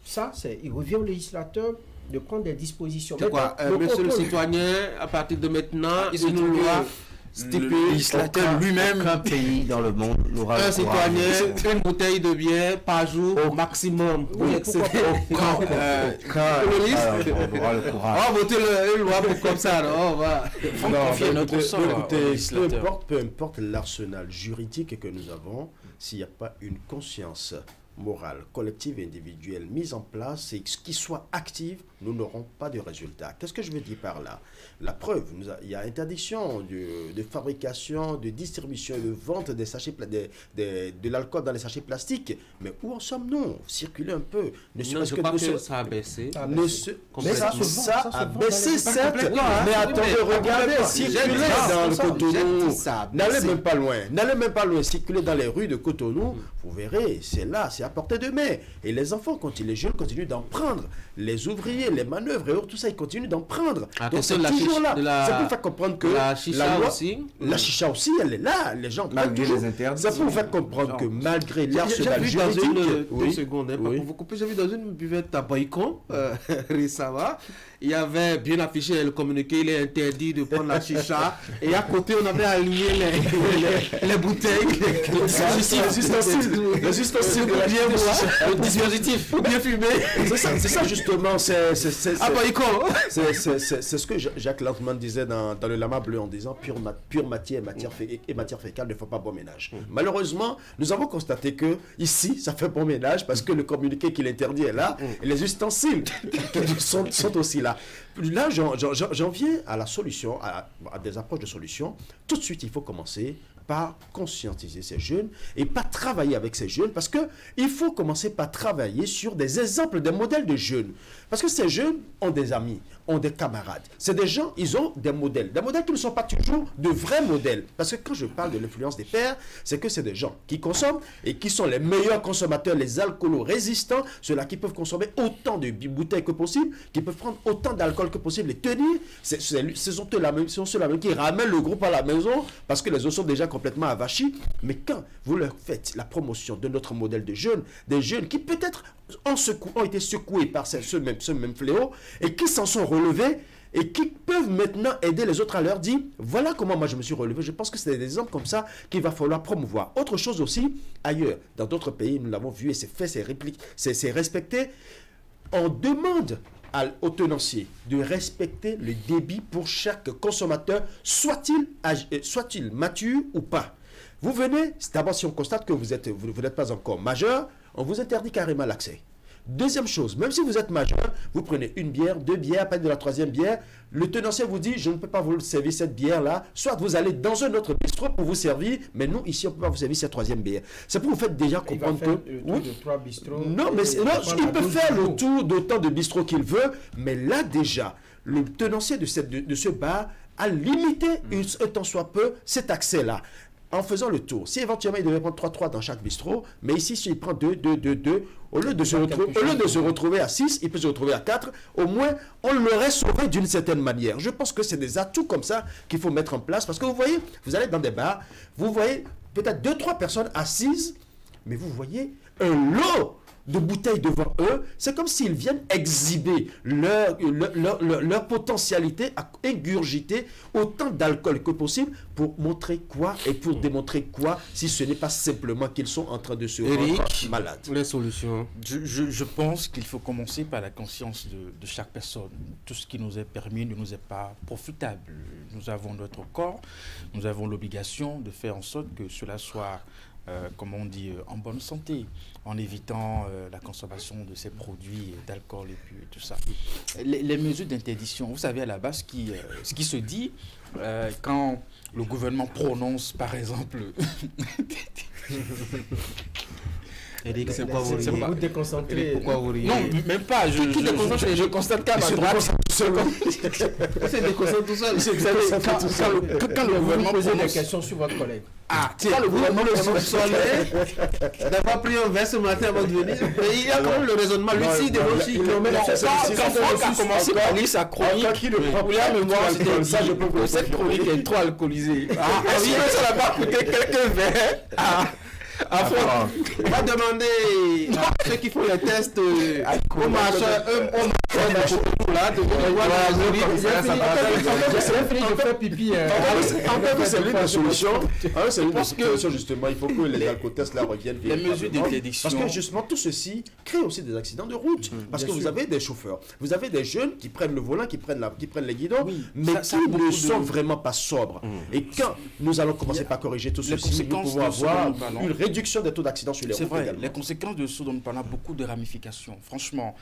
ça, il revient au législateur de prendre des dispositions. C'est quoi, monsieur le citoyen, à partir de maintenant, une loi stipule, le législateur lui-même, aucun pays dans le monde n'aura un citoyen, une bouteille de bière par jour au maximum. Oui, on aura le courage. On va voter une loi pour comme ça, on va confier notre sort. Écoutez, peu importe l'arsenal juridique que nous avons, s'il n'y a pas une conscience morale, collective et individuelle mise en place et qui soit active, nous n'aurons pas de résultat. Qu'est-ce que je veux dire par là? La preuve, il y a interdiction de fabrication, de distribution et de vente des sachets de l'alcool dans les sachets plastiques. Mais où en sommes-nous? Circulez un peu. Je crois que ça a baissé. Ça a baissé, certes. Mais attendez, regardez, circulez dans le Cotonou. N'allez même pas loin. N'allez même pas loin. Circulez dans les rues de Cotonou. Vous verrez, c'est là, c'est à portée de main. Et les enfants, les jeunes continuent d'en prendre. Les ouvriers, les manœuvres et tout ça, ils continuent d'en prendre. Donc c'est toujours là. C'est pour faire comprendre que la chicha aussi. La chicha aussi, elle est là. Les gens malgré les interdits. C'est pour faire comprendre que malgré l'arsenal juridique. Deux secondes, vous coupez, j'ai vu dans une buvette à Boycon, récemment, il y avait bien affiché le communiqué, il est interdit de prendre la chicha. Et à côté, on avait aligné les bouteilles. Les ustensiles de la bien boire, le dispositif, faut bien fumer. C'est ça justement, c'est ce que Jacques Lanzmann disait dans le Lama Bleu en disant pure matière et matière fécale ne font pas bon ménage. Malheureusement, nous avons constaté que ici, ça fait bon ménage parce que le communiqué qui l'interdit est là et les ustensiles sont aussi là. Là, j'en viens à la solution, à des approches de solutions. Tout de suite, il faut commencer par conscientiser ces jeunes et pas travailler avec ces jeunes parce qu'il faut commencer par travailler sur des exemples, des modèles de jeunes. Parce que ces jeunes ont des amis, ont des camarades. C'est des gens, ils ont des modèles qui ne sont pas toujours de vrais modèles. Parce que quand je parle de l'influence des pairs, c'est que c'est des gens qui consomment et qui sont les meilleurs consommateurs, les alcoolos résistants, ceux-là qui peuvent consommer autant de bouteilles que possible, qui peuvent prendre autant d'alcool que possible et tenir. Ce sont ceux-là même qui ramènent le groupe à la maison parce que les autres sont déjà complètement avachis. Mais quand vous leur faites la promotion de notre modèle de jeunes, des jeunes qui peut-être ont été secoués par ce même fléau et qui s'en sont relevés et qui peuvent maintenant aider les autres à leur dire voilà comment moi je me suis relevé. Je pense que c'est des exemples comme ça qu'il va falloir promouvoir. Autre chose aussi, ailleurs, dans d'autres pays, nous l'avons vu et c'est fait, c'est respecté. On demande aux tenanciers de respecter le débit pour chaque consommateur, soit-il mature ou pas. Vous venez, d'abord si on constate que vous n'êtes pas encore majeur, on vous interdit carrément l'accès. Deuxième chose, même si vous êtes majeur, vous prenez une bière, 2 bières, après de la 3e bière, le tenancier vous dit, je ne peux pas vous servir cette bière-là, soit vous allez dans un autre bistrot pour vous servir, mais nous, ici, on ne peut pas vous servir cette 3e bière. C'est pour vous faire déjà comprendre Non, mais il peut faire le tour d'autant de bistrots qu'il veut, mais là déjà, le tenancier de ce bar a limité, un tant soit peu, cet accès-là. En faisant le tour, si éventuellement il devait prendre 3 dans chaque bistrot, mais ici, s'il prend 2, au lieu de se retrouver à 6, il peut se retrouver à 4, au moins, on l'aurait sauvé d'une certaine manière. Je pense que c'est des atouts comme ça qu'il faut mettre en place, parce que vous voyez, vous allez dans des bars, vous voyez peut-être 2-3 personnes assises, mais vous voyez un lot de bouteilles devant eux, c'est comme s'ils viennent exhiber leur potentialité à ingurgiter autant d'alcool que possible pour montrer quoi et pour démontrer quoi si ce n'est pas simplement qu'ils sont en train de se rendre malades. Les solutions. Je pense qu'il faut commencer par la conscience de chaque personne. Tout ce qui nous est permis ne nous est pas profitable. Nous avons notre corps, nous avons l'obligation de faire en sorte que cela soit comme on dit, en bonne santé, en évitant la consommation de ces produits d'alcool et puis tout ça. Les mesures d'interdiction, vous savez à la base ce qui se dit quand le gouvernement prononce par exemple... Eric, c'est quoi vous riez? Vous déconcentrez. Pourquoi vous riez? Non, même pas. Je constate qu'à ma droite, c'est déconcentré tout seul. Quand le gouvernement pose des questions sur votre collègue. Ah, tiens, le gouvernement le soupçonné d'avoir pris un verre ce matin avant de venir. Il y a quand même le raisonnement lucide et logique. Quand Franck a commencé par lire sa chronique, cette chronique est trop alcoolisée. Ah, si ça n'a pas coûté quelques verres. On va demander à ceux qui font les tests au marchand, c'est l'une des solutions. C'est l'une des solutions, justement. Il faut que les alcotestes là reviennent. Les mesures d'interdiction. Parce que justement, tout ceci crée aussi des accidents de route. Parce que vous avez des chauffeurs, vous avez des jeunes qui prennent le volant, qui prennent les guidons, mais qui ne sont vraiment pas sobres. Et quand nous allons commencer par corriger tout ceci, nous pouvons avoir une réduction des taux d'accidents sur les routes également. Les conséquences de ce dont nous parlons ont beaucoup de ramifications, franchement.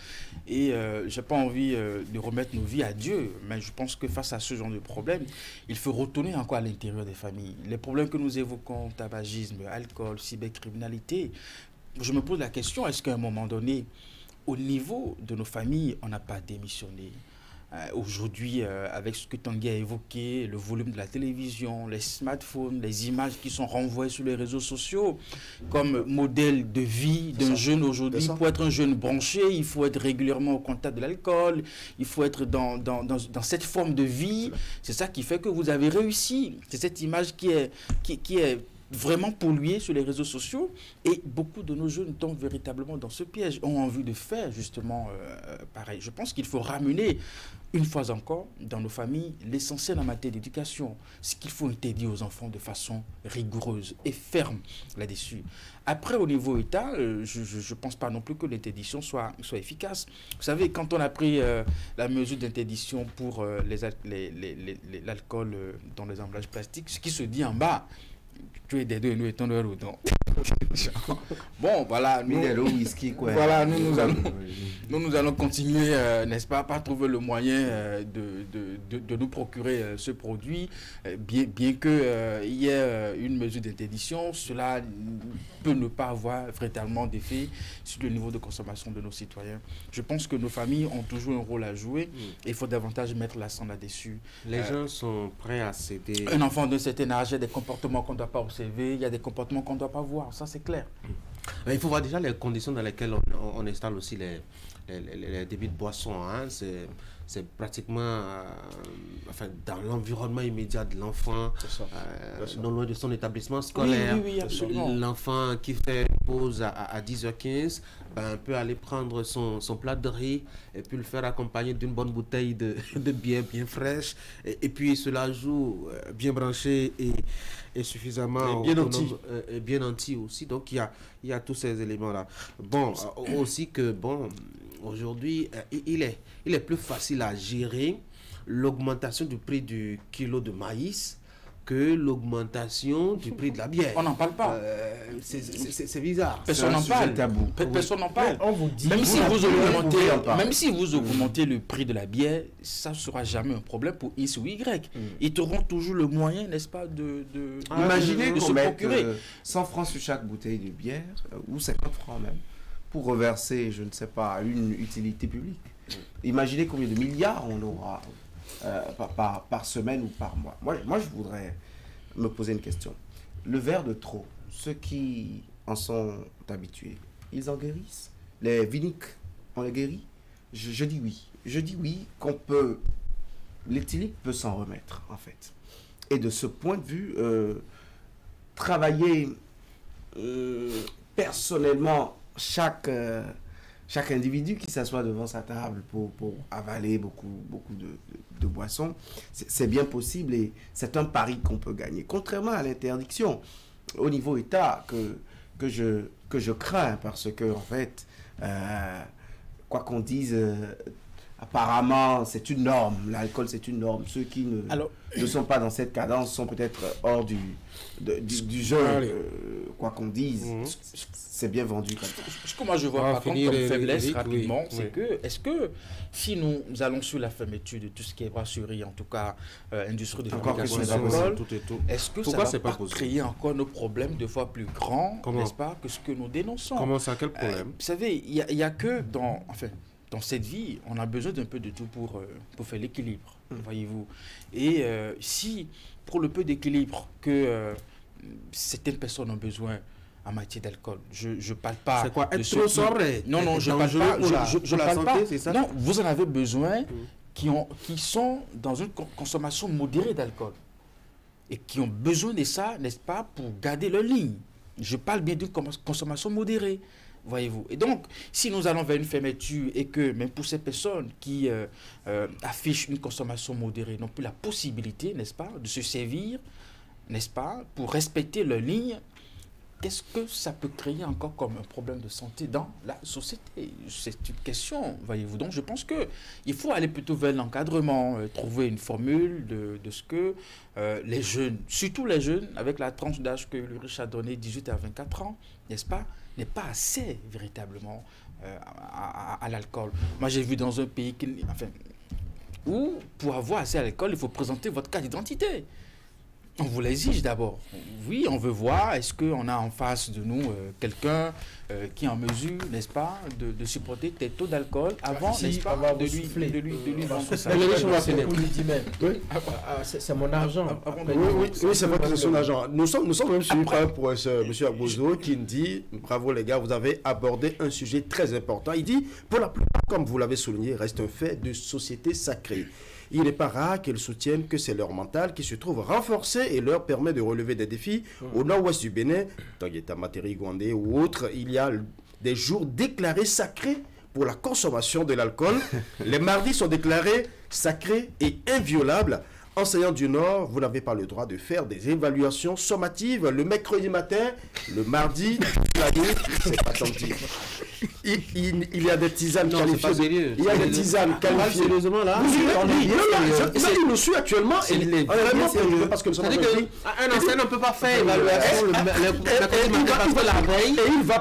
Et je n'ai pas envie de remettre nos vies à Dieu, mais je pense que face à ce genre de problème, il faut retourner encore à l'intérieur des familles. Les problèmes que nous évoquons, tabagisme, alcool, cybercriminalité, je me pose la question, est-ce qu'à un moment donné, au niveau de nos familles, on n'a pas démissionné ? Aujourd'hui, avec ce que Tanguy a évoqué, le volume de la télévision, les smartphones, les images qui sont renvoyées sur les réseaux sociaux comme modèle de vie d'un jeune aujourd'hui. Pour être un jeune branché, il faut être régulièrement au contact de l'alcool, il faut être dans cette forme de vie. C'est ça qui fait que vous avez réussi. C'est cette image qui est vraiment polluer sur les réseaux sociaux. Et beaucoup de nos jeunes tombent véritablement dans ce piège, ont envie de faire justement pareil. Je pense qu'il faut ramener une fois encore, dans nos familles, l'essentiel en matière d'éducation, ce qu'il faut interdire aux enfants de façon rigoureuse et ferme là-dessus. Après, au niveau État, je ne pense pas non plus que l'interdiction soit efficace. Vous savez, quand on a pris la mesure d'interdiction pour l'alcool dans les emballages plastiques, ce qui se dit en bas, tu es des deux, nous étant de l'autre. Bon, voilà. Nous allons continuer, n'est-ce pas, par trouver le moyen de nous procurer ce produit. Bien qu'il y ait une mesure d'interdiction, cela peut ne pas avoir véritablement d'effet sur le niveau de consommation de nos citoyens. Je pense que nos familles ont toujours un rôle à jouer et il faut davantage mettre l'accent là-dessus. Les gens sont prêts à céder. Un enfant d'un certain âge, il y a des comportements qu'on ne doit pas observer, il y a des comportements qu'on ne doit pas voir, ça c'est clair. Mais il faut voir déjà les conditions dans lesquelles on installe aussi les débits de boissons. Hein. C'est pratiquement dans l'environnement immédiat de l'enfant, non loin de son établissement scolaire. Oui, absolument. L'enfant qui fait une pause à 10h15 peut aller prendre son plat de riz et puis le faire accompagner d'une bonne bouteille de bière bien fraîche. Et puis cela joue bien branché et suffisamment bien anti aussi. Donc il y a tous ces éléments-là. Bon, aussi que aujourd'hui, il est plus facile à gérer l'augmentation du prix du kilo de maïs que l'augmentation du prix de la bière. On n'en parle pas. C'est bizarre. Personne n'en parle. Personne n'en parle. On vous dit, même si vous augmentez le prix de la bière, ça ne sera jamais un problème pour X ou Y. Ils auront toujours le moyen, n'est-ce pas, de imaginez qu'on se mette procurer 100 francs sur chaque bouteille de bière, ou 50 francs même, pour reverser, je ne sais pas, une utilité publique. Imaginez combien de milliards on aura par semaine ou par mois. Moi, je voudrais me poser une question. Le verre de trop, ceux qui en sont habitués, ils en guérissent? Les viniques, on les guérit? Je dis oui. Je dis oui qu'on peut... L'éthylique peut s'en remettre, en fait. Et de ce point de vue, travailler personnellement chaque individu qui s'assoit devant sa table pour avaler beaucoup de boissons, c'est bien possible et c'est un pari qu'on peut gagner. Contrairement à l'interdiction au niveau État que je crains parce que, en fait, quoi qu'on dise, apparemment, c'est une norme. L'alcool, c'est une norme. Ceux qui ne sont pas dans cette cadence sont peut-être hors du jeu. Quoi qu'on dise, c'est bien vendu comme ça. Ce que moi je vois par contre comme faiblesse rapidement, c'est que, est-ce que si nous allons sur la fermeture de tout ce qui est brasserie, en tout cas industrie de fabrication d'alcool, est-ce que ça ne va pas créer encore nos problèmes deux fois plus grands, n'est-ce pas, que ce que nous dénonçons? Comment ça? Quel problème? Vous savez, il n'y a que dans cette vie, on a besoin d'un peu de tout pour faire l'équilibre, voyez-vous. Et si, pour le peu d'équilibre que certaines personnes ont besoin en matière d'alcool, je ne parle pas... C'est quoi? Être trop sobre? Non, je ne parle pas... Je parle pas. Non, vous en avez besoin qui sont dans une consommation modérée d'alcool et qui ont besoin de ça, n'est-ce pas, pour garder leur ligne. Je parle bien d'une consommation modérée. Voyez-vous. Et donc, si nous allons vers une fermeture et que même pour ces personnes qui affichent une consommation modérée n'ont plus la possibilité, n'est-ce pas, de se servir, n'est-ce pas, pour respecter leur ligne, qu'est-ce que ça peut créer encore comme un problème de santé dans la société? C'est une question, voyez-vous. Donc, je pense qu'il faut aller plutôt vers l'encadrement, trouver une formule de ce que les jeunes, surtout les jeunes, avec la tranche d'âge que Ulrich a donné, 18 à 24 ans, n'est-ce pas, n'est pas assez véritablement à l'alcool. Moi, j'ai vu dans un pays où, pour avoir accès à l'alcool, il faut présenter votre carte d'identité. On vous l'exige d'abord. Oui, on veut voir, est-ce qu'on a en face de nous quelqu'un qui est en mesure, n'est-ce pas, de supporter tes taux d'alcool avant, n'est-ce pas, de lui vendre ça. C'est mon argent. Oui, c'est votre question d'argent. Nous sommes même suivis par un professeur, M. Agbozo, qui dit, bravo les gars, vous avez abordé un sujet très important. Il dit, pour la plupart comme vous l'avez souligné, reste un fait de société sacrée. Il n'est pas rare qu'elles soutiennent que c'est leur mental qui se trouve renforcé et leur permet de relever des défis. Au nord-ouest du Bénin, Tangueta Materi Gwandé ou autres, il y a des jours déclarés sacrés pour la consommation de l'alcool. Les mardis sont déclarés sacrés et inviolables. Enseignants du Nord, vous n'avez pas le droit de faire des évaluations sommatives le mercredi matin, le mardi, la nuit, c'est pas tendu. Il y a des tisanes qualifiées. Il y a des tisanes qualifiées. Sérieusement là. Il nous suit actuellement et il est vraiment sérieux parce que un enseignant ne peut pas faire évaluation et il va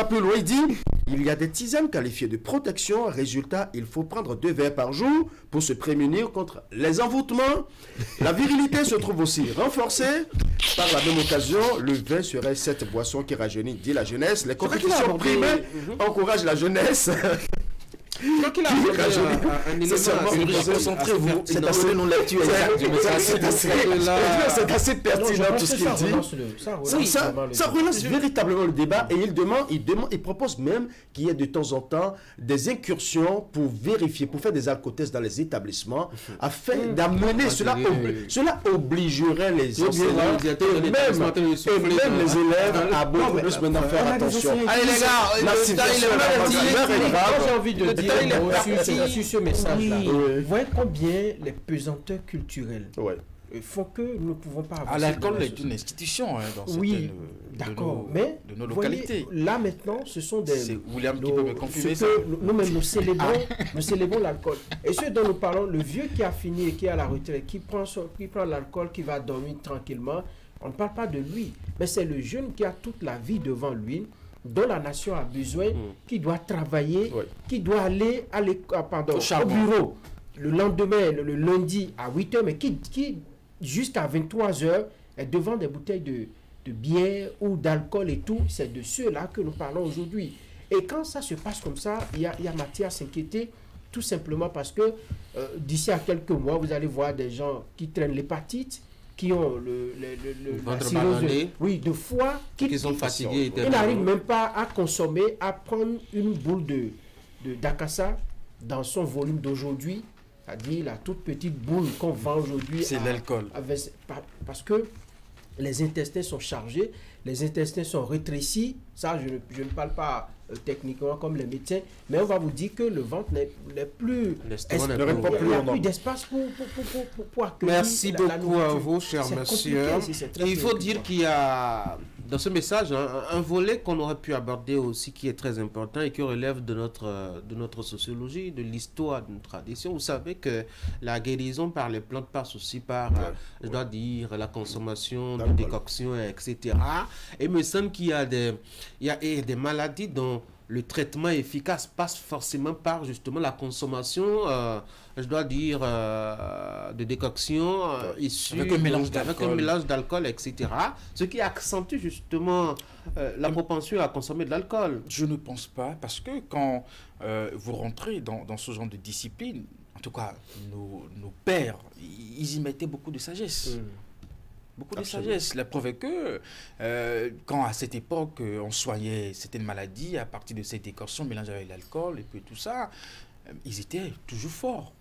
plus loin. Il dit il y a des tisanes qualifiées de protection. Résultat, il faut prendre 2 verres par jour pour se prémunir contre les envoûtements. La virilité se trouve aussi renforcée. Par la même occasion, le vin serait cette boisson qui rajeunit, dit la jeunesse. Les compétitions primaires encouragent la jeunesse. Concentrez-vous. C'est assez pertinent tout ce qu'il dit. Ça relance véritablement le débat et il propose même qu'il y ait de temps en temps des incursions pour vérifier, pour faire des alcotests dans les établissements afin d'amener cela obligerait les enseignants et même les élèves à beaucoup plus maintenant faire attention. Allez les gars, j'ai envie de dire sur ce message-là, vous voyez combien les pesanteurs culturelles font que nous ne pouvons pas avancer. L'alcool est une institution dans certaines de nos localités. Voyez, là maintenant, ce sont des... C'est William qui peut me confirmer ça. Nous-mêmes, nous célébrons l'alcool. Et ce dont nous parlons, le vieux qui a fini et qui est à la retraite, qui prend l'alcool, qui va dormir tranquillement, on ne parle pas de lui. Mais c'est le jeune qui a toute la vie devant lui, dont la nation a besoin, qui doit travailler, qui doit aller au bureau le lendemain, le lundi à 8h, mais qui jusqu'à 23h est devant des bouteilles de bière ou d'alcool et tout. C'est de ceux-là que nous parlons aujourd'hui. Et quand ça se passe comme ça, il y a matière à s'inquiéter, tout simplement parce que d'ici à quelques mois, vous allez voir des gens qui traînent l'hépatite, qui ont la cirrhose de foie, qui sont fatigués. Ils n'arrivent même pas à consommer, à prendre une boule d'acassa dans son volume d'aujourd'hui, c'est-à-dire la toute petite boule qu'on vend aujourd'hui. C'est l'alcool. Parce que les intestins sont chargés, les intestins sont rétrécis. Ça, je ne parle pas techniquement comme les médecins, mais on va vous dire que le ventre n'est plus... Il n'y a plus d'espace pour accueillir. Merci beaucoup à vous, chers messieurs. Il faut dire qu'il y a dans ce message un volet qu'on aurait pu aborder aussi qui est très important et qui relève de notre sociologie, de l'histoire, de notre tradition. Vous savez que la guérison par les plantes passe aussi par, je dois dire, la consommation de décoctions, etc. Et il me semble qu'il y a des maladies dont le traitement efficace passe forcément par justement la consommation, je dois dire, de décoctions issues avec un mélange d'alcool, etc. Ce qui accentue justement la propension à consommer de l'alcool. Je ne pense pas, parce que quand vous rentrez dans ce genre de discipline, en tout cas nos pères, ils y mettaient beaucoup de sagesse. Beaucoup de sagesse. La preuve est que quand à cette époque on soignait certaines maladies à partir de cette décoction mélangée avec l'alcool et puis tout ça, ils étaient toujours forts.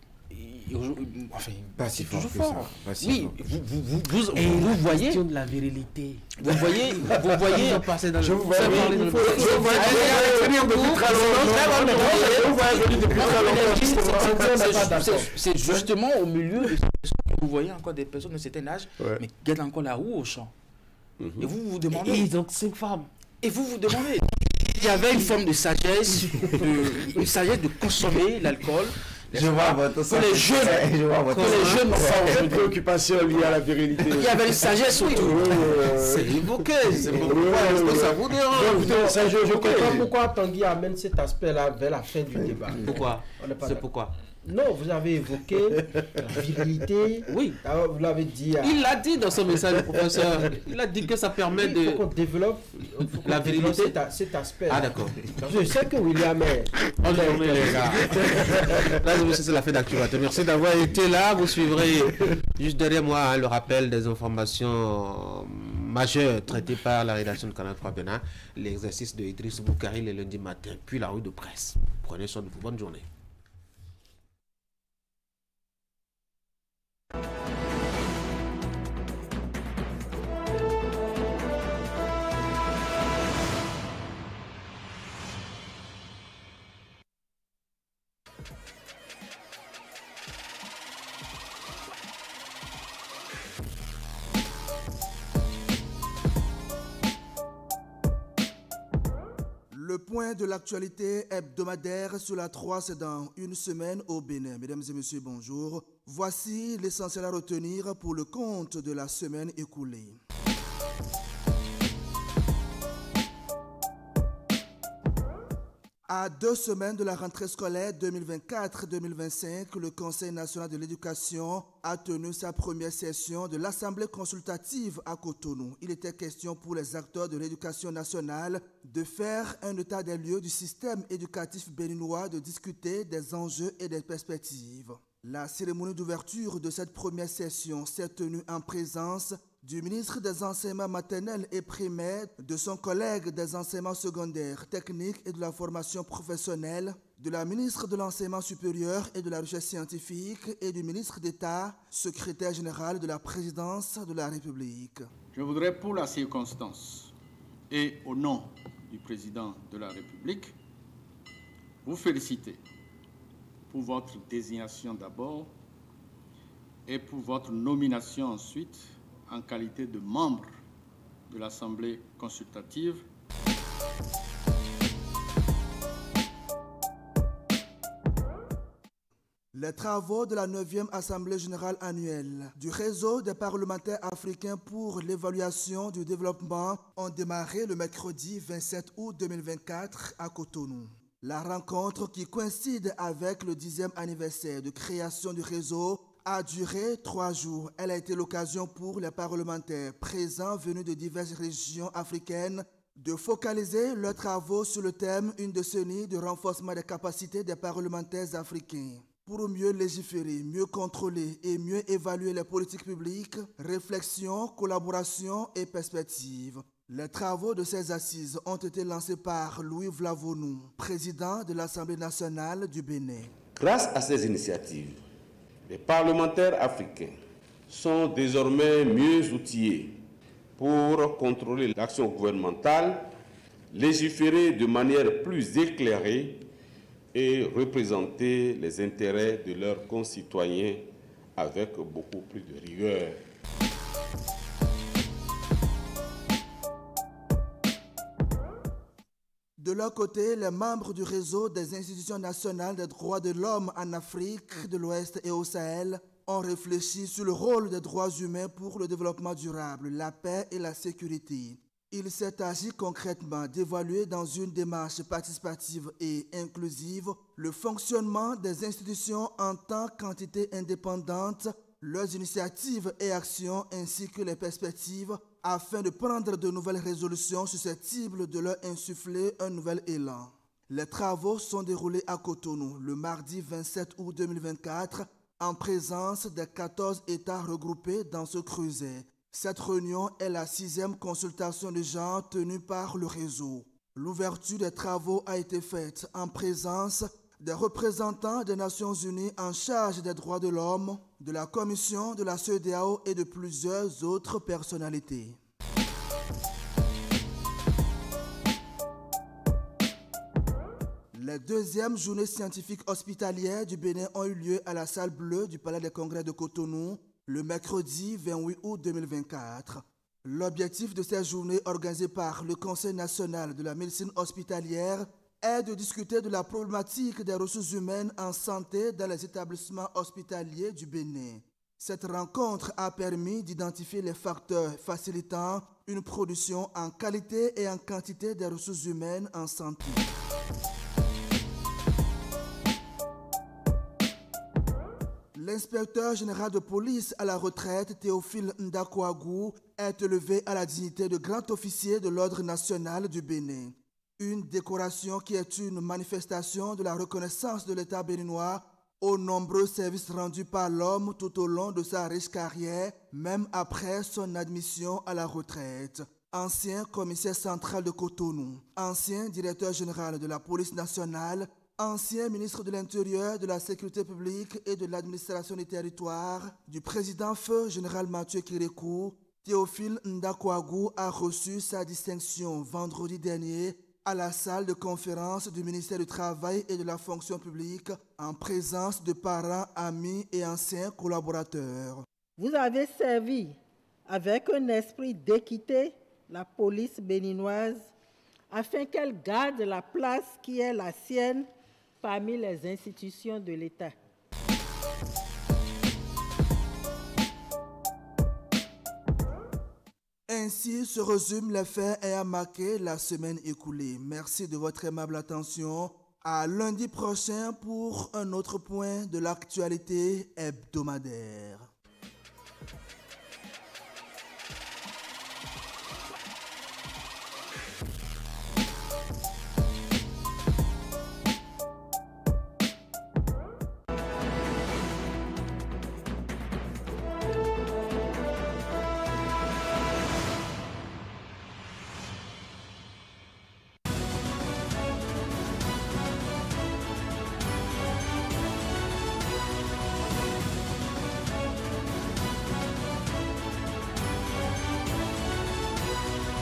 Enfin, pas si toujours fort. Oui, vous voyez question de la virilité. Vous voyez passer dans je vous vois c'est justement au milieu de vous voyez encore des personnes de certain âge mais qui gardent encore la roue au champ. Et vous vous demandez, et ils ont 5 femmes. Et vous vous demandez, il y avait une forme de sagesse, une sagesse de consommer l'alcool. Je vois votre jeunes préoccupation liée à la virilité. Il y avait une sagesse autour. C'est évoqué. C'est pourquoi est-ce que ça vous dérange? Je comprends pourquoi Tanguy amène cet aspect-là vers la fin du débat. Pourquoi? C'est pourquoi? Non, vous avez évoqué la virilité. Oui. Alors, vous l'avez dit. Il l'a dit dans son message, le professeur. Il a dit que ça permet de... Il faut qu'on développe la virilité. Cet aspect. Ah, d'accord. Je sais que William est... les gars. Là, c'est la fin d'actualité. Merci d'avoir été là. Vous suivrez juste derrière moi le rappel des informations majeur traité par la rédaction de Canal 3 Bénin, l'exercice de Idriss Boukari le lundi matin, puis la rue de presse. Prenez soin de vous. Bonne journée. Le point de l'actualité hebdomadaire sur la 3, c'est dans une semaine au Bénin. Mesdames et messieurs, bonjour. Voici l'essentiel à retenir pour le compte de la semaine écoulée. À 2 semaines de la rentrée scolaire 2024-2025, le Conseil national de l'éducation a tenu sa première session de l'Assemblée consultative à Cotonou. Il était question pour les acteurs de l'éducation nationale de faire un état des lieux du système éducatif béninois, de discuter des enjeux et des perspectives. La cérémonie d'ouverture de cette première session s'est tenue en présence du ministre des enseignements maternels et primaires, de son collègue des enseignements secondaires, techniques et de la formation professionnelle, de la ministre de l'enseignement supérieur et de la recherche scientifique et du ministre d'État, secrétaire général de la présidence de la République. Je voudrais, pour la circonstance et au nom du président de la République, vous féliciter pour votre désignation d'abord et pour votre nomination ensuite en qualité de membre de l'Assemblée consultative. Les travaux de la 9e Assemblée générale annuelle du réseau des parlementaires africains pour l'évaluation du développement ont démarré le mercredi 27 août 2024 à Cotonou. La rencontre, qui coïncide avec le 10e anniversaire de création du réseau, a duré 3 jours. Elle a été l'occasion pour les parlementaires présents venus de diverses régions africaines de focaliser leurs travaux sur le thème « Une décennie de renforcement des capacités des parlementaires africains ». Pour mieux légiférer, mieux contrôler et mieux évaluer les politiques publiques, réflexion, collaboration et perspectives. Les travaux de ces assises ont été lancés par Louis Vlavonou, président de l'Assemblée nationale du Bénin. Grâce à ces initiatives, les parlementaires africains sont désormais mieux outillés pour contrôler l'action gouvernementale, légiférer de manière plus éclairée et représenter les intérêts de leurs concitoyens avec beaucoup plus de rigueur. De leur côté, les membres du réseau des institutions nationales des droits de l'homme en Afrique de l'Ouest et au Sahel ont réfléchi sur le rôle des droits humains pour le développement durable, la paix et la sécurité. Il s'est agi concrètement d'évaluer dans une démarche participative et inclusive le fonctionnement des institutions en tant qu'entités indépendantes, leurs initiatives et actions ainsi que les perspectives afin de prendre de nouvelles résolutions susceptibles de leur insuffler un nouvel élan. Les travaux sont déroulés à Cotonou le mardi 27 août 2024 en présence des 14 États regroupés dans ce creuset. Cette réunion est la 6e consultation de genre tenue par le réseau. L'ouverture des travaux a été faite en présence des représentants des Nations Unies en charge des droits de l'homme, de la Commission de la CEDEAO et de plusieurs autres personnalités. Les 2e journées scientifiques hospitalières du Bénin ont eu lieu à la salle bleue du Palais des Congrès de Cotonou le mercredi 28 août 2024. L'objectif de ces journées organisées par le Conseil national de la médecine hospitalière est de discuter de la problématique des ressources humaines en santé dans les établissements hospitaliers du Bénin. Cette rencontre a permis d'identifier les facteurs facilitant une production en qualité et en quantité des ressources humaines en santé. L'inspecteur général de police à la retraite, Théophile Ndakouagou, est élevé à la dignité de grand officier de l'Ordre national du Bénin. Une décoration qui est une manifestation de la reconnaissance de l'État béninois aux nombreux services rendus par l'homme tout au long de sa riche carrière, même après son admission à la retraite. Ancien commissaire central de Cotonou, ancien directeur général de la police nationale, ancien ministre de l'Intérieur, de la Sécurité publique et de l'administration des territoires, du président feu général Mathieu Kérékou, Théophile Ndakouagou a reçu sa distinction vendredi dernier à la salle de conférence du ministère du Travail et de la Fonction publique en présence de parents, amis et anciens collaborateurs. Vous avez servi avec un esprit d'équité la police béninoise afin qu'elle garde la place qui est la sienne parmi les institutions de l'État. Ainsi se résument les faits ayant marqué la semaine écoulée. Merci de votre aimable attention. À lundi prochain pour un autre point de l'actualité hebdomadaire.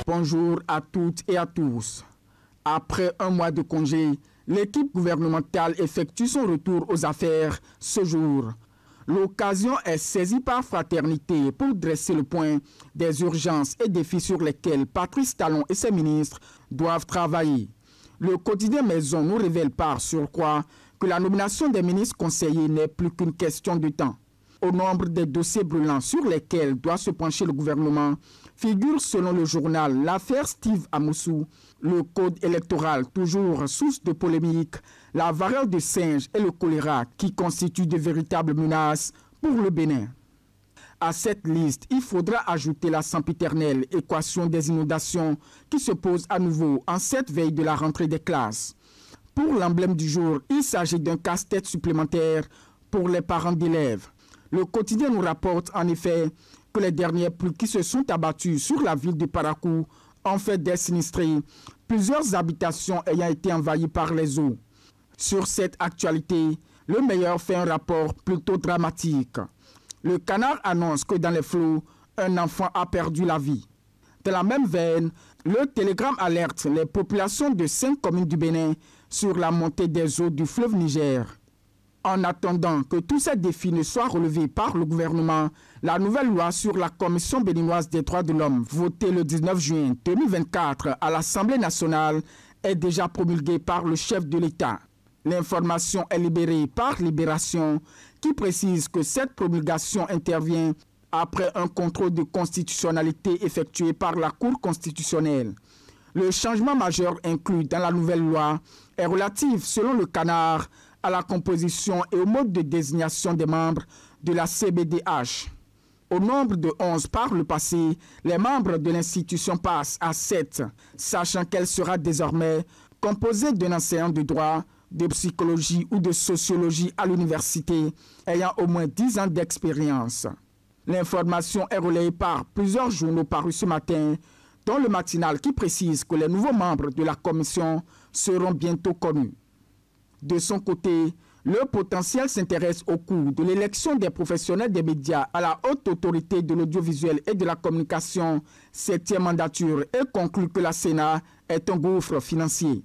Bonjour à toutes et à tous. Après un mois de congé, l'équipe gouvernementale effectue son retour aux affaires ce jour. L'occasion est saisie par Fraternité pour dresser le point des urgences et défis sur lesquels Patrice Talon et ses ministres doivent travailler. Le quotidien Maison nous révèle par surcroît que la nomination des ministres conseillers n'est plus qu'une question de temps. Au nombre des dossiers brûlants sur lesquels doit se pencher le gouvernement, figure selon le journal l'affaire Steve Amoussou, le code électoral toujours source de polémique, la variole de singe et le choléra qui constituent de véritables menaces pour le Bénin. À cette liste, il faudra ajouter la sempiternelle équation des inondations qui se pose à nouveau en cette veille de la rentrée des classes. Pour l'emblème du jour, il s'agit d'un casse-tête supplémentaire pour les parents d'élèves. Le quotidien nous rapporte en effet que les dernières pluies qui se sont abattues sur la ville de Parakou ont fait des sinistrés, plusieurs habitations ayant été envahies par les eaux. Sur cette actualité, le Meilleur fait un rapport plutôt dramatique. Le Canard annonce que dans les flots, un enfant a perdu la vie. De la même veine, le Télégramme alerte les populations de 5 communes du Bénin sur la montée des eaux du fleuve Niger. En attendant que tous ces défis ne soient relevés par le gouvernement, la nouvelle loi sur la Commission béninoise des droits de l'homme, votée le 19 juin 2024 à l'Assemblée nationale, est déjà promulguée par le chef de l'État. L'information est libérée par Libération, qui précise que cette promulgation intervient après un contrôle de constitutionnalité effectué par la Cour constitutionnelle. Le changement majeur inclus dans la nouvelle loi est relatif, selon le Canard, à la composition et au mode de désignation des membres de la CBDH. Au nombre de 11 par le passé, les membres de l'institution passent à 7, sachant qu'elle sera désormais composée d'un enseignant de droit, de psychologie ou de sociologie à l'université, ayant au moins 10 ans d'expérience. L'information est relayée par plusieurs journaux parus ce matin, dont le matinal qui précise que les nouveaux membres de la commission seront bientôt connus. De son côté, le potentiel s'intéresse au coût de l'élection des professionnels des médias à la haute autorité de l'audiovisuel et de la communication, 7e mandature, et conclut que la Sénat est un gouffre financier.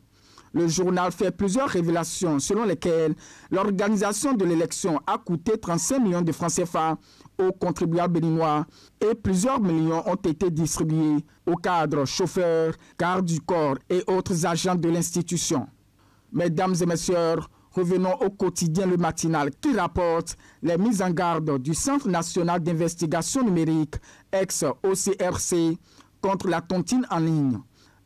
Le journal fait plusieurs révélations selon lesquelles l'organisation de l'élection a coûté 35 millions de francs CFA aux contribuables béninois et plusieurs millions ont été distribués aux cadres, chauffeurs, gardes du corps et autres agents de l'institution. Mesdames et messieurs, revenons au quotidien Le Matinal qui rapporte les mises en garde du Centre national d'investigation numérique, ex-OCRC, contre la tontine en ligne.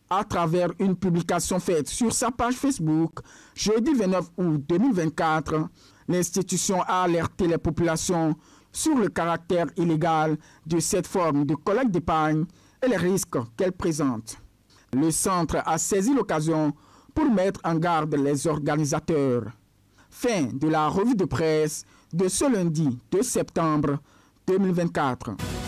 À travers une publication faite sur sa page Facebook, jeudi 29 août 2024, l'institution a alerté les populations sur le caractère illégal de cette forme de collecte d'épargne et les risques qu'elle présente. Le centre a saisi l'occasion pour mettre en garde les organisateurs. Fin de la revue de presse de ce lundi 2 septembre 2024.